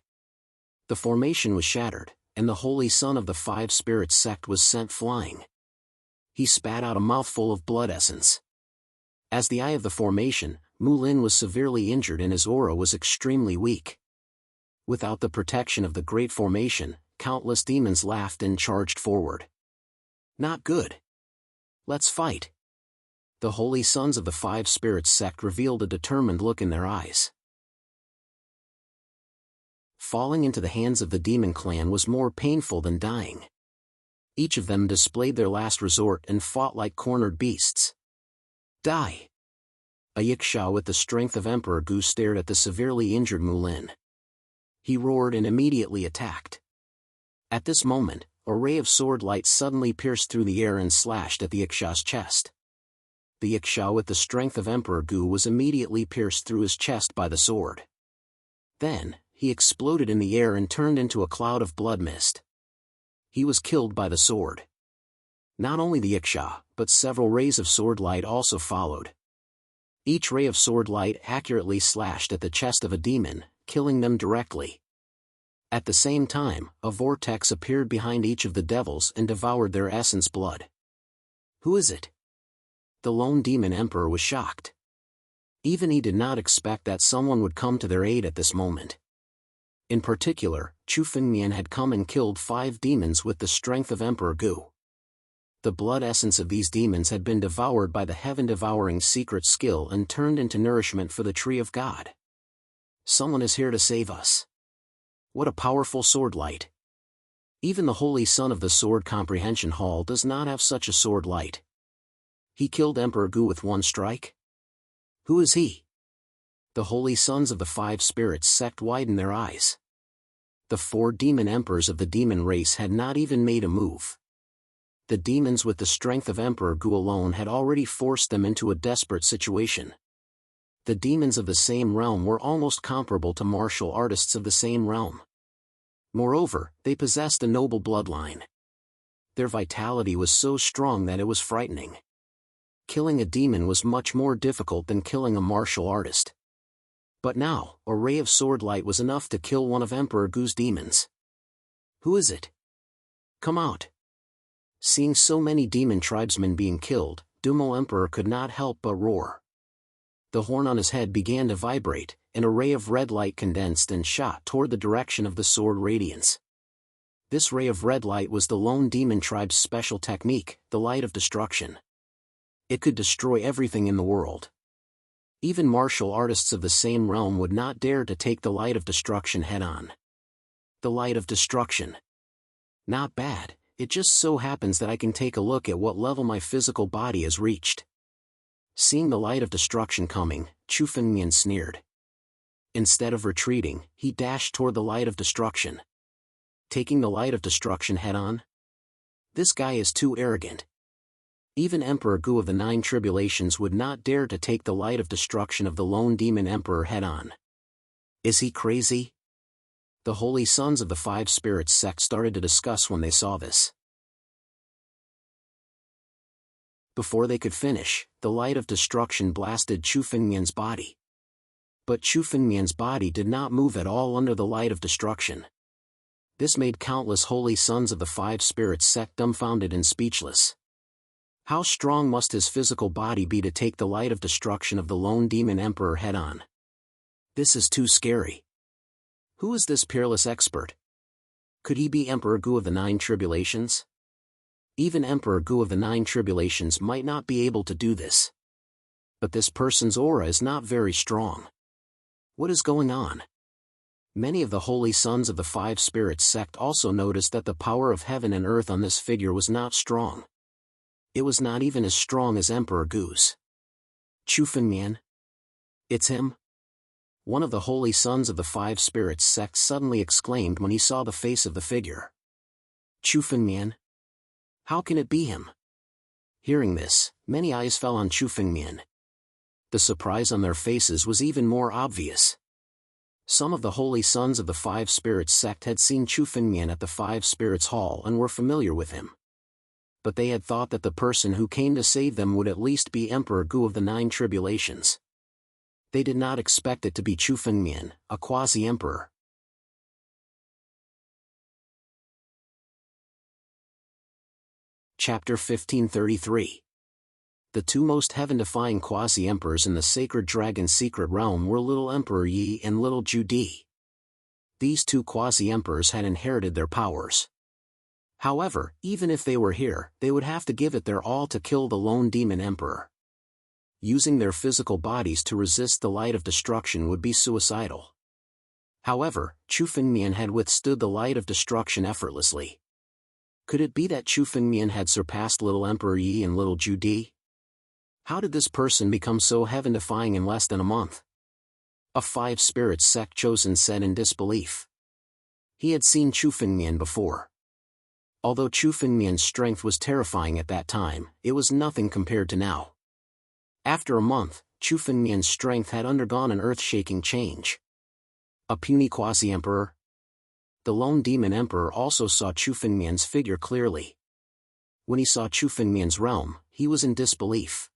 The formation was shattered, and the holy son of the Five Spirits sect was sent flying. He spat out a mouthful of blood essence. As the eye of the formation, Mulin was severely injured and his aura was extremely weak. Without the protection of the great formation, countless demons laughed and charged forward. Not good. Let's fight. The holy sons of the Five Spirits sect revealed a determined look in their eyes. Falling into the hands of the demon clan was more painful than dying. Each of them displayed their last resort and fought like cornered beasts. Die! A Yiksha with the strength of Emperor Gu stared at the severely injured Mulin. He roared and immediately attacked. At this moment, a ray of sword light suddenly pierced through the air and slashed at the Yiksha's chest. The Yiksha with the strength of Emperor Gu was immediately pierced through his chest by the sword. Then, he exploded in the air and turned into a cloud of blood mist. He was killed by the sword. Not only the Yiksha, but several rays of sword light also followed. Each ray of sword light accurately slashed at the chest of a demon, killing them directly. At the same time, a vortex appeared behind each of the devils and devoured their essence blood. Who is it? The lone demon emperor was shocked. Even he did not expect that someone would come to their aid at this moment. In particular, Chu Fengmian had come and killed 5 demons with the strength of Emperor Gu. The blood essence of these demons had been devoured by the heaven-devouring secret skill and turned into nourishment for the Tree of God. Someone is here to save us. What a powerful sword light. Even the Holy Son of the Sword Comprehension Hall does not have such a sword light. He killed Emperor Gu with one strike? Who is he? The holy sons of the Five Spirits sect widened their eyes. The 4 demon emperors of the demon race had not even made a move. The demons with the strength of Emperor Gu alone had already forced them into a desperate situation. The demons of the same realm were almost comparable to martial artists of the same realm. Moreover, they possessed a noble bloodline. Their vitality was so strong that it was frightening. Killing a demon was much more difficult than killing a martial artist. But now, a ray of sword light was enough to kill one of Emperor Gu's demons. Who is it? Come out. Seeing so many demon tribesmen being killed, Dumo Emperor could not help but roar. The horn on his head began to vibrate, and a ray of red light condensed and shot toward the direction of the sword radiance. This ray of red light was the lone demon tribe's special technique, the light of destruction. It could destroy everything in the world. Even martial artists of the same realm would not dare to take the light of destruction head-on. The light of destruction. Not bad, it just so happens that I can take a look at what level my physical body has reached. Seeing the light of destruction coming, Chu Fengmian sneered. Instead of retreating, he dashed toward the light of destruction. Taking the light of destruction head-on? This guy is too arrogant. Even Emperor Gu of the Nine Tribulations would not dare to take the light of destruction of the lone demon emperor head-on. Is he crazy? The holy sons of the Five Spirits sect started to discuss when they saw this. Before they could finish, the light of destruction blasted Chu Fengmian's body. But Chu Fengmian's body did not move at all under the light of destruction. This made countless holy sons of the Five Spirits sect dumbfounded and speechless. How strong must his physical body be to take the light of destruction of the lone demon emperor head-on? This is too scary. Who is this peerless expert? Could he be Emperor Gu of the Nine Tribulations? Even Emperor Gu of the Nine Tribulations might not be able to do this. But this person's aura is not very strong. What is going on? Many of the holy sons of the Five Spirits sect also noticed that the power of heaven and earth on this figure was not strong. It was not even as strong as Emperor Gu's. Chu Fengmian? It's him? One of the holy sons of the Five Spirits sect suddenly exclaimed when he saw the face of the figure. Chu Fengmian? How can it be him? Hearing this, many eyes fell on Chu Fengmian. The surprise on their faces was even more obvious. Some of the holy sons of the Five Spirits sect had seen Chu Fengmian at the Five Spirits Hall and were familiar with him. But they had thought that the person who came to save them would at least be Emperor Gu of the Nine Tribulations. They did not expect it to be Chu Fengmian, a quasi-emperor. Chapter 1533. The two most heaven-defying quasi-emperors in the Sacred Dragon's secret realm were Little Emperor Yi and Little Ju Di. These two quasi-emperors had inherited their powers. However, even if they were here, they would have to give it their all to kill the lone demon emperor. Using their physical bodies to resist the light of destruction would be suicidal. However, Chu Fengmian had withstood the light of destruction effortlessly. Could it be that Chu Fengmian had surpassed Little Emperor Yi and Little Ju Di? How did this person become so heaven-defying in less than a month? A Five Spirits sect chosen said in disbelief. He had seen Chu Fengmian before. Although Chu Fengmian's strength was terrifying at that time, it was nothing compared to now. After a month, Chu Fengmian's strength had undergone an earth-shaking change. A puny quasi-emperor? The lone demon emperor also saw Chu Fengmian's figure clearly. When he saw Chu Fengmian's realm, he was in disbelief.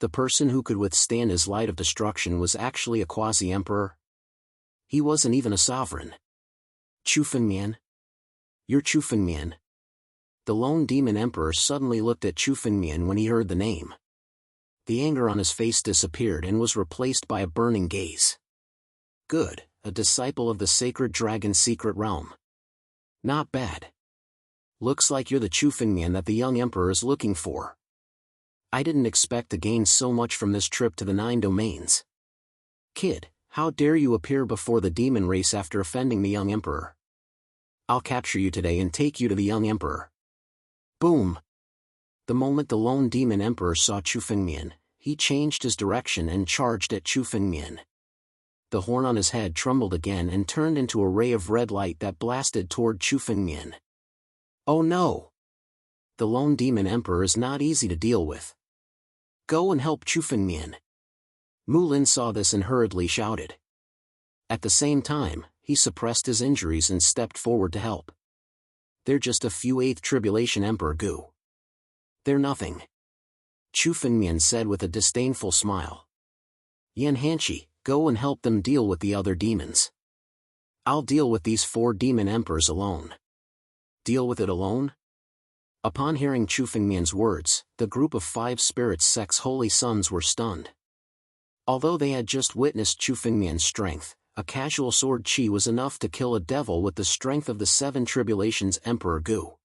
The person who could withstand his light of destruction was actually a quasi-emperor? He wasn't even a sovereign. Chu Fengmian? You're Chu Fengmian. The lone demon emperor suddenly looked at Chu Fengmian when he heard the name. The anger on his face disappeared and was replaced by a burning gaze. Good, a disciple of the Sacred Dragon's secret realm. Not bad. Looks like you're the Chu Fengmian that the young emperor is looking for. I didn't expect to gain so much from this trip to the Nine Domains. Kid, how dare you appear before the demon race after offending the young emperor? I'll capture you today and take you to the young emperor. Boom! The moment the lone demon emperor saw Chu Fengmian, he changed his direction and charged at Chu Fengmian. The horn on his head trembled again and turned into a ray of red light that blasted toward Chu Fengmian. Oh no! The lone demon emperor is not easy to deal with. Go and help Chu Fengmian. Mu Lin saw this and hurriedly shouted. At the same time, he suppressed his injuries and stepped forward to help. "They're just a few 8th Tribulation Emperor Gu. They're nothing," Chu Fengmian said with a disdainful smile. "Yan Hanshi, go and help them deal with the other demons. I'll deal with these 4 demon emperors alone." "Deal with it alone?" Upon hearing Chu Fengmian's words, the group of 5 spirit sect's holy sons were stunned. Although they had just witnessed Chu Fengmian's strength, a casual sword chi was enough to kill a devil with the strength of the 7 Tribulations Emperor Gu.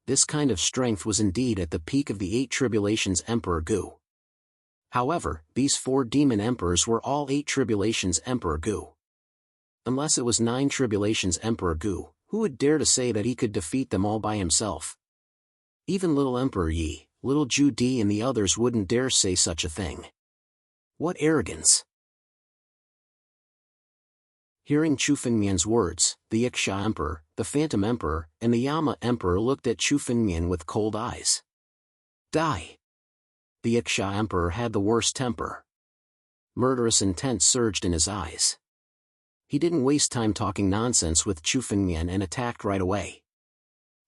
This kind of strength was indeed at the peak of the 8 Tribulations Emperor Gu. However, these 4 demon emperors were all 8 Tribulations Emperor Gu. Unless it was 9 Tribulations Emperor Gu, who would dare to say that he could defeat them all by himself? Even little Emperor Yi, little Ju Di and the others wouldn't dare say such a thing. What arrogance! Hearing Chu Fengmian's words, the Ixia Emperor, the Phantom Emperor, and the Yama Emperor looked at Chu Fengmian with cold eyes. Die! The Ixia Emperor had the worst temper. Murderous intent surged in his eyes. He didn't waste time talking nonsense with Chu Fengmian and attacked right away.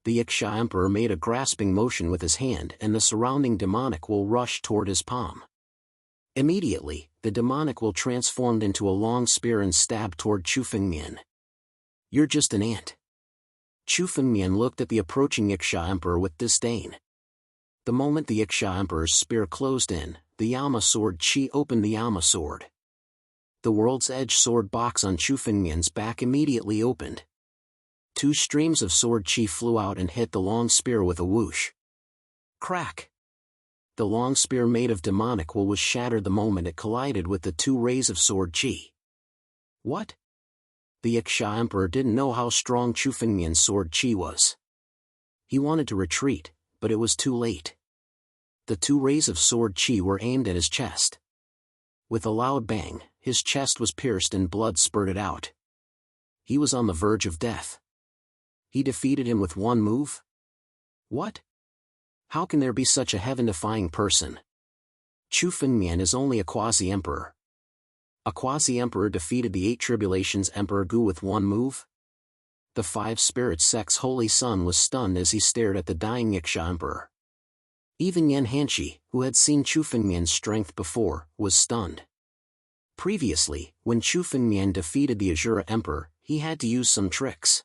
The Ixia Emperor made a grasping motion with his hand and the surrounding demonic will rushed toward his palm. Immediately, the demonic will transformed into a long spear and stabbed toward Chu Fengmian. "You're just an ant." Chu Fengmian looked at the approaching Ixia Emperor with disdain. The moment the Ixia Emperor's spear closed in, the Yama sword chi opened the Yama sword. The World's Edge sword box on Chu Fengmian's back immediately opened. 2 streams of sword chi flew out and hit the long spear with a whoosh. Crack! The long spear made of demonic wool was shattered the moment it collided with the 2 rays of sword chi. What? The Ixia Emperor didn't know how strong Chu Fengmian's sword chi was. He wanted to retreat, but it was too late. The 2 rays of sword chi were aimed at his chest. With a loud bang, his chest was pierced and blood spurted out. He was on the verge of death. He defeated him with 1 move? What? How can there be such a heaven-defying person? Chu Fengmian is only a quasi-emperor. A quasi-emperor defeated the 8 Tribulations Emperor Gu with 1 move? The 5 spirit sect's holy son was stunned as he stared at the dying Ixia Emperor. Even Yan Hanshi, who had seen Chu Fengmian's strength before, was stunned. Previously, when Chu Fengmian defeated the Azura Emperor, he had to use some tricks.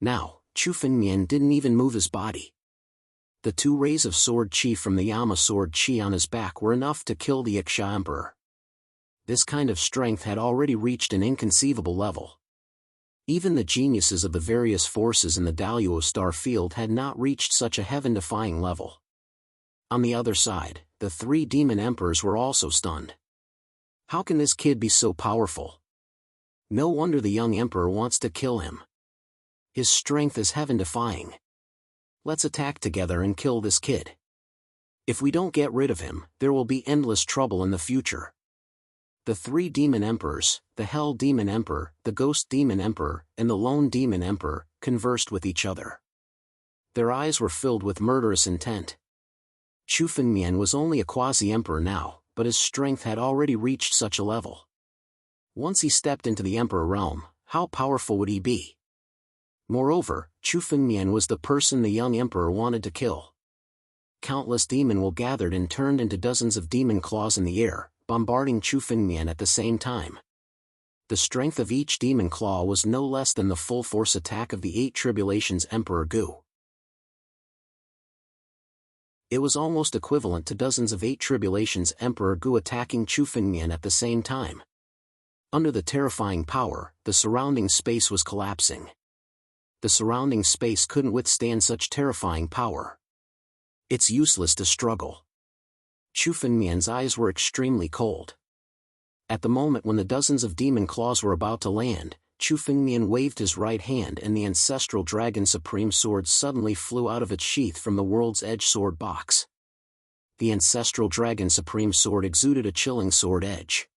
Now, Chu Fengmian didn't even move his body. The 2 rays of sword chi from the Yama sword chi on his back were enough to kill the Ixia Emperor. This kind of strength had already reached an inconceivable level. Even the geniuses of the various forces in the Daluo star field had not reached such a heaven-defying level. On the other side, the 3 demon emperors were also stunned. How can this kid be so powerful? No wonder the young emperor wants to kill him. His strength is heaven-defying. Let's attack together and kill this kid. If we don't get rid of him, there will be endless trouble in the future. The 3 demon emperors, the Hell Demon Emperor, the Ghost Demon Emperor, and the Lone Demon Emperor, conversed with each other. Their eyes were filled with murderous intent. Chu Fengmian was only a quasi-emperor now, but his strength had already reached such a level. Once he stepped into the emperor realm, how powerful would he be? Moreover, Chu Fengmian was the person the young emperor wanted to kill. Countless demon will gathered and turned into dozens of demon claws in the air, bombarding Chu Fengmian at the same time. The strength of each demon claw was no less than the full force attack of the 8 Tribulations Emperor Gu. It was almost equivalent to dozens of 8 Tribulations Emperor Gu attacking Chu Fengmian at the same time. Under the terrifying power, the surrounding space was collapsing. The surrounding space couldn't withstand such terrifying power. It's useless to struggle. Chu Fengmian's eyes were extremely cold. At the moment when the dozens of demon claws were about to land, Chu Fengmian waved his right hand and the ancestral dragon supreme sword suddenly flew out of its sheath from the World's Edge sword box. The ancestral dragon supreme sword exuded a chilling sword edge.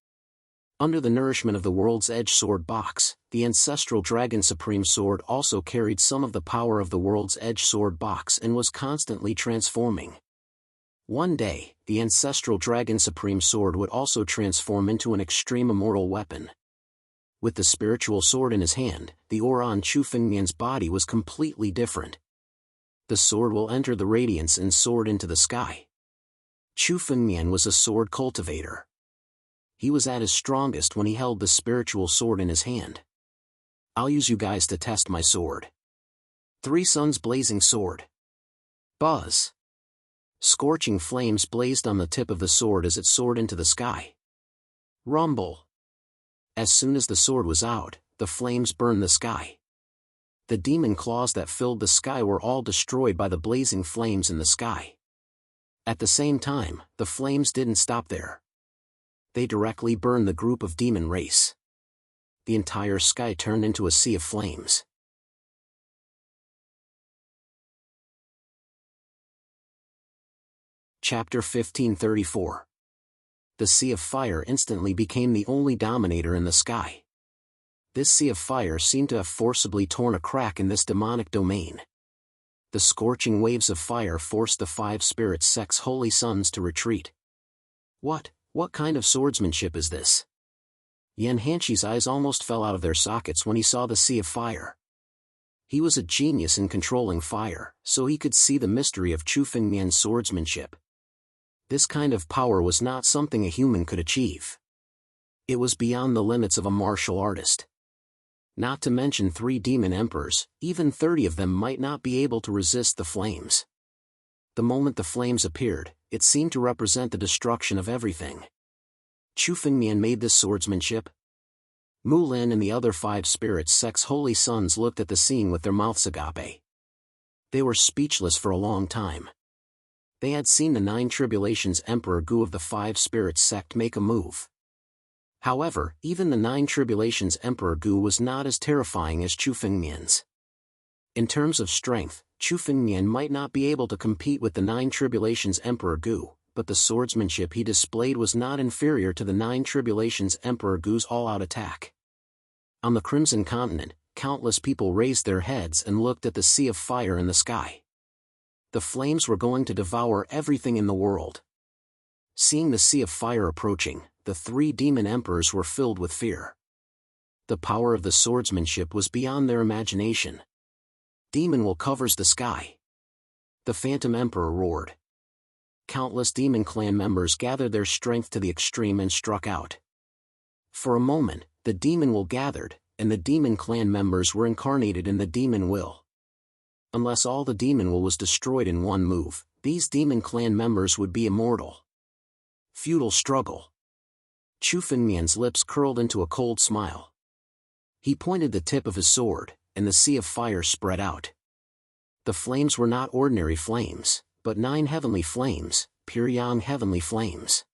Under the nourishment of the World's Edge sword box, the ancestral dragon supreme sword also carried some of the power of the World's Edge sword box and was constantly transforming. One day, the ancestral dragon supreme sword would also transform into an extreme immortal weapon. With the spiritual sword in his hand, the aura on Chu Fengmian's body was completely different. The sword will enter the radiance and soared into the sky. Chu Fengmian was a sword cultivator. He was at his strongest when he held the spiritual sword in his hand. I'll use you guys to test my sword. 3 suns blazing sword. Buzz. Scorching flames blazed on the tip of the sword as it soared into the sky. Rumble. As soon as the sword was out, the flames burned the sky. The demon claws that filled the sky were all destroyed by the blazing flames in the sky. At the same time, the flames didn't stop there. They directly burned the group of demon race. The entire sky turned into a sea of flames. Chapter 1534. The sea of fire instantly became the only dominator in the sky. This sea of fire seemed to have forcibly torn a crack in this demonic domain. The scorching waves of fire forced the 5 spirit sect's holy sons to retreat. What kind of swordsmanship is this? Yan Hanqi's eyes almost fell out of their sockets when he saw the sea of fire. He was a genius in controlling fire, so he could see the mystery of Chu Fengmian's swordsmanship. This kind of power was not something a human could achieve. It was beyond the limits of a martial artist. Not to mention 3 demon emperors, even 30 of them might not be able to resist the flames. The moment the flames appeared, it seemed to represent the destruction of everything. Chu Fengmian made this swordsmanship? Mu Lin and the other 5 spirit sect's holy sons looked at the scene with their mouths agape. They were speechless for a long time. They had seen the 9 Tribulations Emperor Gu of the 5 spirit sect make a move. However, even the 9 Tribulations Emperor Gu was not as terrifying as Chu Fengmian's. In terms of strength, Chu Fengmian might not be able to compete with the 9 Tribulations Emperor Gu, but the swordsmanship he displayed was not inferior to the 9 Tribulations Emperor Gu's all-out attack. On the Crimson Continent, countless people raised their heads and looked at the sea of fire in the sky. The flames were going to devour everything in the world. Seeing the sea of fire approaching, the 3 demon emperors were filled with fear. The power of the swordsmanship was beyond their imagination. Demon will covers the sky. The Phantom Emperor roared. Countless demon clan members gathered their strength to the extreme and struck out. For a moment, the demon will gathered, and the demon clan members were incarnated in the demon will. Unless all the demon will was destroyed in one move, these demon clan members would be immortal. Futile struggle. Chu Fengmian's lips curled into a cold smile. He pointed the tip of his sword, and the sea of fire spread out. The flames were not ordinary flames, but 9 heavenly flames, pure yang heavenly flames.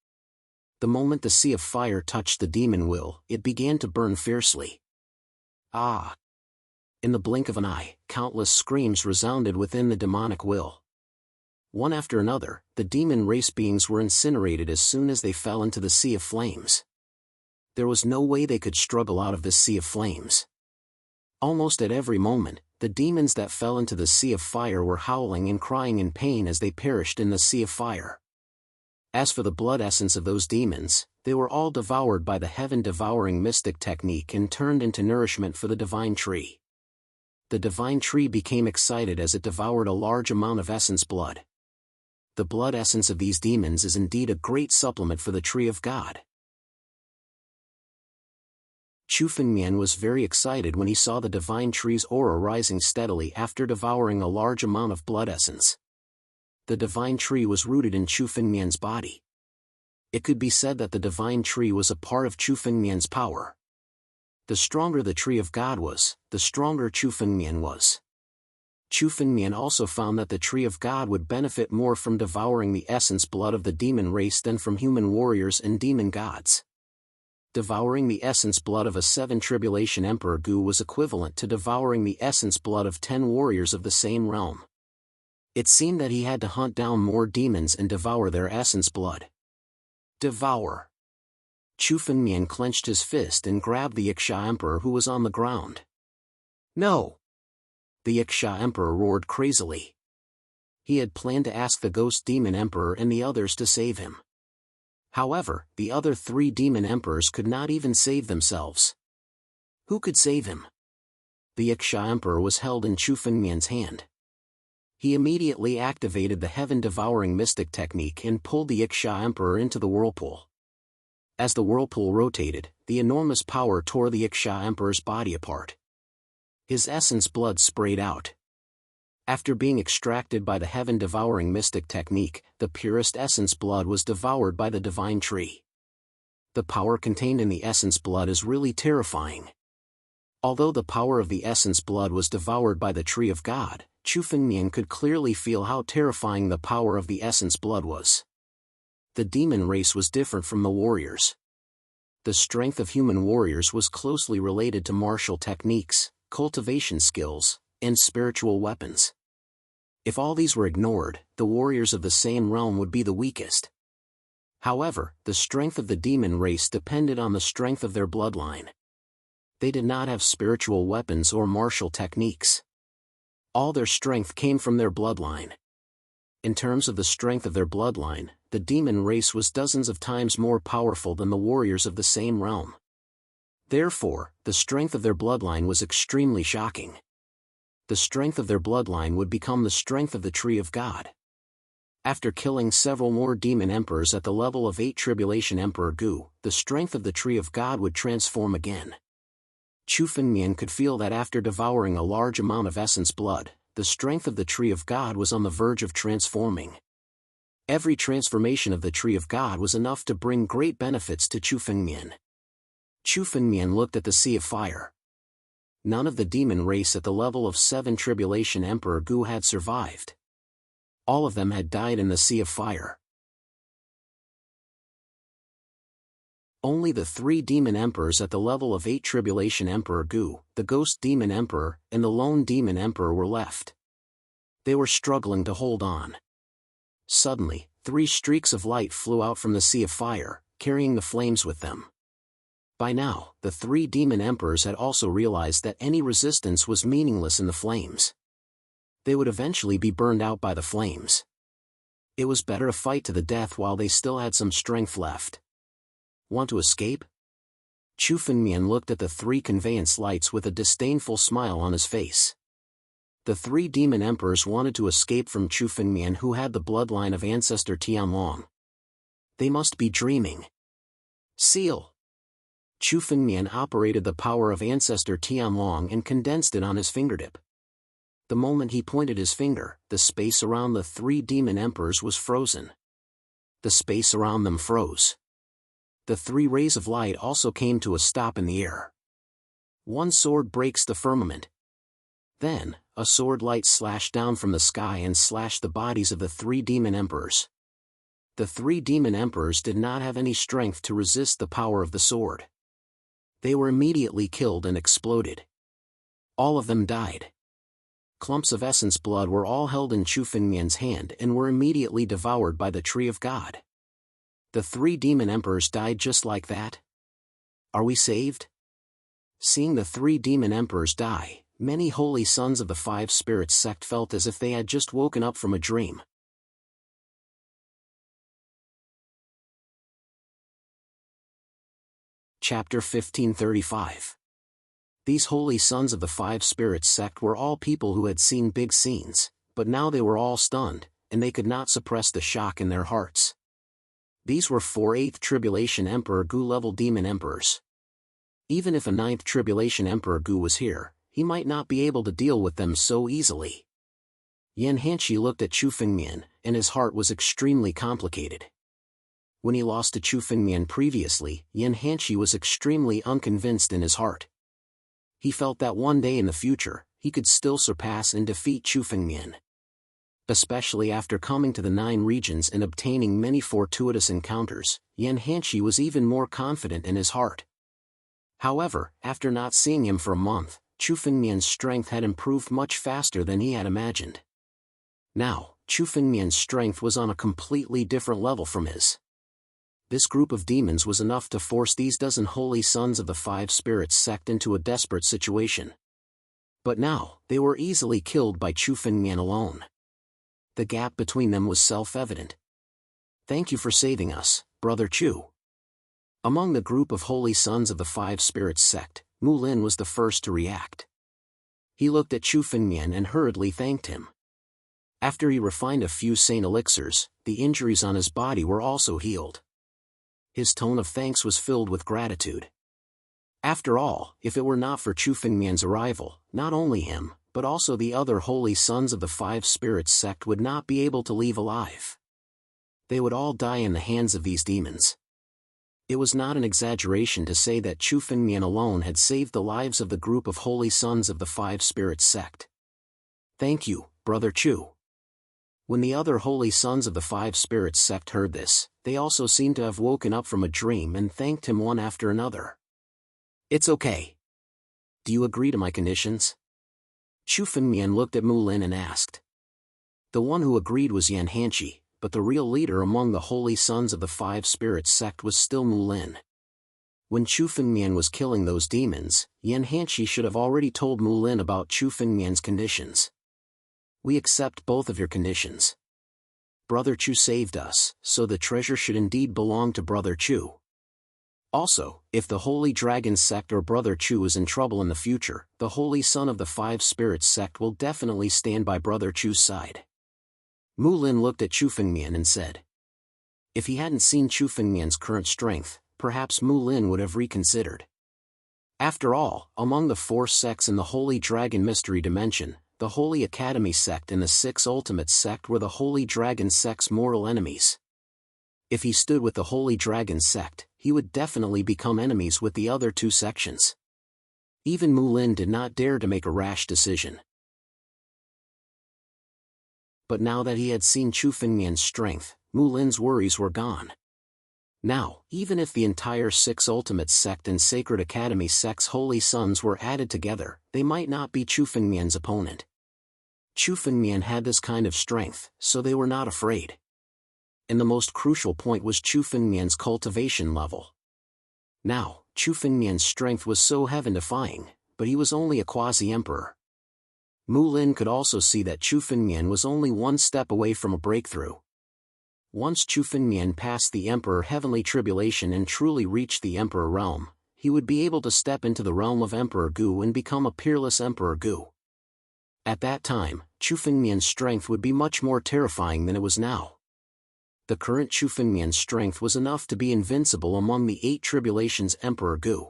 The moment the sea of fire touched the demon will, it began to burn fiercely. Ah! In the blink of an eye, countless screams resounded within the demonic will. One after another, the demon race beings were incinerated as soon as they fell into the sea of flames. There was no way they could struggle out of this sea of flames. Almost at every moment, the demons that fell into the sea of fire were howling and crying in pain as they perished in the sea of fire. As for the blood essence of those demons, they were all devoured by the heaven-devouring mystic technique and turned into nourishment for the divine tree. The divine tree became excited as it devoured a large amount of essence blood. The blood essence of these demons is indeed a great supplement for the tree of God. Chu Fengmian was very excited when he saw the divine tree's aura rising steadily after devouring a large amount of blood essence. The divine tree was rooted in Chu Fengmian's body. It could be said that the divine tree was a part of Chu Fengmian's power. The stronger the tree of God was, the stronger Chu Fengmian was. Chu Fengmian also found that the tree of God would benefit more from devouring the essence blood of the demon race than from human warriors and demon gods. Devouring the essence blood of a 7 Tribulation Emperor Gu was equivalent to devouring the essence blood of 10 warriors of the same realm. It seemed that he had to hunt down more demons and devour their essence blood. Devour. Chu Fengmian clenched his fist and grabbed the Yiksha Emperor who was on the ground. No! The Yiksha Emperor roared crazily. He had planned to ask the Ghost Demon Emperor and the others to save him. However, the other 3 demon emperors could not even save themselves. Who could save him? The Yiksha Emperor was held in Chu Fengmian's hand. He immediately activated the heaven-devouring mystic technique and pulled the Yiksha Emperor into the whirlpool. As the whirlpool rotated, the enormous power tore the Yiksha Emperor's body apart. His essence blood sprayed out. After being extracted by the heaven-devouring mystic technique, the purest essence blood was devoured by the divine tree. The power contained in the essence blood is really terrifying. Although the power of the essence blood was devoured by the tree of God, Chu Fengmian could clearly feel how terrifying the power of the essence blood was. The demon race was different from the warriors. The strength of human warriors was closely related to martial techniques, cultivation skills, and spiritual weapons. If all these were ignored, the warriors of the same realm would be the weakest. However, the strength of the demon race depended on the strength of their bloodline. They did not have spiritual weapons or martial techniques. All their strength came from their bloodline. In terms of the strength of their bloodline, the demon race was dozens of times more powerful than the warriors of the same realm. Therefore, the strength of their bloodline was extremely shocking. The strength of their bloodline would become the strength of the tree of God. After killing several more demon emperors at the level of 8 Tribulation Emperor Gu, the strength of the tree of God would transform again. Chu Fengmian could feel that after devouring a large amount of essence blood, the strength of the tree of God was on the verge of transforming. Every transformation of the tree of God was enough to bring great benefits to Chu Fengmian. Chu Fengmian looked at the sea of fire. None of the demon race at the level of 7 Tribulation Emperor Gu had survived. All of them had died in the sea of fire. Only the 3 demon emperors at the level of 8 Tribulation Emperor Gu, the Ghost Demon Emperor, and the Lone Demon Emperor were left. They were struggling to hold on. Suddenly, 3 streaks of light flew out from the sea of fire, carrying the flames with them. By now, the 3 demon emperors had also realized that any resistance was meaningless in the flames. They would eventually be burned out by the flames. It was better to fight to the death while they still had some strength left. Want to escape? Chu Fengmian looked at the 3 conveyance lights with a disdainful smile on his face. The 3 demon emperors wanted to escape from Chu Fengmian, who had the bloodline of ancestor Jianwang. They must be dreaming. Seal! Chu Fengmian operated the power of ancestor Jianwang and condensed it on his fingertip. The moment he pointed his finger, the space around the 3 demon emperors was frozen. The space around them froze. The 3 rays of light also came to a stop in the air. One sword breaks the firmament. Then, a sword light slashed down from the sky and slashed the bodies of the 3 demon emperors. The 3 demon emperors did not have any strength to resist the power of the sword. They were immediately killed and exploded. All of them died. Clumps of essence blood were all held in Chu Fengmian's hand and were immediately devoured by the tree of God. The 3 demon emperors died just like that. Are we saved? Seeing the 3 demon emperors die, many holy sons of the 5 spirits sect felt as if they had just woken up from a dream. Chapter 1535. These holy sons of the 5 spirits sect were all people who had seen big scenes, but now they were all stunned, and they could not suppress the shock in their hearts. These were 4 8th Tribulation Emperor Gu level demon emperors. Even if a 9th Tribulation Emperor Gu was here, he might not be able to deal with them so easily. Yan Hanshi looked at Chu Fengmian, and his heart was extremely complicated. When he lost to Chu Fengmian previously, Yan Hanshi was extremely unconvinced in his heart. He felt that one day in the future, he could still surpass and defeat Chu Fengmian. Especially after coming to the 9 regions and obtaining many fortuitous encounters, Yan Hanshi was even more confident in his heart. However, after not seeing him for a month, Chu Fengmian's strength had improved much faster than he had imagined. Now, Chu Fengmian's strength was on a completely different level from his. This group of demons was enough to force these dozen holy sons of the 5 spirits sect into a desperate situation. But now, they were easily killed by Chu Fengmian alone. The gap between them was self-evident. Thank you for saving us, Brother Chu. Among the group of holy sons of the 5 spirits sect, Mu Lin was the first to react. He looked at Chu Fengmian and hurriedly thanked him. After he refined a few saint elixirs, the injuries on his body were also healed. His tone of thanks was filled with gratitude. After all, if it were not for Chu Fengmian's arrival, not only him, but also the other holy sons of the Five Spirits sect would not be able to leave alive. They would all die in the hands of these demons. It was not an exaggeration to say that Chu Fengmian alone had saved the lives of the group of holy sons of the Five Spirits sect. Thank you, Brother Chu. When the other holy sons of the Five Spirits sect heard this, they also seemed to have woken up from a dream and thanked him one after another. It's okay. Do you agree to my conditions? Chu Fengmian looked at Mu Lin and asked. The one who agreed was Yan Hanqi, but the real leader among the holy sons of the Five Spirits sect was still Mu Lin. When Chu Fengmian was killing those demons, Yan Hanqi should have already told Mu Lin about Chu Fengmian's conditions. We accept both of your conditions. Brother Chu saved us, so the treasure should indeed belong to Brother Chu. Also, if the Holy Dragon sect or Brother Chu is in trouble in the future, the Holy Son of the Five Spirits sect will definitely stand by Brother Chu's side. Mu Lin looked at Chu Fengmian and said. If he hadn't seen Chu Fengmian's current strength, perhaps Mu Lin would have reconsidered. After all, among the 4 sects in the Holy Dragon Mystery Dimension, the Holy Academy sect and the 6 Ultimate sect were the Holy Dragon sect's mortal enemies. If he stood with the Holy Dragon sect, he would definitely become enemies with the other 2 sections. Even Mu Lin did not dare to make a rash decision. But now that he had seen Chu Fengmian's strength, Mu Lin's worries were gone. Now, even if the entire 6 Ultimate sect and Sacred Academy sect's holy sons were added together, they might not be Chu Fengmian's opponent. Chu Fengmian had this kind of strength, so they were not afraid. And the most crucial point was Chu Fengmian's cultivation level. Now, Chu Fengmian's strength was so heaven-defying, but he was only a quasi-emperor. Mu Lin could also see that Chu Fengmian was only one step away from a breakthrough. Once Chu Fengmian passed the Emperor Heavenly Tribulation and truly reached the Emperor realm, he would be able to step into the realm of Emperor Gu and become a peerless Emperor Gu. At that time, Chu Fengmian's strength would be much more terrifying than it was now. The current Chu Fengmian's strength was enough to be invincible among the 8 Tribulations Emperor Gu.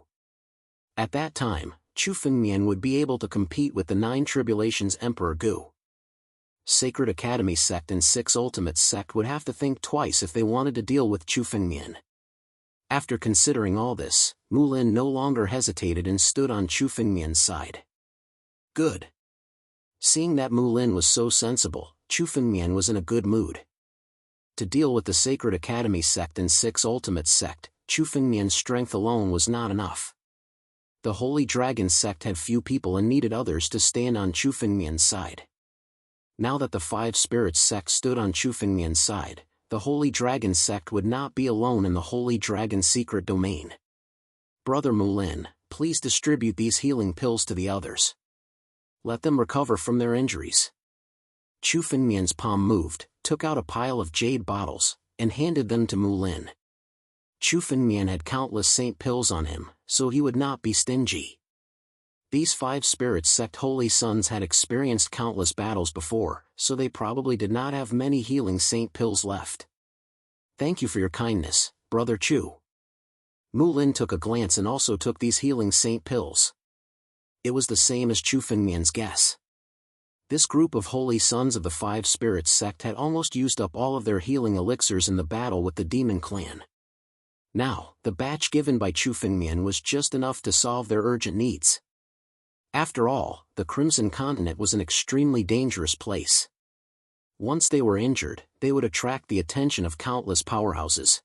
At that time, Chu Fengmian would be able to compete with the 9 Tribulations Emperor Gu. Sacred Academy sect and 6 Ultimate sect would have to think twice if they wanted to deal with Chu Fengmian. After considering all this, Mu Lin no longer hesitated and stood on Chu Fengmian's side. Good. Seeing that Mu Lin was so sensible, Chu Fengmian was in a good mood. To deal with the Sacred Academy sect and 6 Ultimate sect, Chu Fengmian's strength alone was not enough. The Holy Dragon sect had few people and needed others to stand on Chu Fengmian's side. Now that the 5 Spirits sect stood on Chu Fengmian's side, the Holy Dragon sect would not be alone in the Holy Dragon secret domain. Brother Mu Lin, please distribute these healing pills to the others. Let them recover from their injuries. Chu Fengmian's palm moved, took out a pile of jade bottles, and handed them to Mu Lin. Chu Fengmian had countless saint pills on him, so he would not be stingy. These 5 Spirits sect holy sons had experienced countless battles before, so they probably did not have many healing saint pills left. Thank you for your kindness, Brother Chu. Mu Lin took a glance and also took these healing saint pills. It was the same as Chu Fengmian's guess. This group of holy sons of the 5 Spirits sect had almost used up all of their healing elixirs in the battle with the demon clan. Now, the batch given by Chu Fengmian was just enough to solve their urgent needs. After all, the Crimson Continent was an extremely dangerous place. Once they were injured, they would attract the attention of countless powerhouses.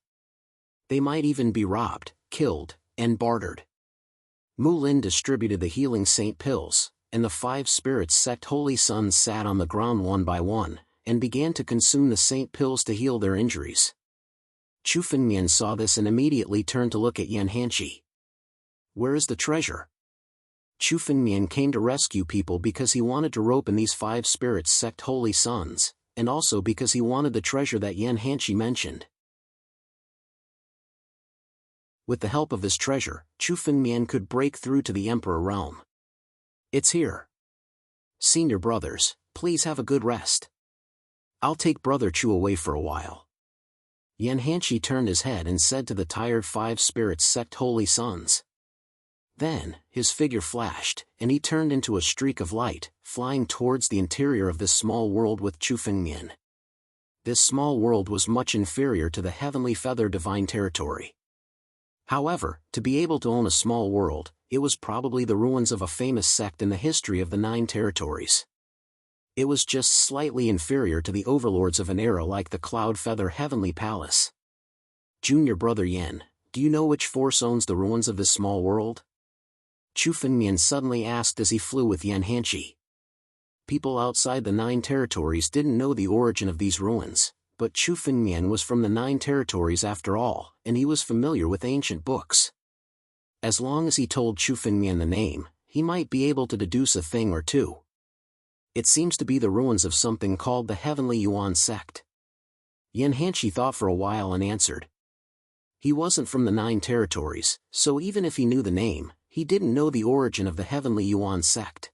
They might even be robbed, killed, and bartered. Mu Lin distributed the healing saint pills, and the 5 Spirits sect holy sons sat on the ground one by one, and began to consume the saint pills to heal their injuries. Chu Fengmian saw this and immediately turned to look at Yan Hanqi. Where is the treasure? Chu Fengmian came to rescue people because he wanted to rope in these 5 Spirits sect holy sons, and also because he wanted the treasure that Yan Hanqi mentioned. With the help of this treasure, Chu Fengmian could break through to the Emperor realm. It's here. Senior brothers, please have a good rest. I'll take Brother Chu away for a while. Yan Hanshi turned his head and said to the tired 5 spirits sect holy sons. Then, his figure flashed, and he turned into a streak of light, flying towards the interior of this small world with Chu Fengmian. This small world was much inferior to the heavenly feather divine territory. However, to be able to own a small world, it was probably the ruins of a famous sect in the history of the 9 territories. It was just slightly inferior to the overlords of an era like the Cloud Feather Heavenly Palace. Junior brother Yan, do you know which force owns the ruins of this small world? Chu Fengmian suddenly asked as he flew with Yan Hanshi. People outside the 9 territories didn't know the origin of these ruins, but Chu Fengmian was from the 9 territories after all, and he was familiar with ancient books. As long as he told Chu Fengmian the name, he might be able to deduce a thing or two. It seems to be the ruins of something called the Heavenly Yuan sect. Yan Hanshi thought for a while and answered. He wasn't from the 9 territories, so even if he knew the name, he didn't know the origin of the Heavenly Yuan sect.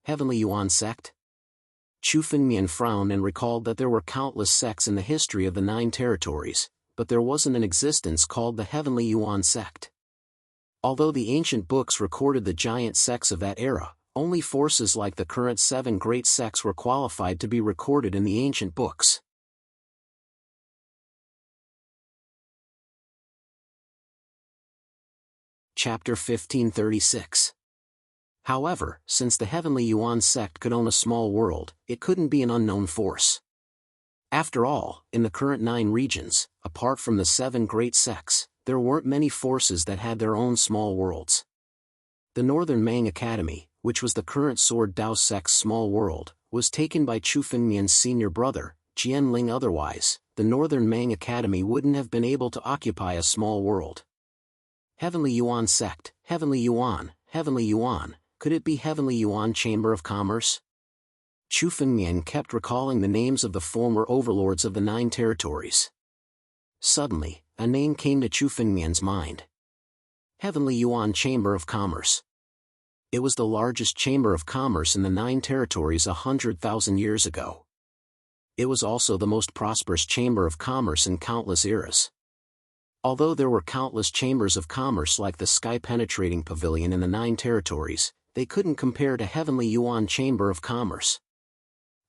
Heavenly Yuan sect? Chu Fengmian frowned and recalled that there were countless sects in the history of the 9 territories, but there wasn't an existence called the Heavenly Yuan sect. Although the ancient books recorded the giant sects of that era, only forces like the current 7 great sects were qualified to be recorded in the ancient books. Chapter 1536. However, since the Heavenly Yuan sect could own a small world, it couldn't be an unknown force. After all, in the current 9 regions, apart from the 7 great sects, there weren't many forces that had their own small worlds. The Northern Mang Academy, which was the current Sword Dao sect's small world, was taken by Chu Fengmian's senior brother, Jianwang. Otherwise, the Northern Mang Academy wouldn't have been able to occupy a small world. Heavenly Yuan sect, Heavenly Yuan, could it be Heavenly Yuan Chamber of Commerce? Chu Fengmian kept recalling the names of the former overlords of the 9 territories. Suddenly, a name came to Chu Fengmian's mind. Heavenly Yuan Chamber of Commerce. It was the largest chamber of commerce in the 9 territories 100,000 years ago. It was also the most prosperous chamber of commerce in countless eras. Although there were countless chambers of commerce like the sky-penetrating pavilion in the 9 territories, they couldn't compare to Heavenly Yuan Chamber of Commerce.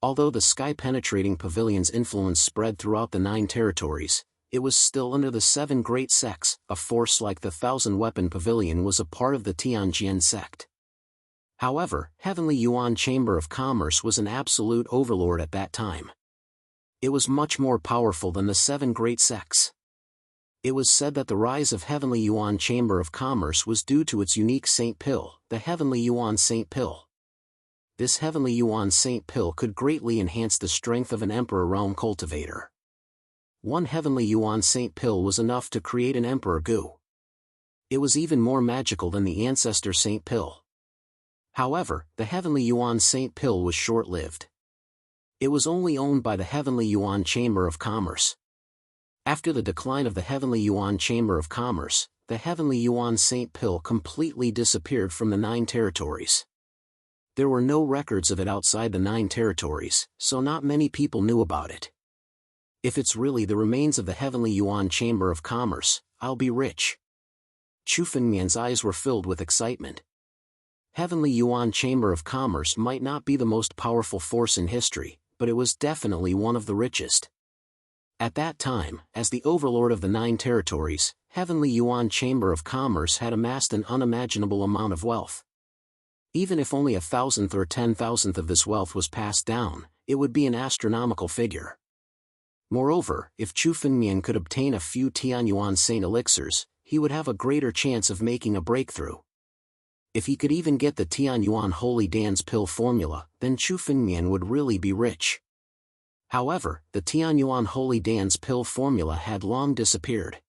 Although the sky-penetrating pavilion's influence spread throughout the 9 territories, it was still under the 7 great sects. A force like the 1,000-weapon pavilion was a part of the Tianjian sect. However, Heavenly Yuan Chamber of Commerce was an absolute overlord at that time. It was much more powerful than the 7 great sects. It was said that the rise of Heavenly Yuan Chamber of Commerce was due to its unique Saint Pill, the Heavenly Yuan Saint Pill. This Heavenly Yuan Saint Pill could greatly enhance the strength of an Emperor Realm cultivator. One Heavenly Yuan Saint Pill was enough to create an Emperor Gu. It was even more magical than the Ancestor Saint Pill. However, the Heavenly Yuan Saint Pill was short-lived. It was only owned by the Heavenly Yuan Chamber of Commerce. After the decline of the Heavenly Yuan Chamber of Commerce, the Heavenly Yuan Saint Pill completely disappeared from the 9 territories. There were no records of it outside the 9 territories, so not many people knew about it. If it's really the remains of the Heavenly Yuan Chamber of Commerce, I'll be rich. Chu Fengmian's eyes were filled with excitement. Heavenly Yuan Chamber of Commerce might not be the most powerful force in history, but it was definitely one of the richest. At that time, as the overlord of the 9 territories, Heavenly Yuan Chamber of Commerce had amassed an unimaginable amount of wealth. Even if only 1,000th or 10,000th of this wealth was passed down, it would be an astronomical figure. Moreover, if Chu Fengmian could obtain a few Tianyuan Saint elixirs, he would have a greater chance of making a breakthrough. If he could even get the Tianyuan Holy Dan's pill formula, then Chu Fengmian would really be rich. However, the Tianyuan Holy Dan's pill formula had long disappeared.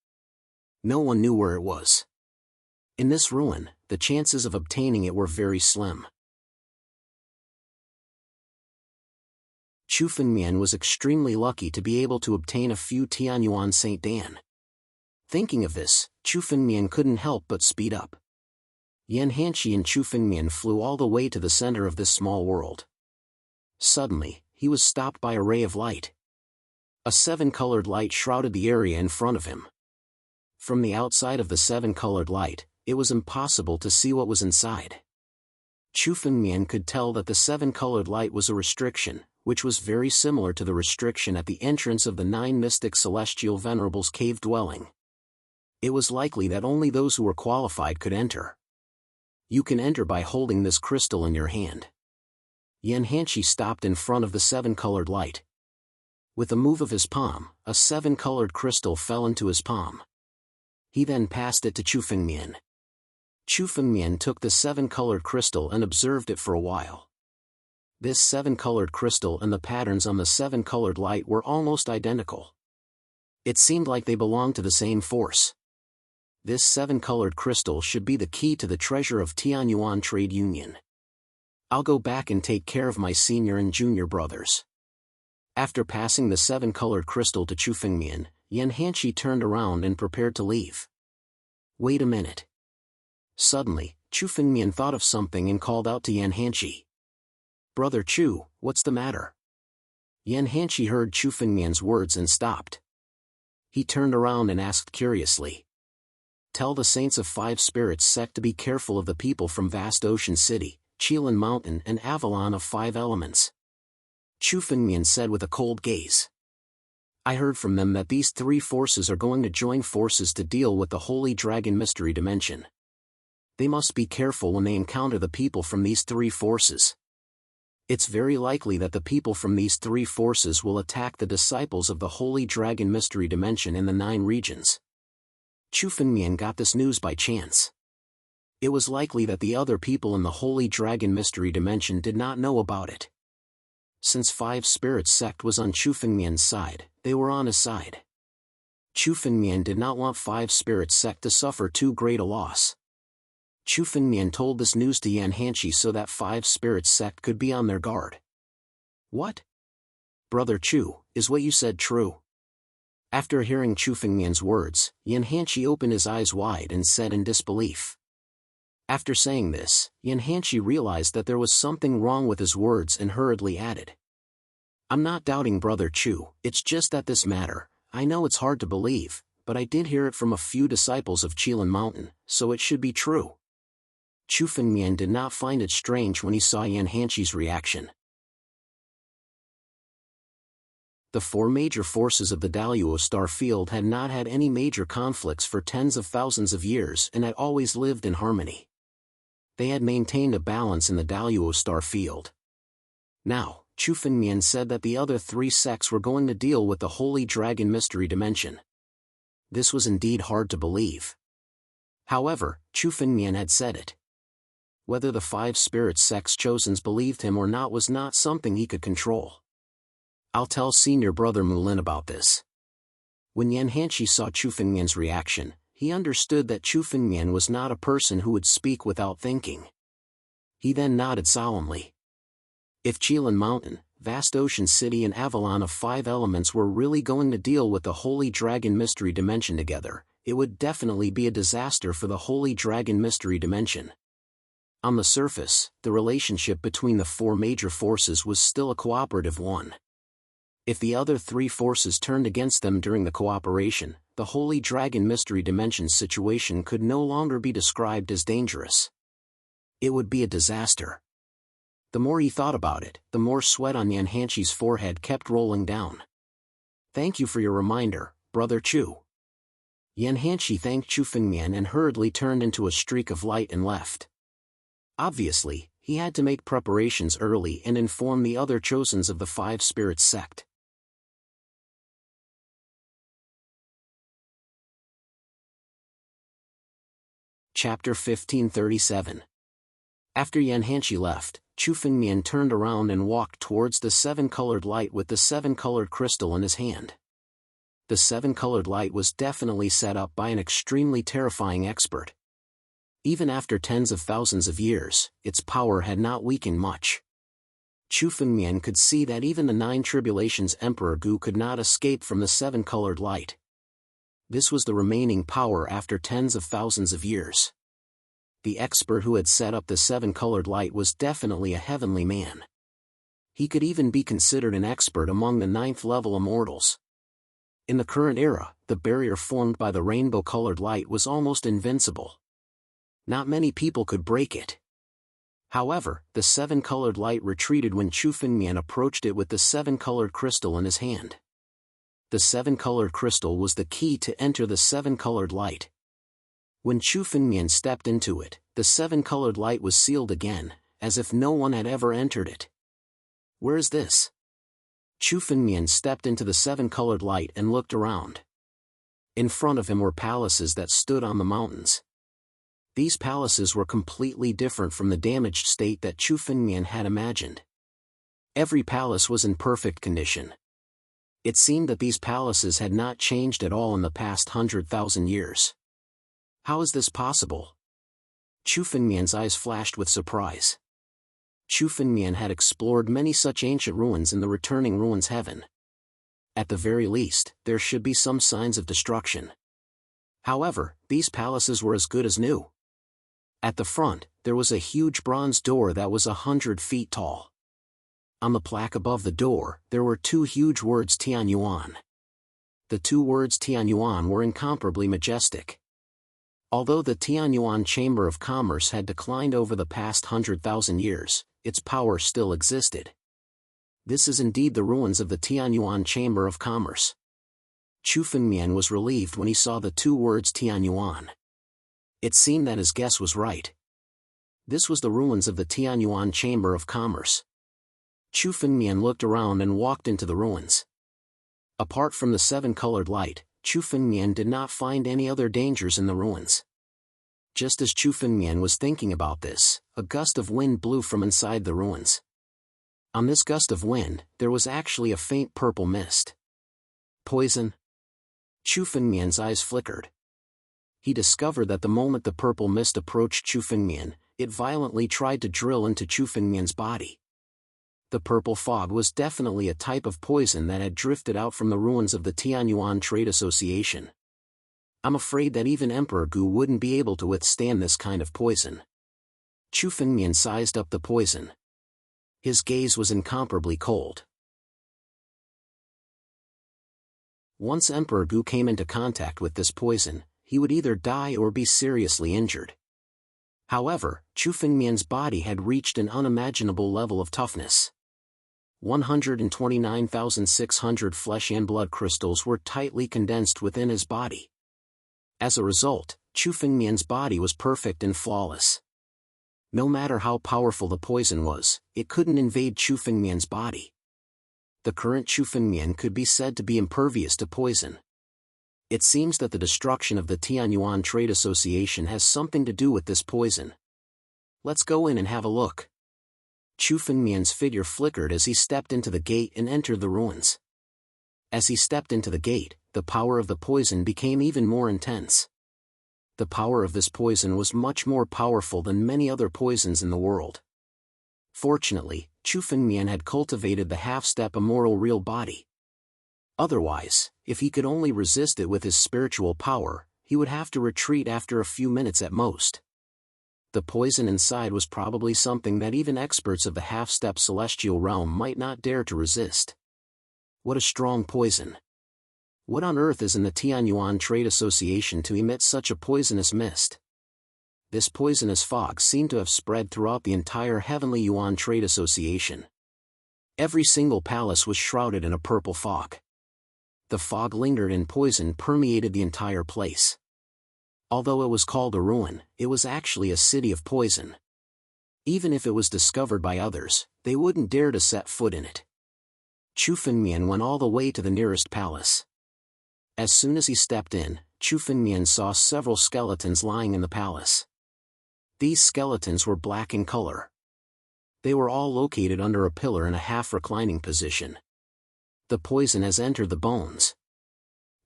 No one knew where it was. In this ruin, the chances of obtaining it were very slim. Chu Fengmian was extremely lucky to be able to obtain a few Tianyuan Saint Dan. Thinking of this, Chu Fengmian couldn't help but speed up. Yan Hanshi and Chu Fengmian flew all the way to the center of this small world. Suddenly, he was stopped by a ray of light. A seven-colored light shrouded the area in front of him. From the outside of the seven-colored light, it was impossible to see what was inside. Chu Fengmian could tell that the seven-colored light was a restriction, which was very similar to the restriction at the entrance of the 9 mystic celestial venerables' cave dwelling. It was likely that only those who were qualified could enter. You can enter by holding this crystal in your hand. Yan Hanshi stopped in front of the seven-colored light. With a move of his palm, a seven-colored crystal fell into his palm. He then passed it to Chu Fengmian. Chu Fengmian took the seven-colored crystal and observed it for a while. This seven-colored crystal and the patterns on the seven-colored light were almost identical. It seemed like they belonged to the same force. This seven-colored crystal should be the key to the treasure of Tianyuan Trade Union. I'll go back and take care of my senior and junior brothers. After passing the seven-colored crystal to Chu Fengmian, Yan Hanshi turned around and prepared to leave. Wait a minute. Suddenly, Chu Fengmian thought of something and called out to Yan Hanshi. Brother Chu, what's the matter? Yan Hanshi heard Chu Fengmian's words and stopped. He turned around and asked curiously. Tell the Saints of Five Spirits sect to be careful of the people from Vast Ocean City, Qilin Mountain and Avalon of Five Elements. Chu Fengmian said with a cold gaze. I heard from them that these 3 forces are going to join forces to deal with the Holy Dragon Mystery Dimension. They must be careful when they encounter the people from these 3 forces. It's very likely that the people from these 3 forces will attack the disciples of the Holy Dragon Mystery Dimension in the 9 regions. Chu Fengmian got this news by chance. It was likely that the other people in the Holy Dragon Mystery Dimension did not know about it. Since Five Spirits sect was on Chu Fengmian's side, they were on his side. Chu Fengmian did not want Five Spirits sect to suffer too great a loss. Chu Fengmian told this news to Yan Hanshi so that Five Spirits sect could be on their guard. What? Brother Chu, is what you said true? After hearing Chu Fengmian's words, Yan Hanshi opened his eyes wide and said in disbelief. After saying this, Yan Hanshi realized that there was something wrong with his words and hurriedly added. I'm not doubting Brother Chu, it's just that this matter, I know it's hard to believe, but I did hear it from a few disciples of Qilin Mountain, so it should be true. Chu Fengmian did not find it strange when he saw Yan Hanshi's reaction. The 4 major forces of the Daluo star field had not had any major conflicts for tens of thousands of years and had always lived in harmony. They had maintained a balance in the Daluo star field. Now, Chu Fengmian said that the other 3 sects were going to deal with the Holy Dragon Mystery Dimension. This was indeed hard to believe. However, Chu Fengmian had said it. Whether the 5 Spirit sects chosens believed him or not was not something he could control. I'll tell senior brother Mulin about this. When Yan Hanshi saw Chu Fengmian's reaction, he understood that Chu Fengmian was not a person who would speak without thinking. He then nodded solemnly. If Qilin Mountain, Vast Ocean City and Avalon of Five Elements were really going to deal with the Holy Dragon Mystery Dimension together, it would definitely be a disaster for the Holy Dragon Mystery Dimension. On the surface, the relationship between the 4 major forces was still a cooperative one. If the other 3 forces turned against them during the cooperation, the Holy Dragon Mystery Dimension's situation could no longer be described as dangerous. It would be a disaster. The more he thought about it, the more sweat on Yan Hanshi's forehead kept rolling down. Thank you for your reminder, Brother Chu. Yan Hanshi thanked Chu Fengmian and hurriedly turned into a streak of light and left. Obviously, he had to make preparations early and inform the other chosens of the 5 Spirits sect. Chapter 1537. After Yan Hanshi left, Chu Fengmian turned around and walked towards the 7-colored light with the 7-colored crystal in his hand. The 7-colored light was definitely set up by an extremely terrifying expert. Even after tens of thousands of years, its power had not weakened much. Chu Fengmian could see that even the 9 Tribulations Emperor Gu could not escape from the 7-colored light. This was the remaining power after tens of thousands of years. The expert who had set up the seven-colored light was definitely a heavenly man. He could even be considered an expert among the ninth-level immortals. In the current era, the barrier formed by the rainbow-colored light was almost invincible. Not many people could break it. However, the seven-colored light retreated when Chu Fengmian approached it with the seven-colored crystal in his hand. The seven-colored crystal was the key to enter the seven-colored light. When Chu Fengmian stepped into it, the seven-colored light was sealed again, as if no one had ever entered it. Where is this? Chu Fengmian stepped into the seven-colored light and looked around. In front of him were palaces that stood on the mountains. These palaces were completely different from the damaged state that Chu Fengmian had imagined. Every palace was in perfect condition. It seemed that these palaces had not changed at all in the past 100,000 years. How is this possible? Chu Fengmian's eyes flashed with surprise. Chu Fengmian had explored many such ancient ruins in the returning ruins heaven. At the very least, there should be some signs of destruction. However, these palaces were as good as new. At the front, there was a huge bronze door that was 100 feet tall. On the plaque above the door, there were two huge words Tianyuan. The two words Tianyuan were incomparably majestic. Although the Tianyuan Chamber of Commerce had declined over the past 100,000 years, its power still existed. This is indeed the ruins of the Tianyuan Chamber of Commerce. Chu Fengmian was relieved when he saw the two words Tianyuan. It seemed that his guess was right. This was the ruins of the Tianyuan Chamber of Commerce. Chu Fengmian looked around and walked into the ruins. Apart from the seven-colored light, Chu Fengmian did not find any other dangers in the ruins. Just as Chu Fengmian was thinking about this, a gust of wind blew from inside the ruins. On this gust of wind, there was actually a faint purple mist. Poison? Chu Fengmian's eyes flickered. He discovered that the moment the purple mist approached Chu Fengmian, it violently tried to drill into Chu Fengmian's body. The purple fog was definitely a type of poison that had drifted out from the ruins of the Tianyuan Trade Association. I'm afraid that even Emperor Gu wouldn't be able to withstand this kind of poison. Chu Fengmian sized up the poison. His gaze was incomparably cold. Once Emperor Gu came into contact with this poison, he would either die or be seriously injured. However, Chu Fengmian's body had reached an unimaginable level of toughness. 129,600 flesh and blood crystals were tightly condensed within his body. As a result, Chu Fengmian's body was perfect and flawless. No matter how powerful the poison was, it couldn't invade Chu Fengmian's body. The current Chu Fengmian could be said to be impervious to poison. It seems that the destruction of the Tianyuan Trade Association has something to do with this poison. Let's go in and have a look. Chu Fengmian's figure flickered as he stepped into the gate and entered the ruins. As he stepped into the gate, the power of the poison became even more intense. The power of this poison was much more powerful than many other poisons in the world. Fortunately, Chu Fengmian had cultivated the half-step immoral real body. Otherwise, if he could only resist it with his spiritual power, he would have to retreat after a few minutes at most. The poison inside was probably something that even experts of the half-step celestial realm might not dare to resist. What a strong poison! What on earth is in the Tianyuan Trade Association to emit such a poisonous mist? This poisonous fog seemed to have spread throughout the entire Heavenly Yuan Trade Association. Every single palace was shrouded in a purple fog. The fog lingered and poison permeated the entire place. Although it was called a ruin, it was actually a city of poison. Even if it was discovered by others, they wouldn't dare to set foot in it. Chu Fengmian went all the way to the nearest palace. As soon as he stepped in, Chu Fengmian saw several skeletons lying in the palace. These skeletons were black in color. They were all located under a pillar in a half-reclining position. The poison has entered the bones.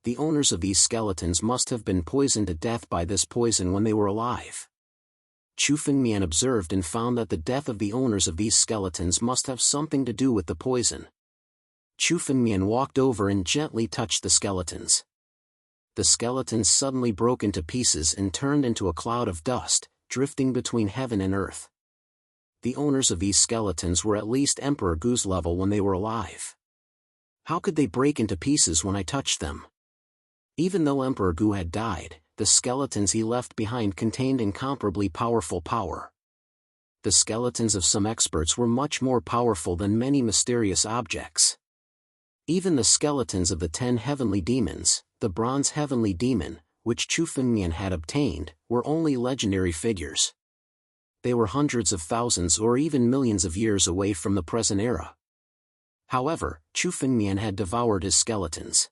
The owners of these skeletons must have been poisoned to death by this poison when they were alive. Chu Fengmian observed and found that the death of the owners of these skeletons must have something to do with the poison. Chu Fengmian walked over and gently touched the skeletons. the skeletons suddenly broke into pieces and turned into a cloud of dust, drifting between heaven and earth. The owners of these skeletons were at least Emperor Gu's level when they were alive. How could they break into pieces when I touched them? Even though Emperor Gu had died, the skeletons he left behind contained incomparably powerful power. The skeletons of some experts were much more powerful than many mysterious objects. Even the skeletons of the 10 heavenly demons, the bronze heavenly demon, which Chu Fengmian had obtained, were only legendary figures. They were hundreds of thousands or even millions of years away from the present era. However, Chu Fengmian had devoured his skeletons.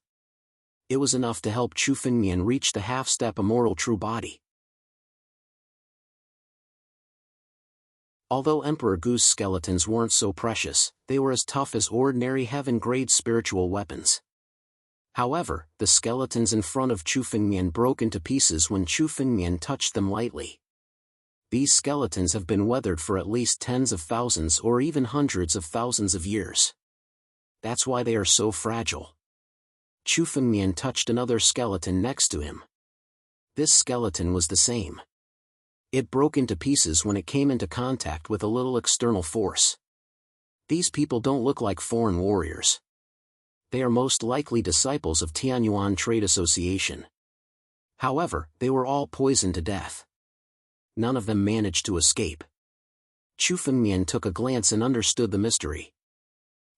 It was enough to help Chu Fengmian reach the half-step immortal true body. Although Emperor Gu's skeletons weren't so precious, they were as tough as ordinary heaven-grade spiritual weapons. However, the skeletons in front of Chu Fengmian broke into pieces when Chu Fengmian touched them lightly. These skeletons have been weathered for at least tens of thousands or even hundreds of thousands of years. That's why they are so fragile. Chu Fengmian touched another skeleton next to him. This skeleton was the same. It broke into pieces when it came into contact with a little external force. These people don't look like foreign warriors. They are most likely disciples of Tianyuan Trade Association. However, they were all poisoned to death. None of them managed to escape. Chu Fengmian took a glance and understood the mystery.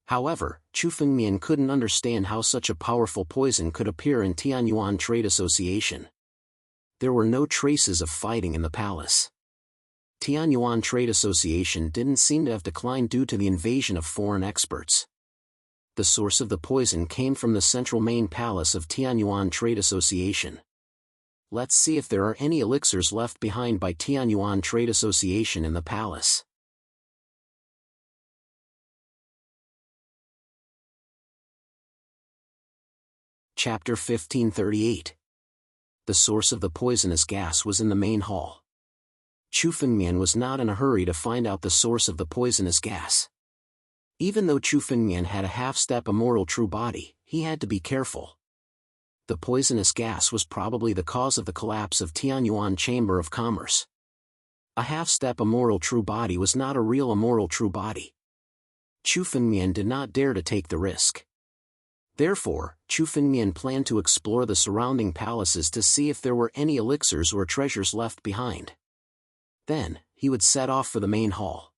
However, Chu Fengmian couldn't understand how such a powerful poison could appear in Tianyuan Trade Association. There were no traces of fighting in the palace. Tianyuan Trade Association didn't seem to have declined due to the invasion of foreign experts. The source of the poison came from the central main palace of Tianyuan Trade Association. Let's see if there are any elixirs left behind by Tianyuan Trade Association in the palace. Chapter 1538. The source of the poisonous gas was in the main hall. Chu Fengmian was not in a hurry to find out the source of the poisonous gas. Even though Chu Fengmian had a half-step immortal true body, he had to be careful. The poisonous gas was probably the cause of the collapse of Tianyuan Chamber of Commerce. A half-step immortal true body was not a real immortal true body. Chu Fengmian did not dare to take the risk. Therefore, Chu Fengmian planned to explore the surrounding palaces to see if there were any elixirs or treasures left behind. Then, he would set off for the main hall.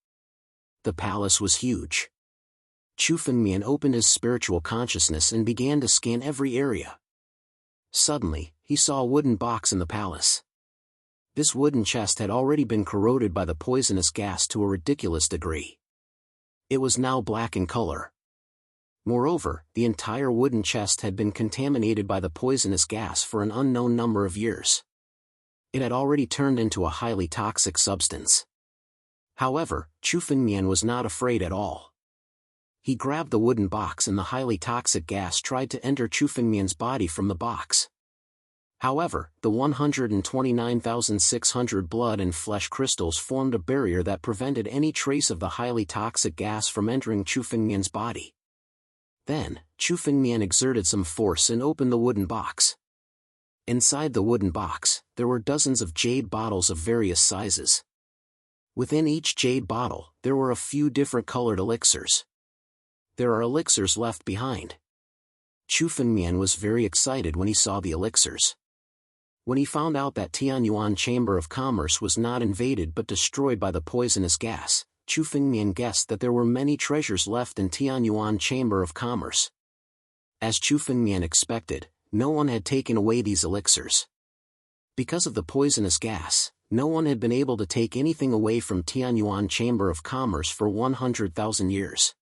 The palace was huge. Chu Fengmian opened his spiritual consciousness and began to scan every area. Suddenly, he saw a wooden box in the palace. This wooden chest had already been corroded by the poisonous gas to a ridiculous degree. It was now black in color. Moreover, the entire wooden chest had been contaminated by the poisonous gas for an unknown number of years. It had already turned into a highly toxic substance. However, Chu Fengmian was not afraid at all. He grabbed the wooden box and the highly toxic gas tried to enter Chu Fengmian's body from the box. However, the 129,600 blood and flesh crystals formed a barrier that prevented any trace of the highly toxic gas from entering Chu Fengmian's body. Then, Chu Fengmian exerted some force and opened the wooden box. Inside the wooden box, there were dozens of jade bottles of various sizes. Within each jade bottle, there were a few different colored elixirs. There are elixirs left behind. Chu Fengmian was very excited when he saw the elixirs. When he found out that Tianyuan Chamber of Commerce was not invaded but destroyed by the poisonous gas, Chu Fengmian guessed that there were many treasures left in Tianyuan Chamber of Commerce. As Chu Fengmian expected, no one had taken away these elixirs. Because of the poisonous gas, no one had been able to take anything away from Tianyuan Chamber of Commerce for 100,000 years.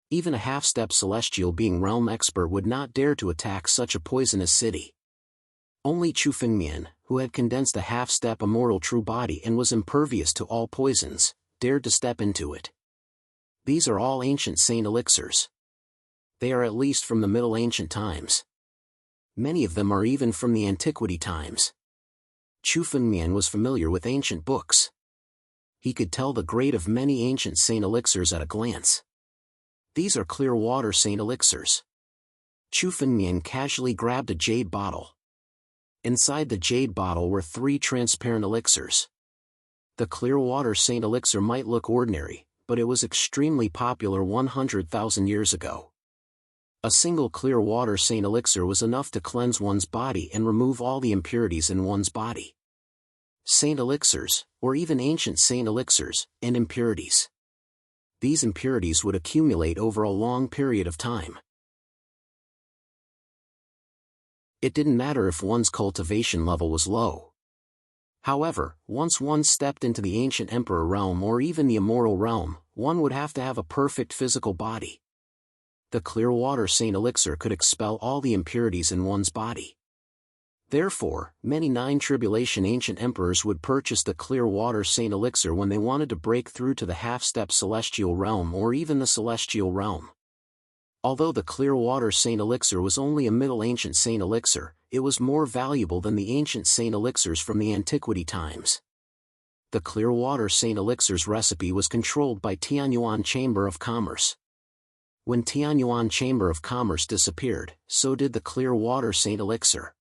Even a half-step celestial being realm expert would not dare to attack such a poisonous city. Only Chu Fengmian, who had condensed a half-step immortal true body and was impervious to all poisons, dared to step into it. These are all ancient saint elixirs. They are at least from the Middle Ancient times. Many of them are even from the Antiquity times. Chu Fengmian was familiar with ancient books. He could tell the grade of many ancient saint elixirs at a glance. These are clear water saint elixirs. Chu Fengmian casually grabbed a jade bottle. Inside the jade bottle were 3 transparent elixirs. The clear water saint elixir might look ordinary, but it was extremely popular 100,000 years ago. A single clear water saint elixir was enough to cleanse one's body and remove all the impurities in one's body. Saint elixirs, or even ancient saint elixirs, and impurities. These impurities would accumulate over a long period of time. It didn't matter if one's cultivation level was low. However, once one stepped into the ancient emperor realm or even the immortal realm, one would have to have a perfect physical body. The clear water saint elixir could expel all the impurities in one's body. Therefore, many 9 tribulation ancient emperors would purchase the clear water saint elixir when they wanted to break through to the half-step celestial realm or even the celestial realm. Although the clear water saint elixir was only a middle ancient saint elixir, it was more valuable than the ancient saint elixirs from the antiquity times. The clear water saint elixir's recipe was controlled by Jianwang Chamber of Commerce. When Jianwang Chamber of Commerce disappeared, so did the clear water saint elixir.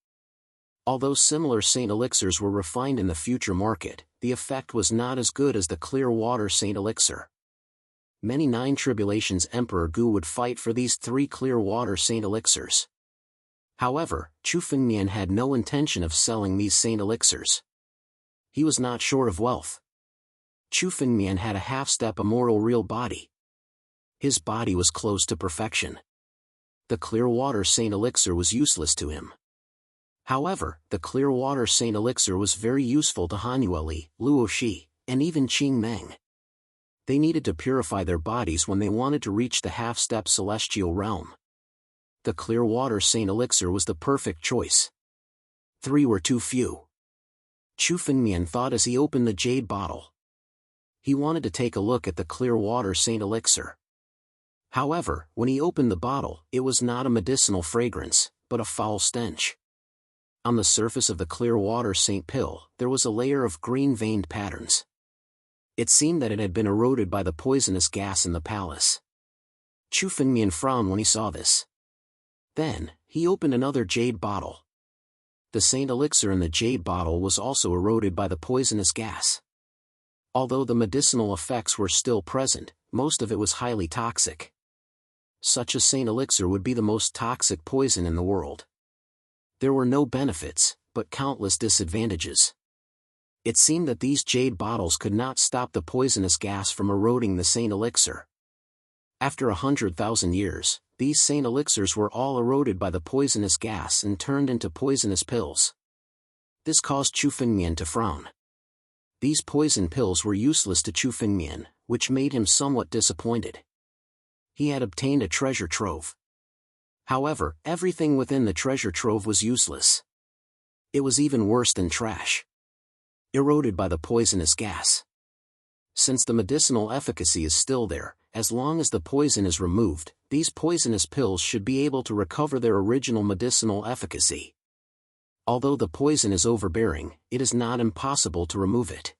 Although similar saint elixirs were refined in the future market, the effect was not as good as the clear water saint elixir. Many 9 tribulations Emperor Gu would fight for these 3 clear water saint elixirs. However, Chu Fengmian had no intention of selling these saint elixirs. He was not short of wealth. Chu Fengmian had a half-step immortal real body. His body was close to perfection. The clear water saint elixir was useless to him. However, the clear water saint elixir was very useful to Hanueli, Luoshi, and even Qing Meng. They needed to purify their bodies when they wanted to reach the half-step celestial realm. The clear water saint elixir was the perfect choice. 3 were too few. Chu Fengmian thought as he opened the jade bottle. He wanted to take a look at the clear water saint elixir. However, when he opened the bottle, it was not a medicinal fragrance, but a foul stench. On the surface of the clear water saint pill, there was a layer of green-veined patterns. It seemed that it had been eroded by the poisonous gas in the palace. Chu Fengmian frowned when he saw this. Then, he opened another jade bottle. The saint elixir in the jade bottle was also eroded by the poisonous gas. Although the medicinal effects were still present, most of it was highly toxic. Such a saint elixir would be the most toxic poison in the world. There were no benefits, but countless disadvantages. It seemed that these jade bottles could not stop the poisonous gas from eroding the saint elixir. After 100,000 years, these saint elixirs were all eroded by the poisonous gas and turned into poisonous pills. This caused Chu Fengmian to frown. These poison pills were useless to Chu Fengmian, which made him somewhat disappointed. He had obtained a treasure trove. However, everything within the treasure trove was useless. It was even worse than trash. Eroded by the poisonous gas. Since the medicinal efficacy is still there, as long as the poison is removed, these poisonous pills should be able to recover their original medicinal efficacy. Although the poison is overbearing, it is not impossible to remove it.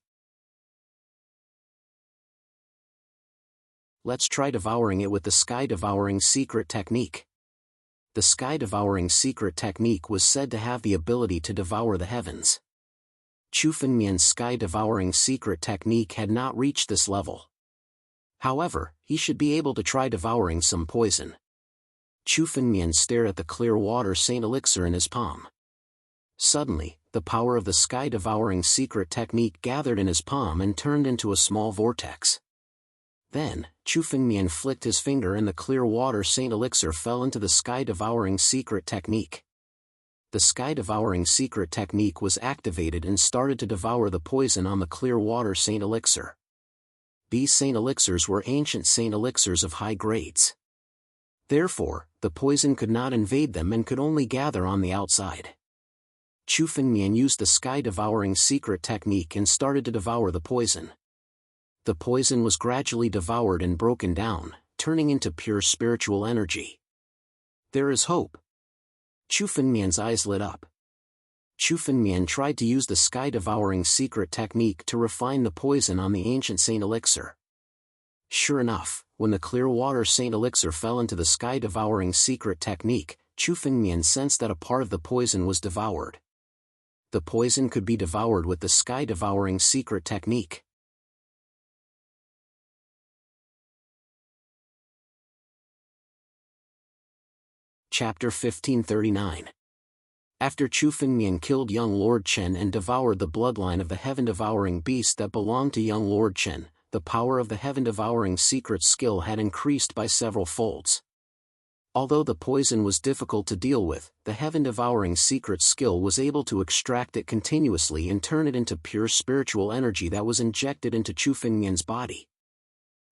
Let's try devouring it with the sky-devouring secret technique. The sky-devouring secret technique was said to have the ability to devour the heavens. Chu Fengmian's sky-devouring secret technique had not reached this level. However, he should be able to try devouring some poison. Chu Fengmian stared at the clear water saint elixir in his palm. Suddenly, the power of the sky-devouring secret technique gathered in his palm and turned into a small vortex. Then, Chu Fengmian flicked his finger and the clear water saint elixir fell into the sky-devouring secret technique. The sky-devouring secret technique was activated and started to devour the poison on the clear water saint elixir. These saint elixirs were ancient saint elixirs of high grades. Therefore, the poison could not invade them and could only gather on the outside. Chu Fengmian used the sky-devouring secret technique and started to devour the poison. The poison was gradually devoured and broken down, turning into pure spiritual energy. There is hope. Chu Fengmian's eyes lit up. Chu Fengmian tried to use the sky-devouring secret technique to refine the poison on the ancient saint elixir. Sure enough, when the clear water saint elixir fell into the sky-devouring secret technique, Chu Fengmian sensed that a part of the poison was devoured. The poison could be devoured with the sky-devouring secret technique. Chapter 1539. After Chu Fengmian killed young Lord Chen and devoured the bloodline of the heaven-devouring beast that belonged to young Lord Chen, the power of the heaven-devouring secret skill had increased by several folds. Although the poison was difficult to deal with, the heaven-devouring secret skill was able to extract it continuously and turn it into pure spiritual energy that was injected into Chu Fengmian's body.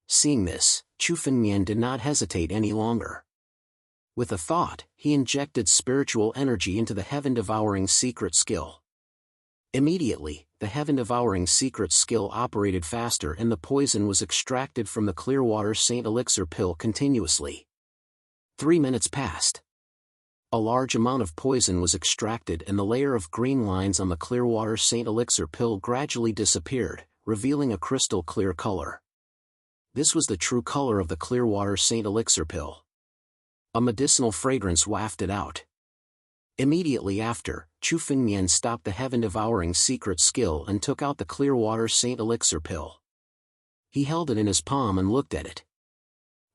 Seeing this, Chu Fengmian did not hesitate any longer. With a thought, he injected spiritual energy into the heaven-devouring secret skill. Immediately, the heaven-devouring secret skill operated faster and the poison was extracted from the Clearwater Saint Elixir pill continuously. 3 minutes passed. A large amount of poison was extracted and the layer of green lines on the Clearwater Saint Elixir pill gradually disappeared, revealing a crystal clear color. This was the true color of the Clearwater Saint Elixir pill. A medicinal fragrance wafted out. Immediately after, Chu Fengmian stopped the heaven-devouring secret skill and took out the Clearwater Saint Elixir pill. He held it in his palm and looked at it.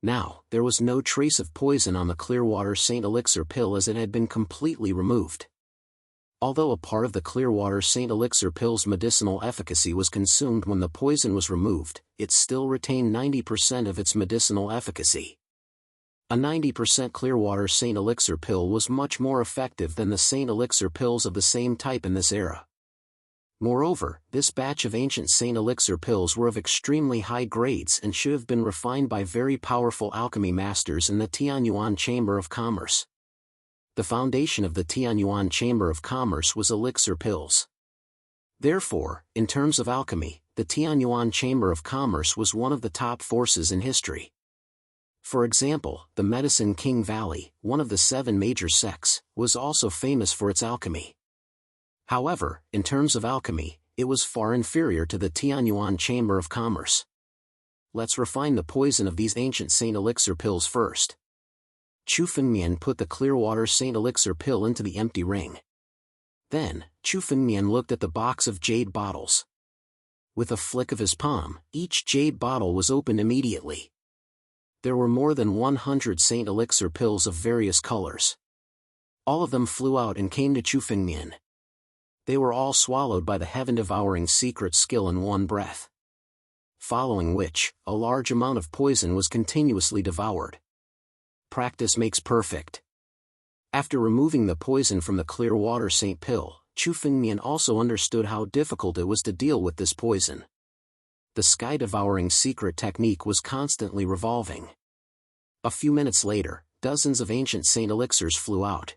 Now, there was no trace of poison on the Clearwater Saint Elixir pill as it had been completely removed. Although a part of the Clearwater Saint Elixir pill's medicinal efficacy was consumed when the poison was removed, it still retained 90% of its medicinal efficacy. A 90% Clearwater Saint Elixir pill was much more effective than the Saint Elixir pills of the same type in this era. Moreover, this batch of ancient Saint Elixir pills were of extremely high grades and should have been refined by very powerful alchemy masters in the Tianyuan Chamber of Commerce. The foundation of the Tianyuan Chamber of Commerce was elixir pills. Therefore, in terms of alchemy, the Tianyuan Chamber of Commerce was one of the top forces in history. For example, the Medicine King Valley, one of the 7 major sects, was also famous for its alchemy. However, in terms of alchemy, it was far inferior to the Tianyuan Chamber of Commerce. Let's refine the poison of these ancient Saint Elixir pills first. Chu Fengmian put the Clearwater Saint Elixir pill into the empty ring. Then, Chu Fengmian looked at the box of jade bottles. With a flick of his palm, each jade bottle was opened immediately. There were more than 100 Saint Elixir pills of various colors. All of them flew out and came to Chu Fengmian. They were all swallowed by the heaven-devouring secret skill in one breath. Following which, a large amount of poison was continuously devoured. Practice makes perfect. After removing the poison from the Clearwater Saint pill, Chu Fengmian also understood how difficult it was to deal with this poison. The sky-devouring secret technique was constantly revolving. A few minutes later, dozens of ancient Saint Elixirs flew out.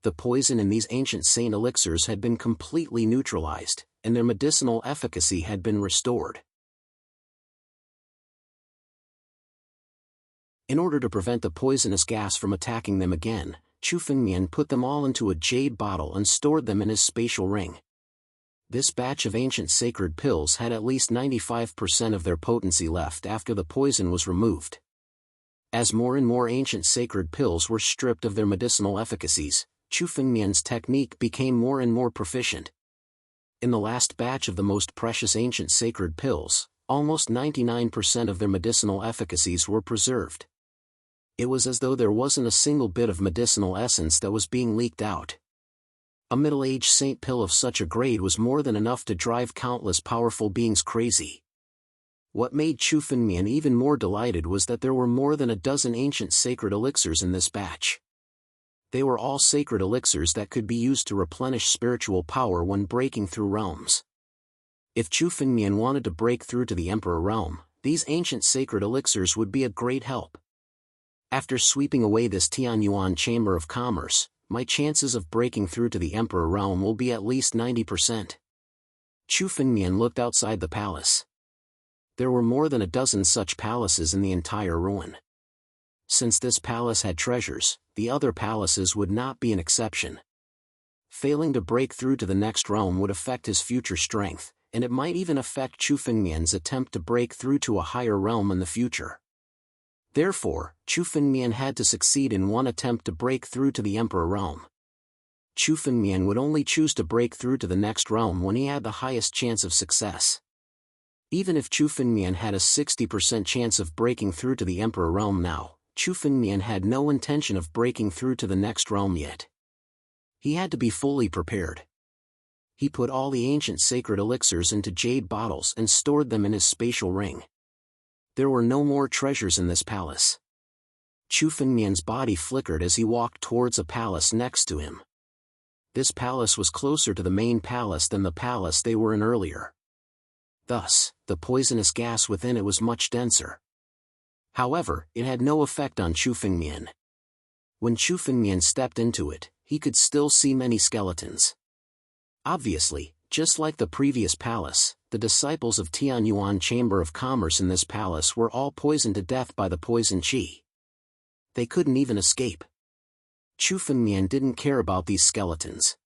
The poison in these ancient Saint Elixirs had been completely neutralized, and their medicinal efficacy had been restored. In order to prevent the poisonous gas from attacking them again, Chu Fengmian put them all into a jade bottle and stored them in his spatial ring. This batch of ancient sacred pills had at least 95% of their potency left after the poison was removed. As more and more ancient sacred pills were stripped of their medicinal efficacies, Chu Fengmian's technique became more and more proficient. In the last batch of the most precious ancient sacred pills, almost 99% of their medicinal efficacies were preserved. It was as though there wasn't a single bit of medicinal essence that was being leaked out. A middle-aged saint pill of such a grade was more than enough to drive countless powerful beings crazy. What made Chu Fengmian even more delighted was that there were more than a dozen ancient sacred elixirs in this batch. They were all sacred elixirs that could be used to replenish spiritual power when breaking through realms. If Chu Fengmian wanted to break through to the Emperor realm, these ancient sacred elixirs would be a great help. After sweeping away this Tianyuan Chamber of Commerce, my chances of breaking through to the Emperor realm will be at least 90%. Chu Fengmian looked outside the palace. There were more than a dozen such palaces in the entire ruin. Since this palace had treasures, the other palaces would not be an exception. Failing to break through to the next realm would affect his future strength, and it might even affect Chu Fengmian's attempt to break through to a higher realm in the future. Therefore, Chu Fengmian had to succeed in one attempt to break through to the Emperor realm. Chu Fengmian would only choose to break through to the next realm when he had the highest chance of success. Even if Chu Fengmian had a 60% chance of breaking through to the Emperor realm now, Chu Fengmian had no intention of breaking through to the next realm yet. He had to be fully prepared. He put all the ancient sacred elixirs into jade bottles and stored them in his spatial ring. There were no more treasures in this palace. Chu Fengmian's body flickered as he walked towards a palace next to him. This palace was closer to the main palace than the palace they were in earlier. Thus, the poisonous gas within it was much denser. However, it had no effect on Chu Fengmian. When Chu Fengmian stepped into it, he could still see many skeletons. Obviously, just like the previous palace, the disciples of Tianyuan Chamber of Commerce in this palace were all poisoned to death by the poison qi. They couldn't even escape. Chu Fengmian didn't care about these skeletons.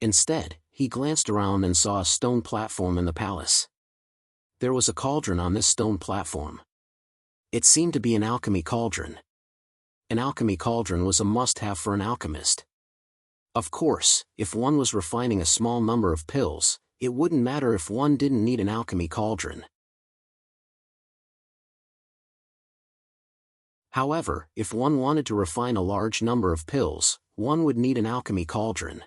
Instead, he glanced around and saw a stone platform in the palace. There was a cauldron on this stone platform. It seemed to be an alchemy cauldron. An alchemy cauldron was a must-have for an alchemist. Of course, if one was refining a small number of pills, it wouldn't matter if one didn't need an alchemy cauldron. However, if one wanted to refine a large number of pills, one would need an alchemy cauldron.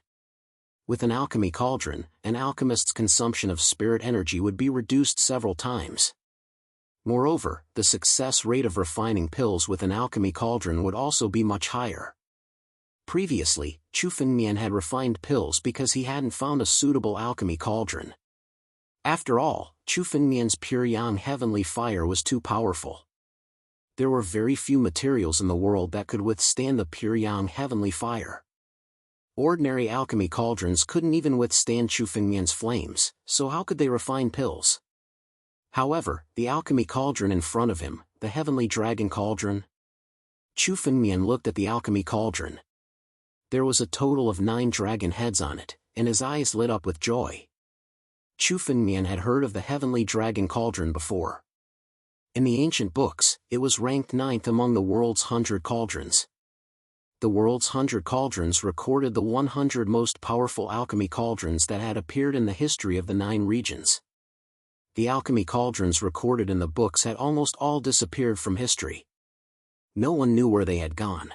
With an alchemy cauldron, an alchemist's consumption of spirit energy would be reduced several times. Moreover, the success rate of refining pills with an alchemy cauldron would also be much higher. Previously, Chu Fengmian had refined pills because he hadn't found a suitable alchemy cauldron. After all, Chu Fengmian's pure yang heavenly fire was too powerful. There were very few materials in the world that could withstand the pure yang heavenly fire. Ordinary alchemy cauldrons couldn't even withstand Chu Fengmian's flames, so how could they refine pills? However, the alchemy cauldron in front of him, the heavenly dragon cauldron. Chu Fengmian looked at the alchemy cauldron. There was a total of 9 dragon heads on it, and his eyes lit up with joy. Chu Fengmian had heard of the heavenly dragon cauldron before. In the ancient books, it was ranked 9th among the world's 100 cauldrons. The world's 100 cauldrons recorded the 100 most powerful alchemy cauldrons that had appeared in the history of the 9 regions. The alchemy cauldrons recorded in the books had almost all disappeared from history. No one knew where they had gone.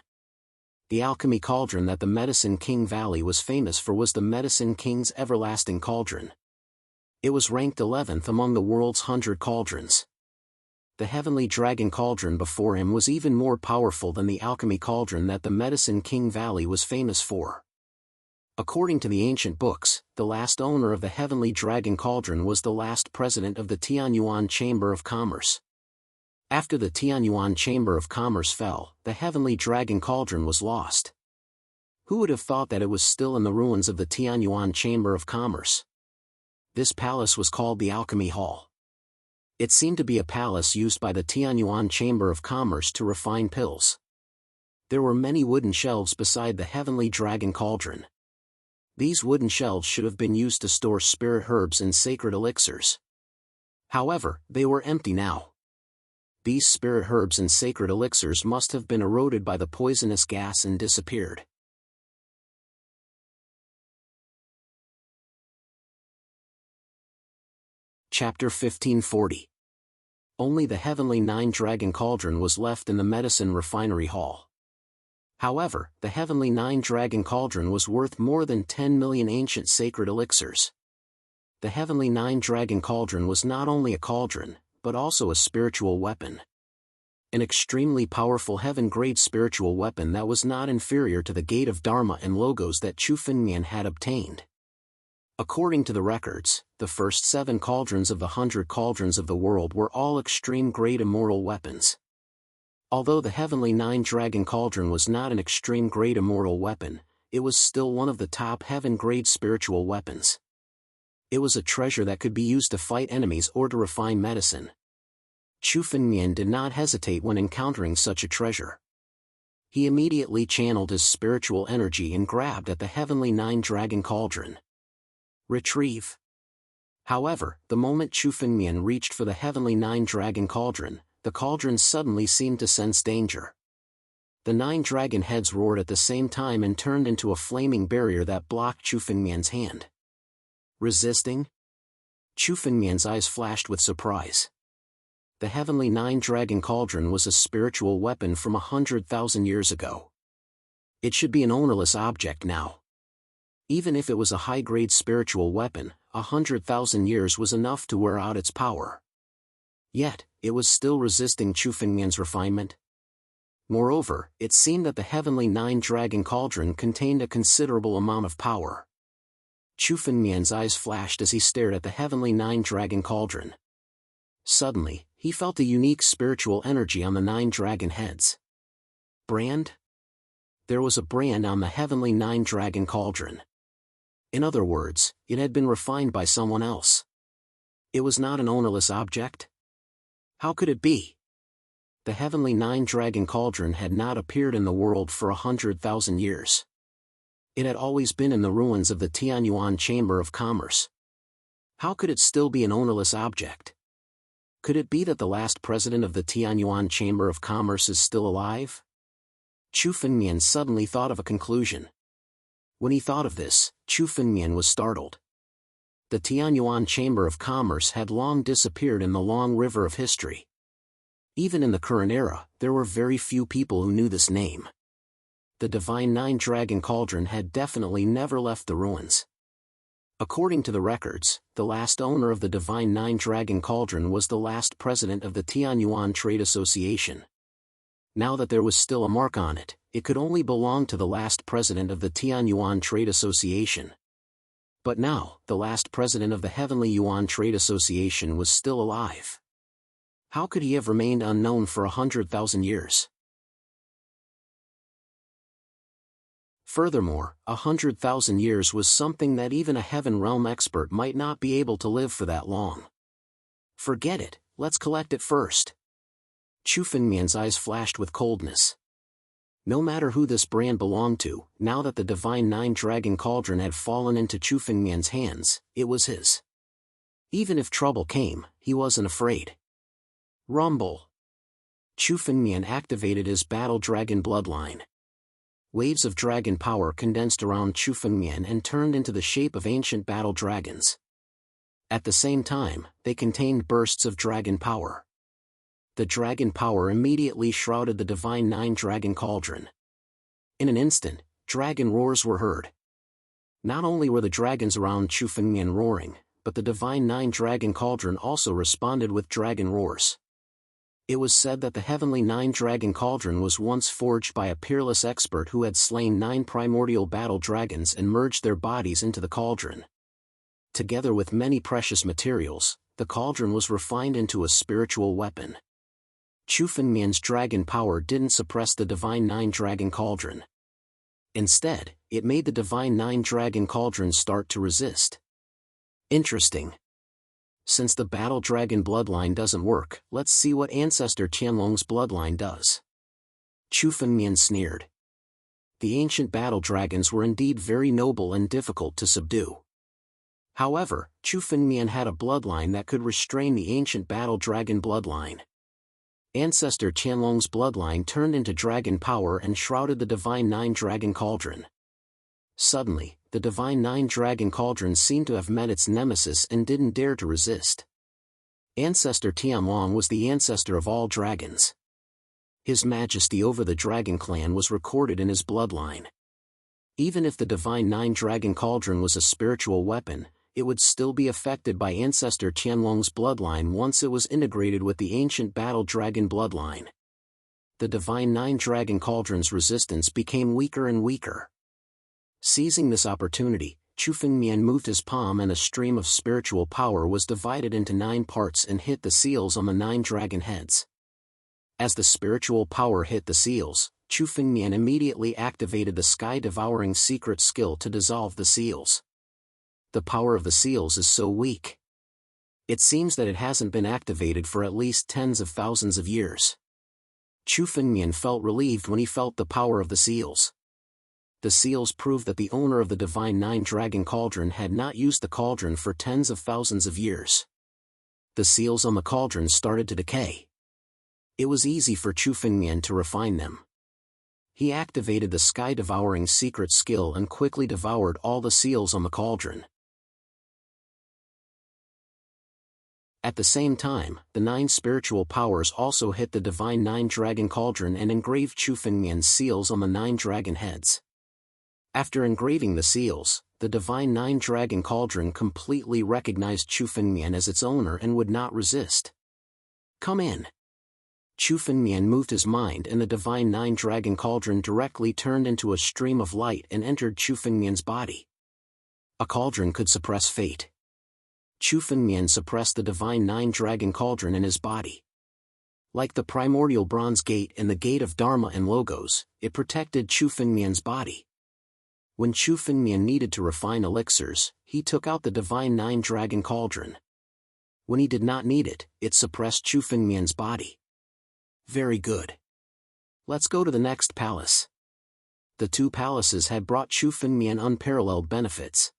The alchemy cauldron that the Medicine King Valley was famous for was the Medicine King's everlasting cauldron. It was ranked 11th among the world's 100 cauldrons. The heavenly dragon cauldron before him was even more powerful than the alchemy cauldron that the Medicine King Valley was famous for. According to the ancient books, the last owner of the heavenly dragon cauldron was the last president of the Tianyuan Chamber of Commerce. After the Tianyuan Chamber of Commerce fell, the heavenly dragon cauldron was lost. Who would have thought that it was still in the ruins of the Tianyuan Chamber of Commerce? This palace was called the Alchemy Hall. It seemed to be a palace used by the Tianyuan Chamber of Commerce to refine pills. There were many wooden shelves beside the heavenly dragon cauldron. These wooden shelves should have been used to store spirit herbs and sacred elixirs. However, they were empty now. These spirit herbs and sacred elixirs must have been eroded by the poisonous gas and disappeared. Chapter 1540. Only the heavenly 9 dragon cauldron was left in the medicine refinery hall. However, the heavenly 9 dragon cauldron was worth more than 10 million ancient sacred elixirs. The heavenly 9 dragon cauldron was not only a cauldron, but also a spiritual weapon. An extremely powerful heaven-grade spiritual weapon that was not inferior to the Gate of Dharma and Logos that Chu Fengmian had obtained. According to the records, the first 7 cauldrons of the 100 cauldrons of the world were all extreme-grade immortal weapons. Although the heavenly 9 dragon cauldron was not an extreme-grade immortal weapon, it was still one of the top heaven-grade spiritual weapons. It was a treasure that could be used to fight enemies or to refine medicine. Chu Fengmian did not hesitate when encountering such a treasure. He immediately channeled his spiritual energy and grabbed at the heavenly 9 dragon cauldron. Retrieve. However, the moment Chu Fengmian reached for the heavenly 9 dragon cauldron, the cauldron suddenly seemed to sense danger. The 9 dragon heads roared at the same time and turned into a flaming barrier that blocked Chu Fengmian's hand. Resisting? Chu Fengmian's eyes flashed with surprise. The heavenly 9 dragon cauldron was a spiritual weapon from 100,000 years ago. It should be an ownerless object now. Even if it was a high-grade spiritual weapon, 100,000 years was enough to wear out its power. Yet, it was still resisting Chu Fengmian's refinement. Moreover, it seemed that the heavenly 9 dragon cauldron contained a considerable amount of power. Chu Fengmian's eyes flashed as he stared at the heavenly 9 dragon cauldron. Suddenly, he felt a unique spiritual energy on the 9 dragon heads. Brand? There was a brand on the heavenly 9 dragon cauldron. In other words, it had been refined by someone else. It was not an ownerless object? How could it be? The heavenly 9 dragon cauldron had not appeared in the world for 100,000 years. It had always been in the ruins of the Jianwang Chamber of Commerce. How could it still be an ownerless object? Could it be that the last president of the Jianwang Chamber of Commerce is still alive? Chu Fengmian suddenly thought of a conclusion. When he thought of this, Chu Fengmian was startled. The Jianwang Chamber of Commerce had long disappeared in the long river of history. Even in the current era, there were very few people who knew this name. The divine 9 dragon cauldron had definitely never left the ruins. According to the records, the last owner of the divine 9 dragon cauldron was the last president of the Tianyuan Trade Association. Now that there was still a mark on it, it could only belong to the last president of the Tianyuan Trade Association. But now, the last president of the Heavenly Yuan Trade Association was still alive. How could he have remained unknown for 100,000 years? Furthermore, 100,000 years was something that even a Heaven Realm expert might not be able to live for that long. Forget it, let's collect it first. Chu Fengmian's eyes flashed with coldness. No matter who this brand belonged to, now that the divine 9 dragon cauldron had fallen into Chu Fengmian's hands, it was his. Even if trouble came, he wasn't afraid. Rumble. Chu Fengmian activated his battle dragon bloodline. Waves of dragon power condensed around Chu Fengmian and turned into the shape of ancient battle dragons. At the same time, they contained bursts of dragon power. The dragon power immediately shrouded the divine 9 dragon cauldron. In an instant, dragon roars were heard. Not only were the dragons around Chu Fengmian roaring, but the divine 9 dragon cauldron also responded with dragon roars. It was said that the heavenly 9 dragon cauldron was once forged by a peerless expert who had slain 9 primordial battle dragons and merged their bodies into the cauldron. Together with many precious materials, the cauldron was refined into a spiritual weapon. Chu Fengmian's dragon power didn't suppress the divine 9 dragon cauldron. Instead, it made the divine 9 dragon cauldron start to resist. Interesting. Since the battle dragon bloodline doesn't work, let's see what ancestor Jianwang's bloodline does. Chu Fengmian sneered. The ancient battle dragons were indeed very noble and difficult to subdue. However, Chu Fengmian had a bloodline that could restrain the ancient battle dragon bloodline. Ancestor Jianwang's bloodline turned into dragon power and shrouded the divine 9 dragon cauldron. Suddenly, the divine 9 dragon cauldron seemed to have met its nemesis and didn't dare to resist. Ancestor Jianwang was the ancestor of all dragons. His majesty over the dragon clan was recorded in his bloodline. Even if the divine 9 dragon cauldron was a spiritual weapon, it would still be affected by ancestor Jianwang's bloodline once it was integrated with the ancient battle dragon bloodline. The divine 9 dragon cauldron's resistance became weaker and weaker. Seizing this opportunity, Chu Fengmian moved his palm and a stream of spiritual power was divided into 9 parts and hit the seals on the 9 dragon heads. As the spiritual power hit the seals, Chu Fengmian immediately activated the sky-devouring secret skill to dissolve the seals. The power of the seals is so weak. It seems that it hasn't been activated for at least tens of thousands of years. Chu Fengmian felt relieved when he felt the power of the seals. The seals proved that the owner of the divine 9 dragon cauldron had not used the cauldron for tens of thousands of years. The seals on the cauldron started to decay. It was easy for Chu Fengmian to refine them. He activated the sky-devouring secret skill and quickly devoured all the seals on the cauldron. At the same time, the 9 spiritual powers also hit the divine 9 dragon cauldron and engraved Chu Fengmian's seals on the 9 dragon heads. After engraving the seals, the divine 9 dragon cauldron completely recognized Chu Fengmian as its owner and would not resist. "Come in." Chu Fengmian moved his mind and the divine 9 dragon cauldron directly turned into a stream of light and entered Chu Fengmian's body. A cauldron could suppress fate. Chu Fengmian suppressed the divine 9 dragon cauldron in his body. Like the primordial bronze gate and the gate of Dharma and Logos, it protected Chu Fengmian's body. When Chu Fengmian needed to refine elixirs, he took out the divine 9 dragon cauldron. When he did not need it, it suppressed Chu Fengmian's body. Very good. Let's go to the next palace. The 2 palaces had brought Chu Fengmian unparalleled benefits.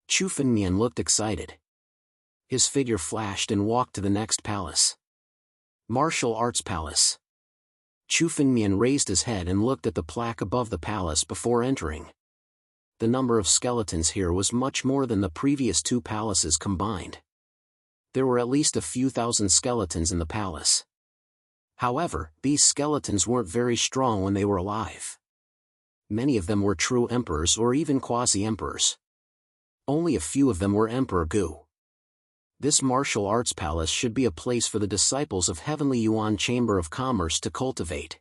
Chu Fengmian looked excited. His figure flashed and walked to the next palace. Martial Arts Palace. Chu Fengmian raised his head and looked at the plaque above the palace before entering. The number of skeletons here was much more than the previous 2 palaces combined. There were at least a few thousand skeletons in the palace. However, these skeletons weren't very strong when they were alive. Many of them were true emperors or even quasi-emperors. Only a few of them were Emperor Gu. This martial arts palace should be a place for the disciples of Heavenly Yuan Chamber of Commerce to cultivate.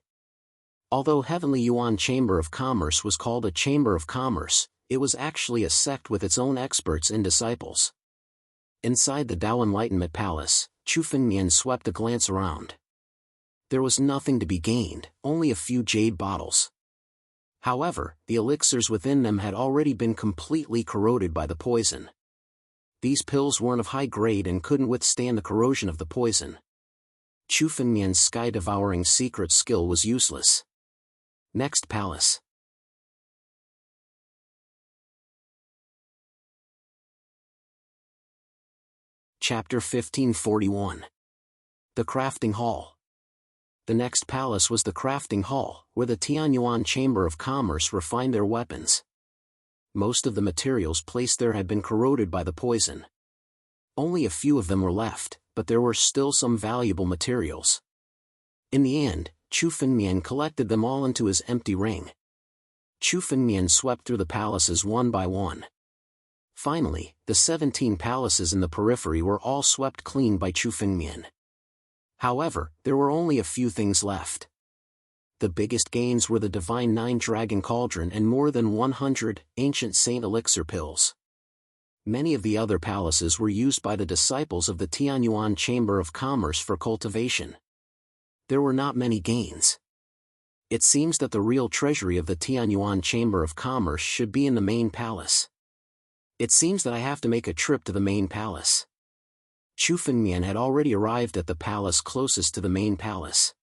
Although Heavenly Yuan Chamber of Commerce was called a Chamber of Commerce, it was actually a sect with its own experts and disciples. Inside the Tao Enlightenment Palace, Chu Fengmian swept a glance around. There was nothing to be gained, only a few jade bottles. However, the elixirs within them had already been completely corroded by the poison. These pills weren't of high grade and couldn't withstand the corrosion of the poison. Chu Fengmian's sky-devouring secret skill was useless. Next palace. Chapter 1541. The Crafting Hall. The next palace was the Crafting Hall, where the Tianyuan Chamber of Commerce refined their weapons. Most of the materials placed there had been corroded by the poison. Only a few of them were left, but there were still some valuable materials. In the end, Chu Fengmian collected them all into his empty ring. Chu Fengmian swept through the palaces one by one. Finally, the 17 palaces in the periphery were all swept clean by Chu Fengmian. However, there were only a few things left. The biggest gains were the divine 9 dragon cauldron and more than 100 ancient saint elixir pills. Many of the other palaces were used by the disciples of the Tianyuan Chamber of Commerce for cultivation. There were not many gains. It seems that the real treasury of the Tianyuan Chamber of Commerce should be in the main palace. It seems that I have to make a trip to the main palace. Chu Fengmian had already arrived at the palace closest to the main palace.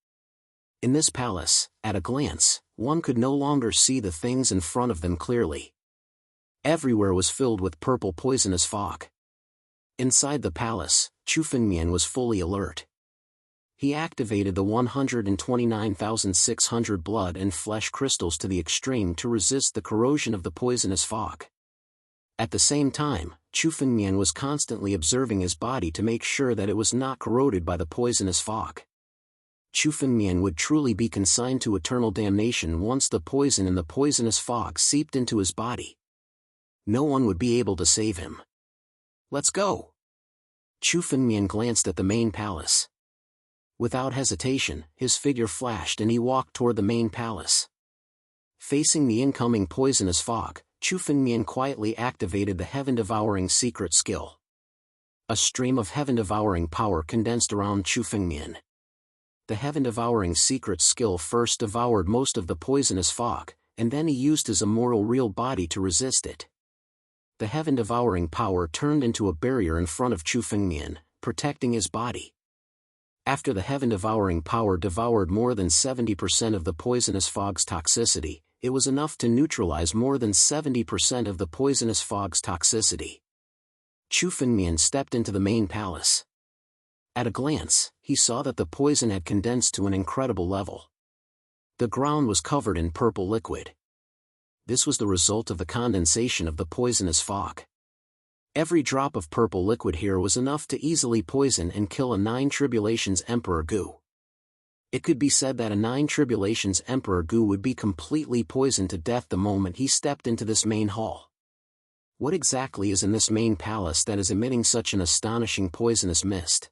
In this palace, at a glance, one could no longer see the things in front of them clearly. Everywhere was filled with purple poisonous fog. Inside the palace, Chu Fengmian was fully alert. He activated the 129,600 blood and flesh crystals to the extreme to resist the corrosion of the poisonous fog. At the same time, Chu Fengmian was constantly observing his body to make sure that it was not corroded by the poisonous fog. Chu Fengmian would truly be consigned to eternal damnation once the poison in the poisonous fog seeped into his body. No one would be able to save him. Let's go! Chu Fengmian glanced at the main palace. Without hesitation, his figure flashed and he walked toward the main palace. Facing the incoming poisonous fog, Chu Fengmian quietly activated the heaven-devouring secret skill. A stream of heaven-devouring power condensed around Chu Fengmian. The heaven-devouring secret skill first devoured most of the poisonous fog, and then he used his immortal real body to resist it. The heaven-devouring power turned into a barrier in front of Chu Fengmian, protecting his body. After the heaven-devouring power devoured more than 70% of the poisonous fog's toxicity, it was enough to neutralize more than 70% of the poisonous fog's toxicity. Chu Fengmian stepped into the main palace. At a glance, he saw that the poison had condensed to an incredible level. The ground was covered in purple liquid. This was the result of the condensation of the poisonous fog. Every drop of purple liquid here was enough to easily poison and kill a Nine Tribulations Emperor Gu. It could be said that a Nine Tribulations Emperor Gu would be completely poisoned to death the moment he stepped into this main hall. What exactly is in this main palace that is emitting such an astonishing poisonous mist?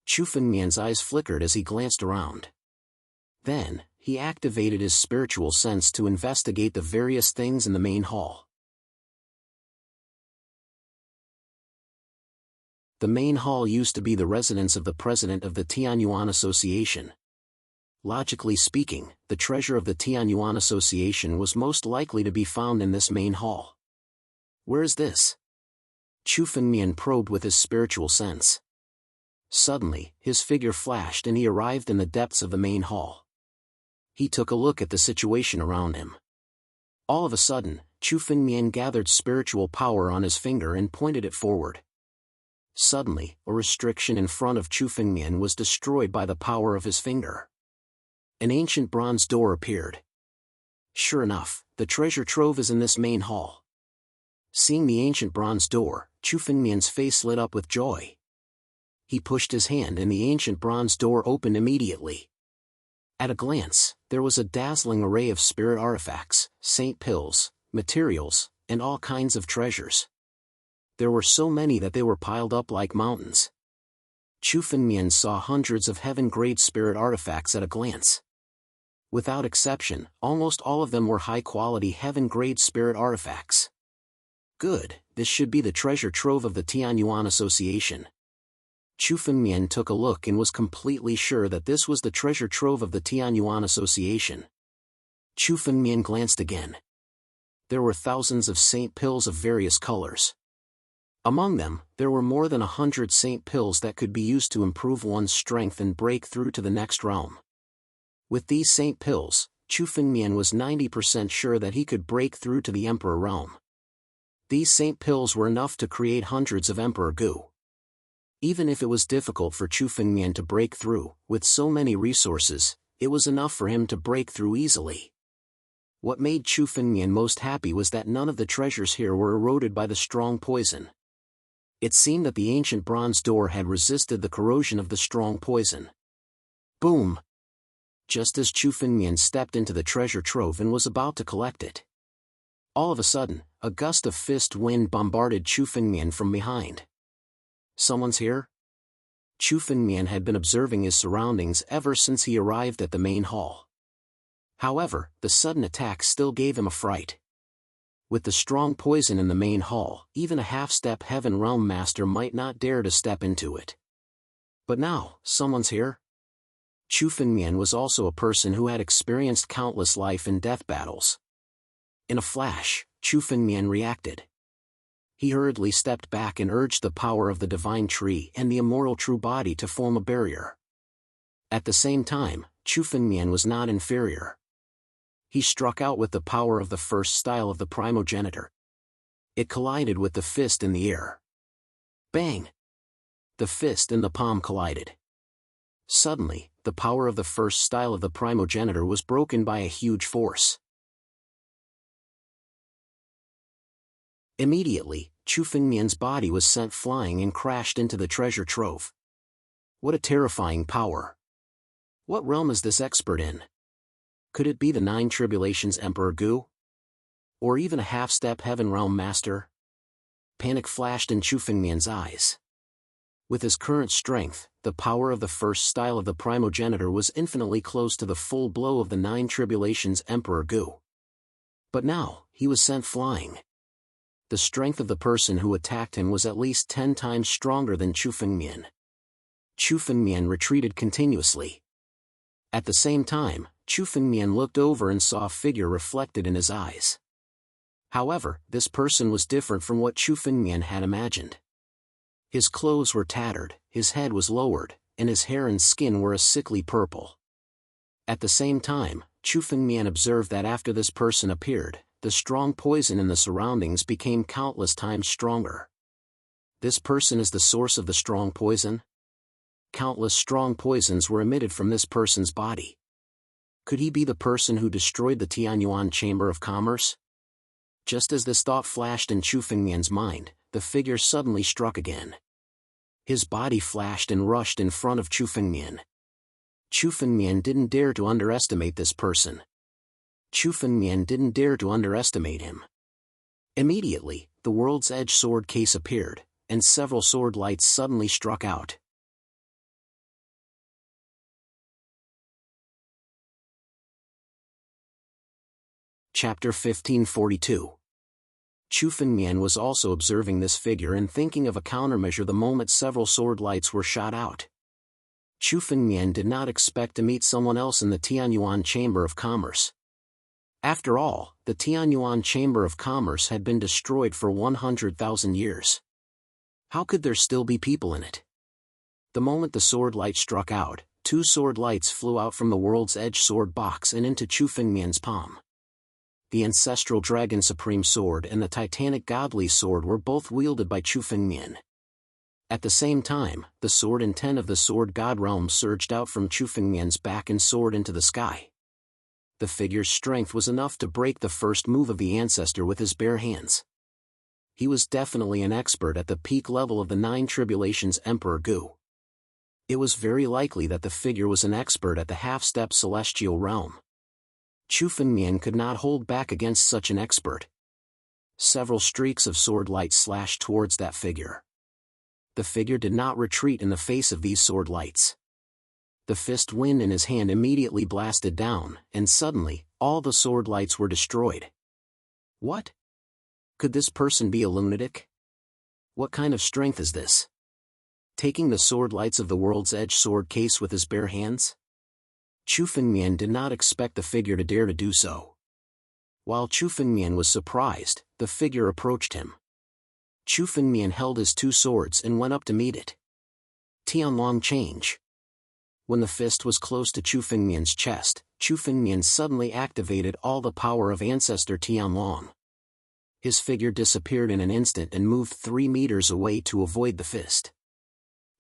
Chu Fengmian's eyes flickered as he glanced around. Then, he activated his spiritual sense to investigate the various things in the main hall. The main hall used to be the residence of the president of the Tianyuan Association. Logically speaking, the treasure of the Tianyuan Association was most likely to be found in this main hall. Where is this? Chu Fengmian probed with his spiritual sense. Suddenly, his figure flashed and he arrived in the depths of the main hall. He took a look at the situation around him. All of a sudden, Chu Fengmian gathered spiritual power on his finger and pointed it forward. Suddenly, a restriction in front of Chu Fengmian was destroyed by the power of his finger. An ancient bronze door appeared. Sure enough, the treasure trove is in this main hall. Seeing the ancient bronze door, Chu Fengmian's face lit up with joy. He pushed his hand and the ancient bronze door opened immediately. At a glance, there was a dazzling array of spirit artifacts, saint pills, materials, and all kinds of treasures. There were so many that they were piled up like mountains. Chu Fengmian saw hundreds of heaven-grade spirit artifacts at a glance. Without exception, almost all of them were high-quality heaven-grade spirit artifacts. Good, this should be the treasure trove of the Tianyuan Association. Chu Fengmian took a look and was completely sure that this was the treasure trove of the Tianyuan Association. Chu Fengmian glanced again. There were thousands of saint pills of various colors. Among them, there were more than 100 saint pills that could be used to improve one's strength and break through to the next realm. With these saint pills, Chu Fengmian was 90% sure that he could break through to the Emperor realm. These saint pills were enough to create hundreds of Emperor Gu. Even if it was difficult for Chu Fengmian to break through, with so many resources, it was enough for him to break through easily. What made Chu Fengmian most happy was that none of the treasures here were eroded by the strong poison. It seemed that the ancient bronze door had resisted the corrosion of the strong poison. Boom! Just as Chu Fengmian stepped into the treasure trove and was about to collect it. All of a sudden, a gust of fist wind bombarded Chu Fengmian from behind. Someone's here? Chu Fengmian had been observing his surroundings ever since he arrived at the main hall. However, the sudden attack still gave him a fright. With the strong poison in the main hall, even a half-step Heaven Realm Master might not dare to step into it. But now, someone's here? Chu Fengmian was also a person who had experienced countless life and death battles. In a flash, Chu Fengmian reacted. He hurriedly stepped back and urged the power of the divine tree and the immortal true body to form a barrier. At the same time, Chu Fengmian was not inferior. He struck out with the power of the first style of the primogenitor. It collided with the fist in the air. Bang! The fist and the palm collided. Suddenly, the power of the first style of the primogenitor was broken by a huge force. Immediately, Chu Fengmian's body was sent flying and crashed into the treasure trove. What a terrifying power! What realm is this expert in? Could it be the Nine Tribulations Emperor Gu? Or even a half-step Heaven Realm Master? Panic flashed in Chu Fengmian's eyes. With his current strength, the power of the first style of the primogenitor was infinitely close to the full blow of the Nine Tribulations Emperor Gu. But now, he was sent flying. The strength of the person who attacked him was at least 10 times stronger than Chu Fengmian. Chu Fengmian retreated continuously. At the same time, Chu Fengmian looked over and saw a figure reflected in his eyes. However, this person was different from what Chu Fengmian had imagined. His clothes were tattered, his head was lowered, and his hair and skin were a sickly purple. At the same time, Chu Fengmian observed that after this person appeared, the strong poison in the surroundings became countless times stronger. This person is the source of the strong poison? Countless strong poisons were emitted from this person's body. Could he be the person who destroyed the Jianwang Chamber of Commerce? Just as this thought flashed in Chu Fengmian's mind, the figure suddenly struck again. His body flashed and rushed in front of Chu Fengmian. Chu Fengmian didn't dare to underestimate this person. Chu Fengmian didn't dare to underestimate him. Immediately, the World's Edge sword case appeared, and several sword lights suddenly struck out. Chapter 1542. Chu Fengmian was also observing this figure and thinking of a countermeasure the moment several sword lights were shot out. Chu Fengmian did not expect to meet someone else in the Tianyuan Chamber of Commerce. After all, the Tianyuan Chamber of Commerce had been destroyed for 100,000 years. How could there still be people in it? The moment the sword light struck out, 2 sword lights flew out from the World's Edge sword box and into Chu Fengmian's palm. The Ancestral Dragon Supreme Sword and the Titanic Godly Sword were both wielded by Chu Fengmian. At the same time, the sword and 10 of the Sword God Realm surged out from Chu Fengmian's back and soared into the sky. The figure's strength was enough to break the first move of the Ancestor with his bare hands. He was definitely an expert at the peak level of the 9 Tribulations Emperor Gu. It was very likely that the figure was an expert at the half-step celestial realm. Chu Fengmian could not hold back against such an expert. Several streaks of sword light slashed towards that figure. The figure did not retreat in the face of these sword lights. The fist wind in his hand immediately blasted down, and suddenly, all the sword lights were destroyed. What? Could this person be a lunatic? What kind of strength is this? Taking the sword lights of the World's Edge sword case with his bare hands? Chu Fengmian did not expect the figure to dare to do so. While Chu Fengmian was surprised, the figure approached him. Chu Fengmian held his 2 swords and went up to meet it. Tianlong change. When the fist was close to Chu Fengmian's chest, Chu Fengmian suddenly activated all the power of Ancestor Tianlong. His figure disappeared in an instant and moved 3 meters away to avoid the fist.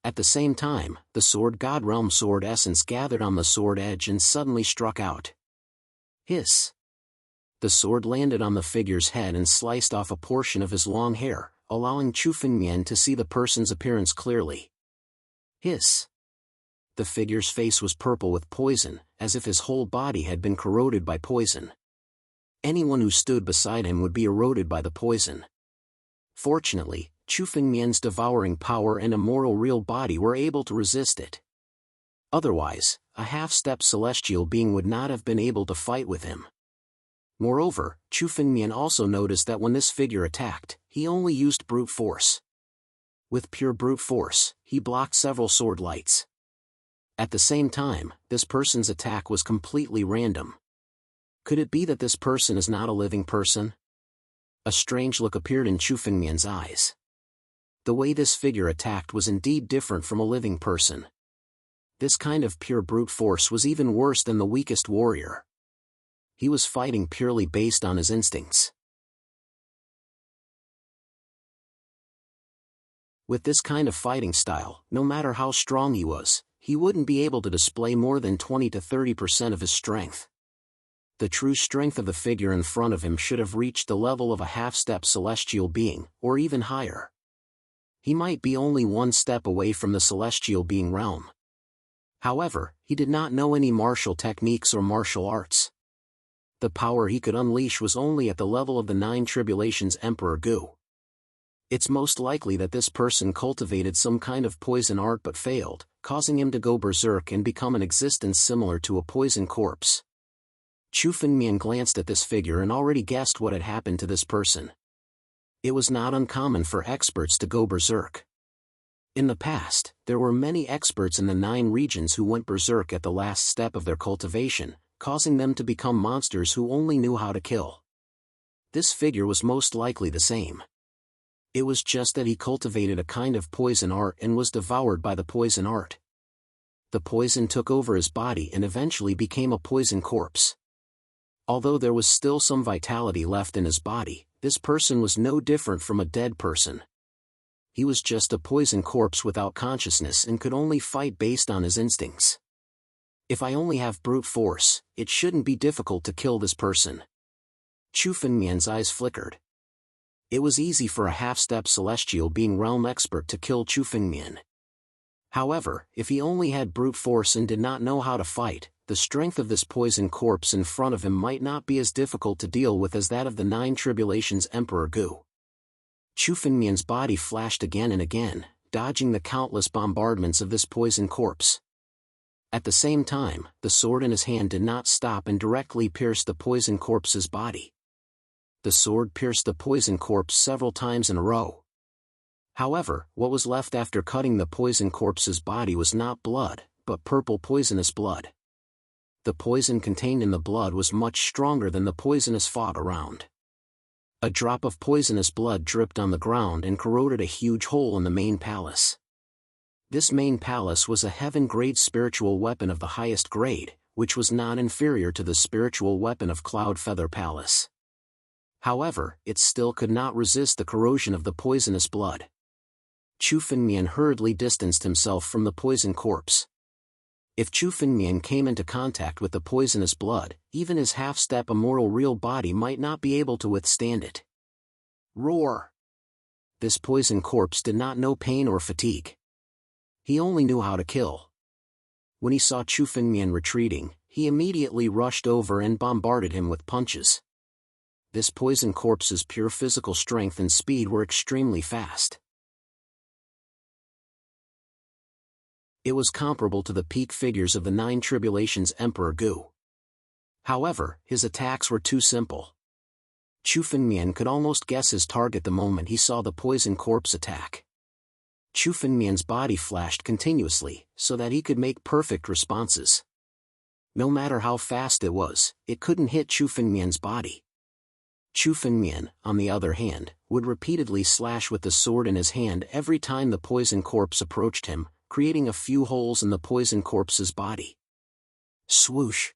At the same time, the Sword God Realm sword essence gathered on the sword edge and suddenly struck out. Hiss! The sword landed on the figure's head and sliced off a portion of his long hair, allowing Chu Fengmian to see the person's appearance clearly. Hiss! The figure's face was purple with poison, as if his whole body had been corroded by poison. Anyone who stood beside him would be eroded by the poison. Fortunately, Chu Fengmian's devouring power and immoral real body were able to resist it. Otherwise, a half-step celestial being would not have been able to fight with him. Moreover, Chu Fengmian also noticed that when this figure attacked, he only used brute force. With pure brute force, he blocked several sword lights. At the same time, this person's attack was completely random. Could it be that this person is not a living person? A strange look appeared in Chu Fengmian's eyes. The way this figure attacked was indeed different from a living person. This kind of pure brute force was even worse than the weakest warrior. He was fighting purely based on his instincts. With this kind of fighting style, no matter how strong he was, he wouldn't be able to display more than 20 to 30% of his strength. The true strength of the figure in front of him should have reached the level of a half-step celestial being, or even higher. He might be only 1 step away from the celestial being realm. However, he did not know any martial techniques or martial arts. The power he could unleash was only at the level of the 9 Tribulations Emperor Gu. It's most likely that this person cultivated some kind of poison art but failed, causing him to go berserk and become an existence similar to a poison corpse. Chu Fengmian glanced at this figure and already guessed what had happened to this person. It was not uncommon for experts to go berserk. In the past, there were many experts in the 9 regions who went berserk at the last step of their cultivation, causing them to become monsters who only knew how to kill. This figure was most likely the same. It was just that he cultivated a kind of poison art and was devoured by the poison art. The poison took over his body and eventually became a poison corpse. Although there was still some vitality left in his body, this person was no different from a dead person. He was just a poison corpse without consciousness and could only fight based on his instincts. If I only have brute force, it shouldn't be difficult to kill this person. Chu Fengmian's eyes flickered. It was easy for a half-step celestial being realm expert to kill Chu Fengmian. However, if he only had brute force and did not know how to fight, the strength of this poison corpse in front of him might not be as difficult to deal with as that of the Nine Tribulations Emperor Gu. Chu Fengmian's body flashed again and again, dodging the countless bombardments of this poison corpse. At the same time, the sword in his hand did not stop and directly pierced the poison corpse's body. The sword pierced the poison corpse several times in a row. However, what was left after cutting the poison corpse's body was not blood, but purple poisonous blood. The poison contained in the blood was much stronger than the poisonous fog around. A drop of poisonous blood dripped on the ground and corroded a huge hole in the main palace. This main palace was a heaven-grade spiritual weapon of the highest grade, which was not inferior to the spiritual weapon of Cloud Feather Palace. However, it still could not resist the corrosion of the poisonous blood. Chu Fengmian hurriedly distanced himself from the poison corpse. If Chu Fengmian came into contact with the poisonous blood, even his half-step immortal real body might not be able to withstand it. Roar! This poison corpse did not know pain or fatigue. He only knew how to kill. When he saw Chu Fengmian retreating, he immediately rushed over and bombarded him with punches. This poison corpse's pure physical strength and speed were extremely fast. It was comparable to the peak figures of the Nine Tribulations Emperor Gu. However, his attacks were too simple. Chu Fengmian could almost guess his target the moment he saw the poison corpse attack. Chu Fengmian's body flashed continuously, so that he could make perfect responses. No matter how fast it was, it couldn't hit Chu Fengmian's body. Chu Fengmian, on the other hand, would repeatedly slash with the sword in his hand every time the poison corpse approached him, creating a few holes in the poison corpse's body. Swoosh!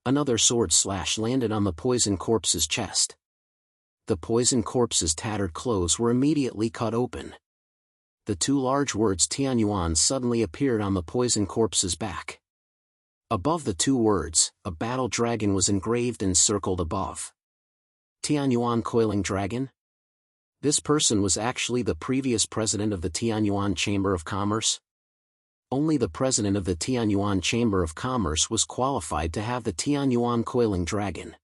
Another sword slash landed on the poison corpse's chest. The poison corpse's tattered clothes were immediately cut open. The two large words Tianyuan suddenly appeared on the poison corpse's back. Above the two words, a battle dragon was engraved and circled above. Tianyuan Coiling Dragon? This person was actually the previous president of the Tianyuan Chamber of Commerce. Only the president of the Tianyuan Chamber of Commerce was qualified to have the Tianyuan Coiling Dragon.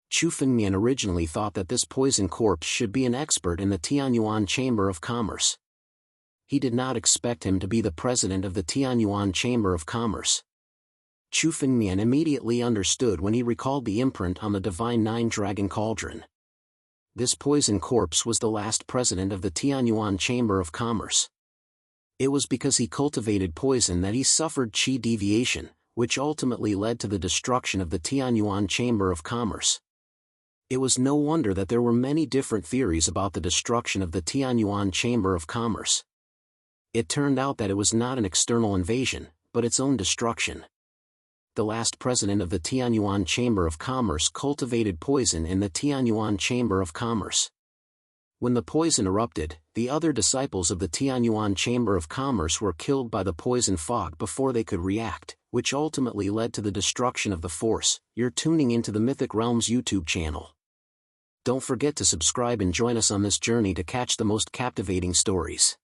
Chu Fengmian originally thought that this poison corpse should be an expert in the Tianyuan Chamber of Commerce. He did not expect him to be the president of the Tianyuan Chamber of Commerce. Chu Fengmian immediately understood when he recalled the imprint on the Divine Nine Dragon Cauldron. This poison corpse was the last president of the Tianyuan Chamber of Commerce. It was because he cultivated poison that he suffered qi deviation, which ultimately led to the destruction of the Tianyuan Chamber of Commerce. It was no wonder that there were many different theories about the destruction of the Tianyuan Chamber of Commerce. It turned out that it was not an external invasion, but its own destruction. The last president of the Tianyuan Chamber of Commerce cultivated poison in the Tianyuan Chamber of Commerce. When the poison erupted, the other disciples of the Tianyuan Chamber of Commerce were killed by the poison fog before they could react, which ultimately led to the destruction of the force. You're tuning into the Mythic Realms YouTube channel. Don't forget to subscribe and join us on this journey to catch the most captivating stories.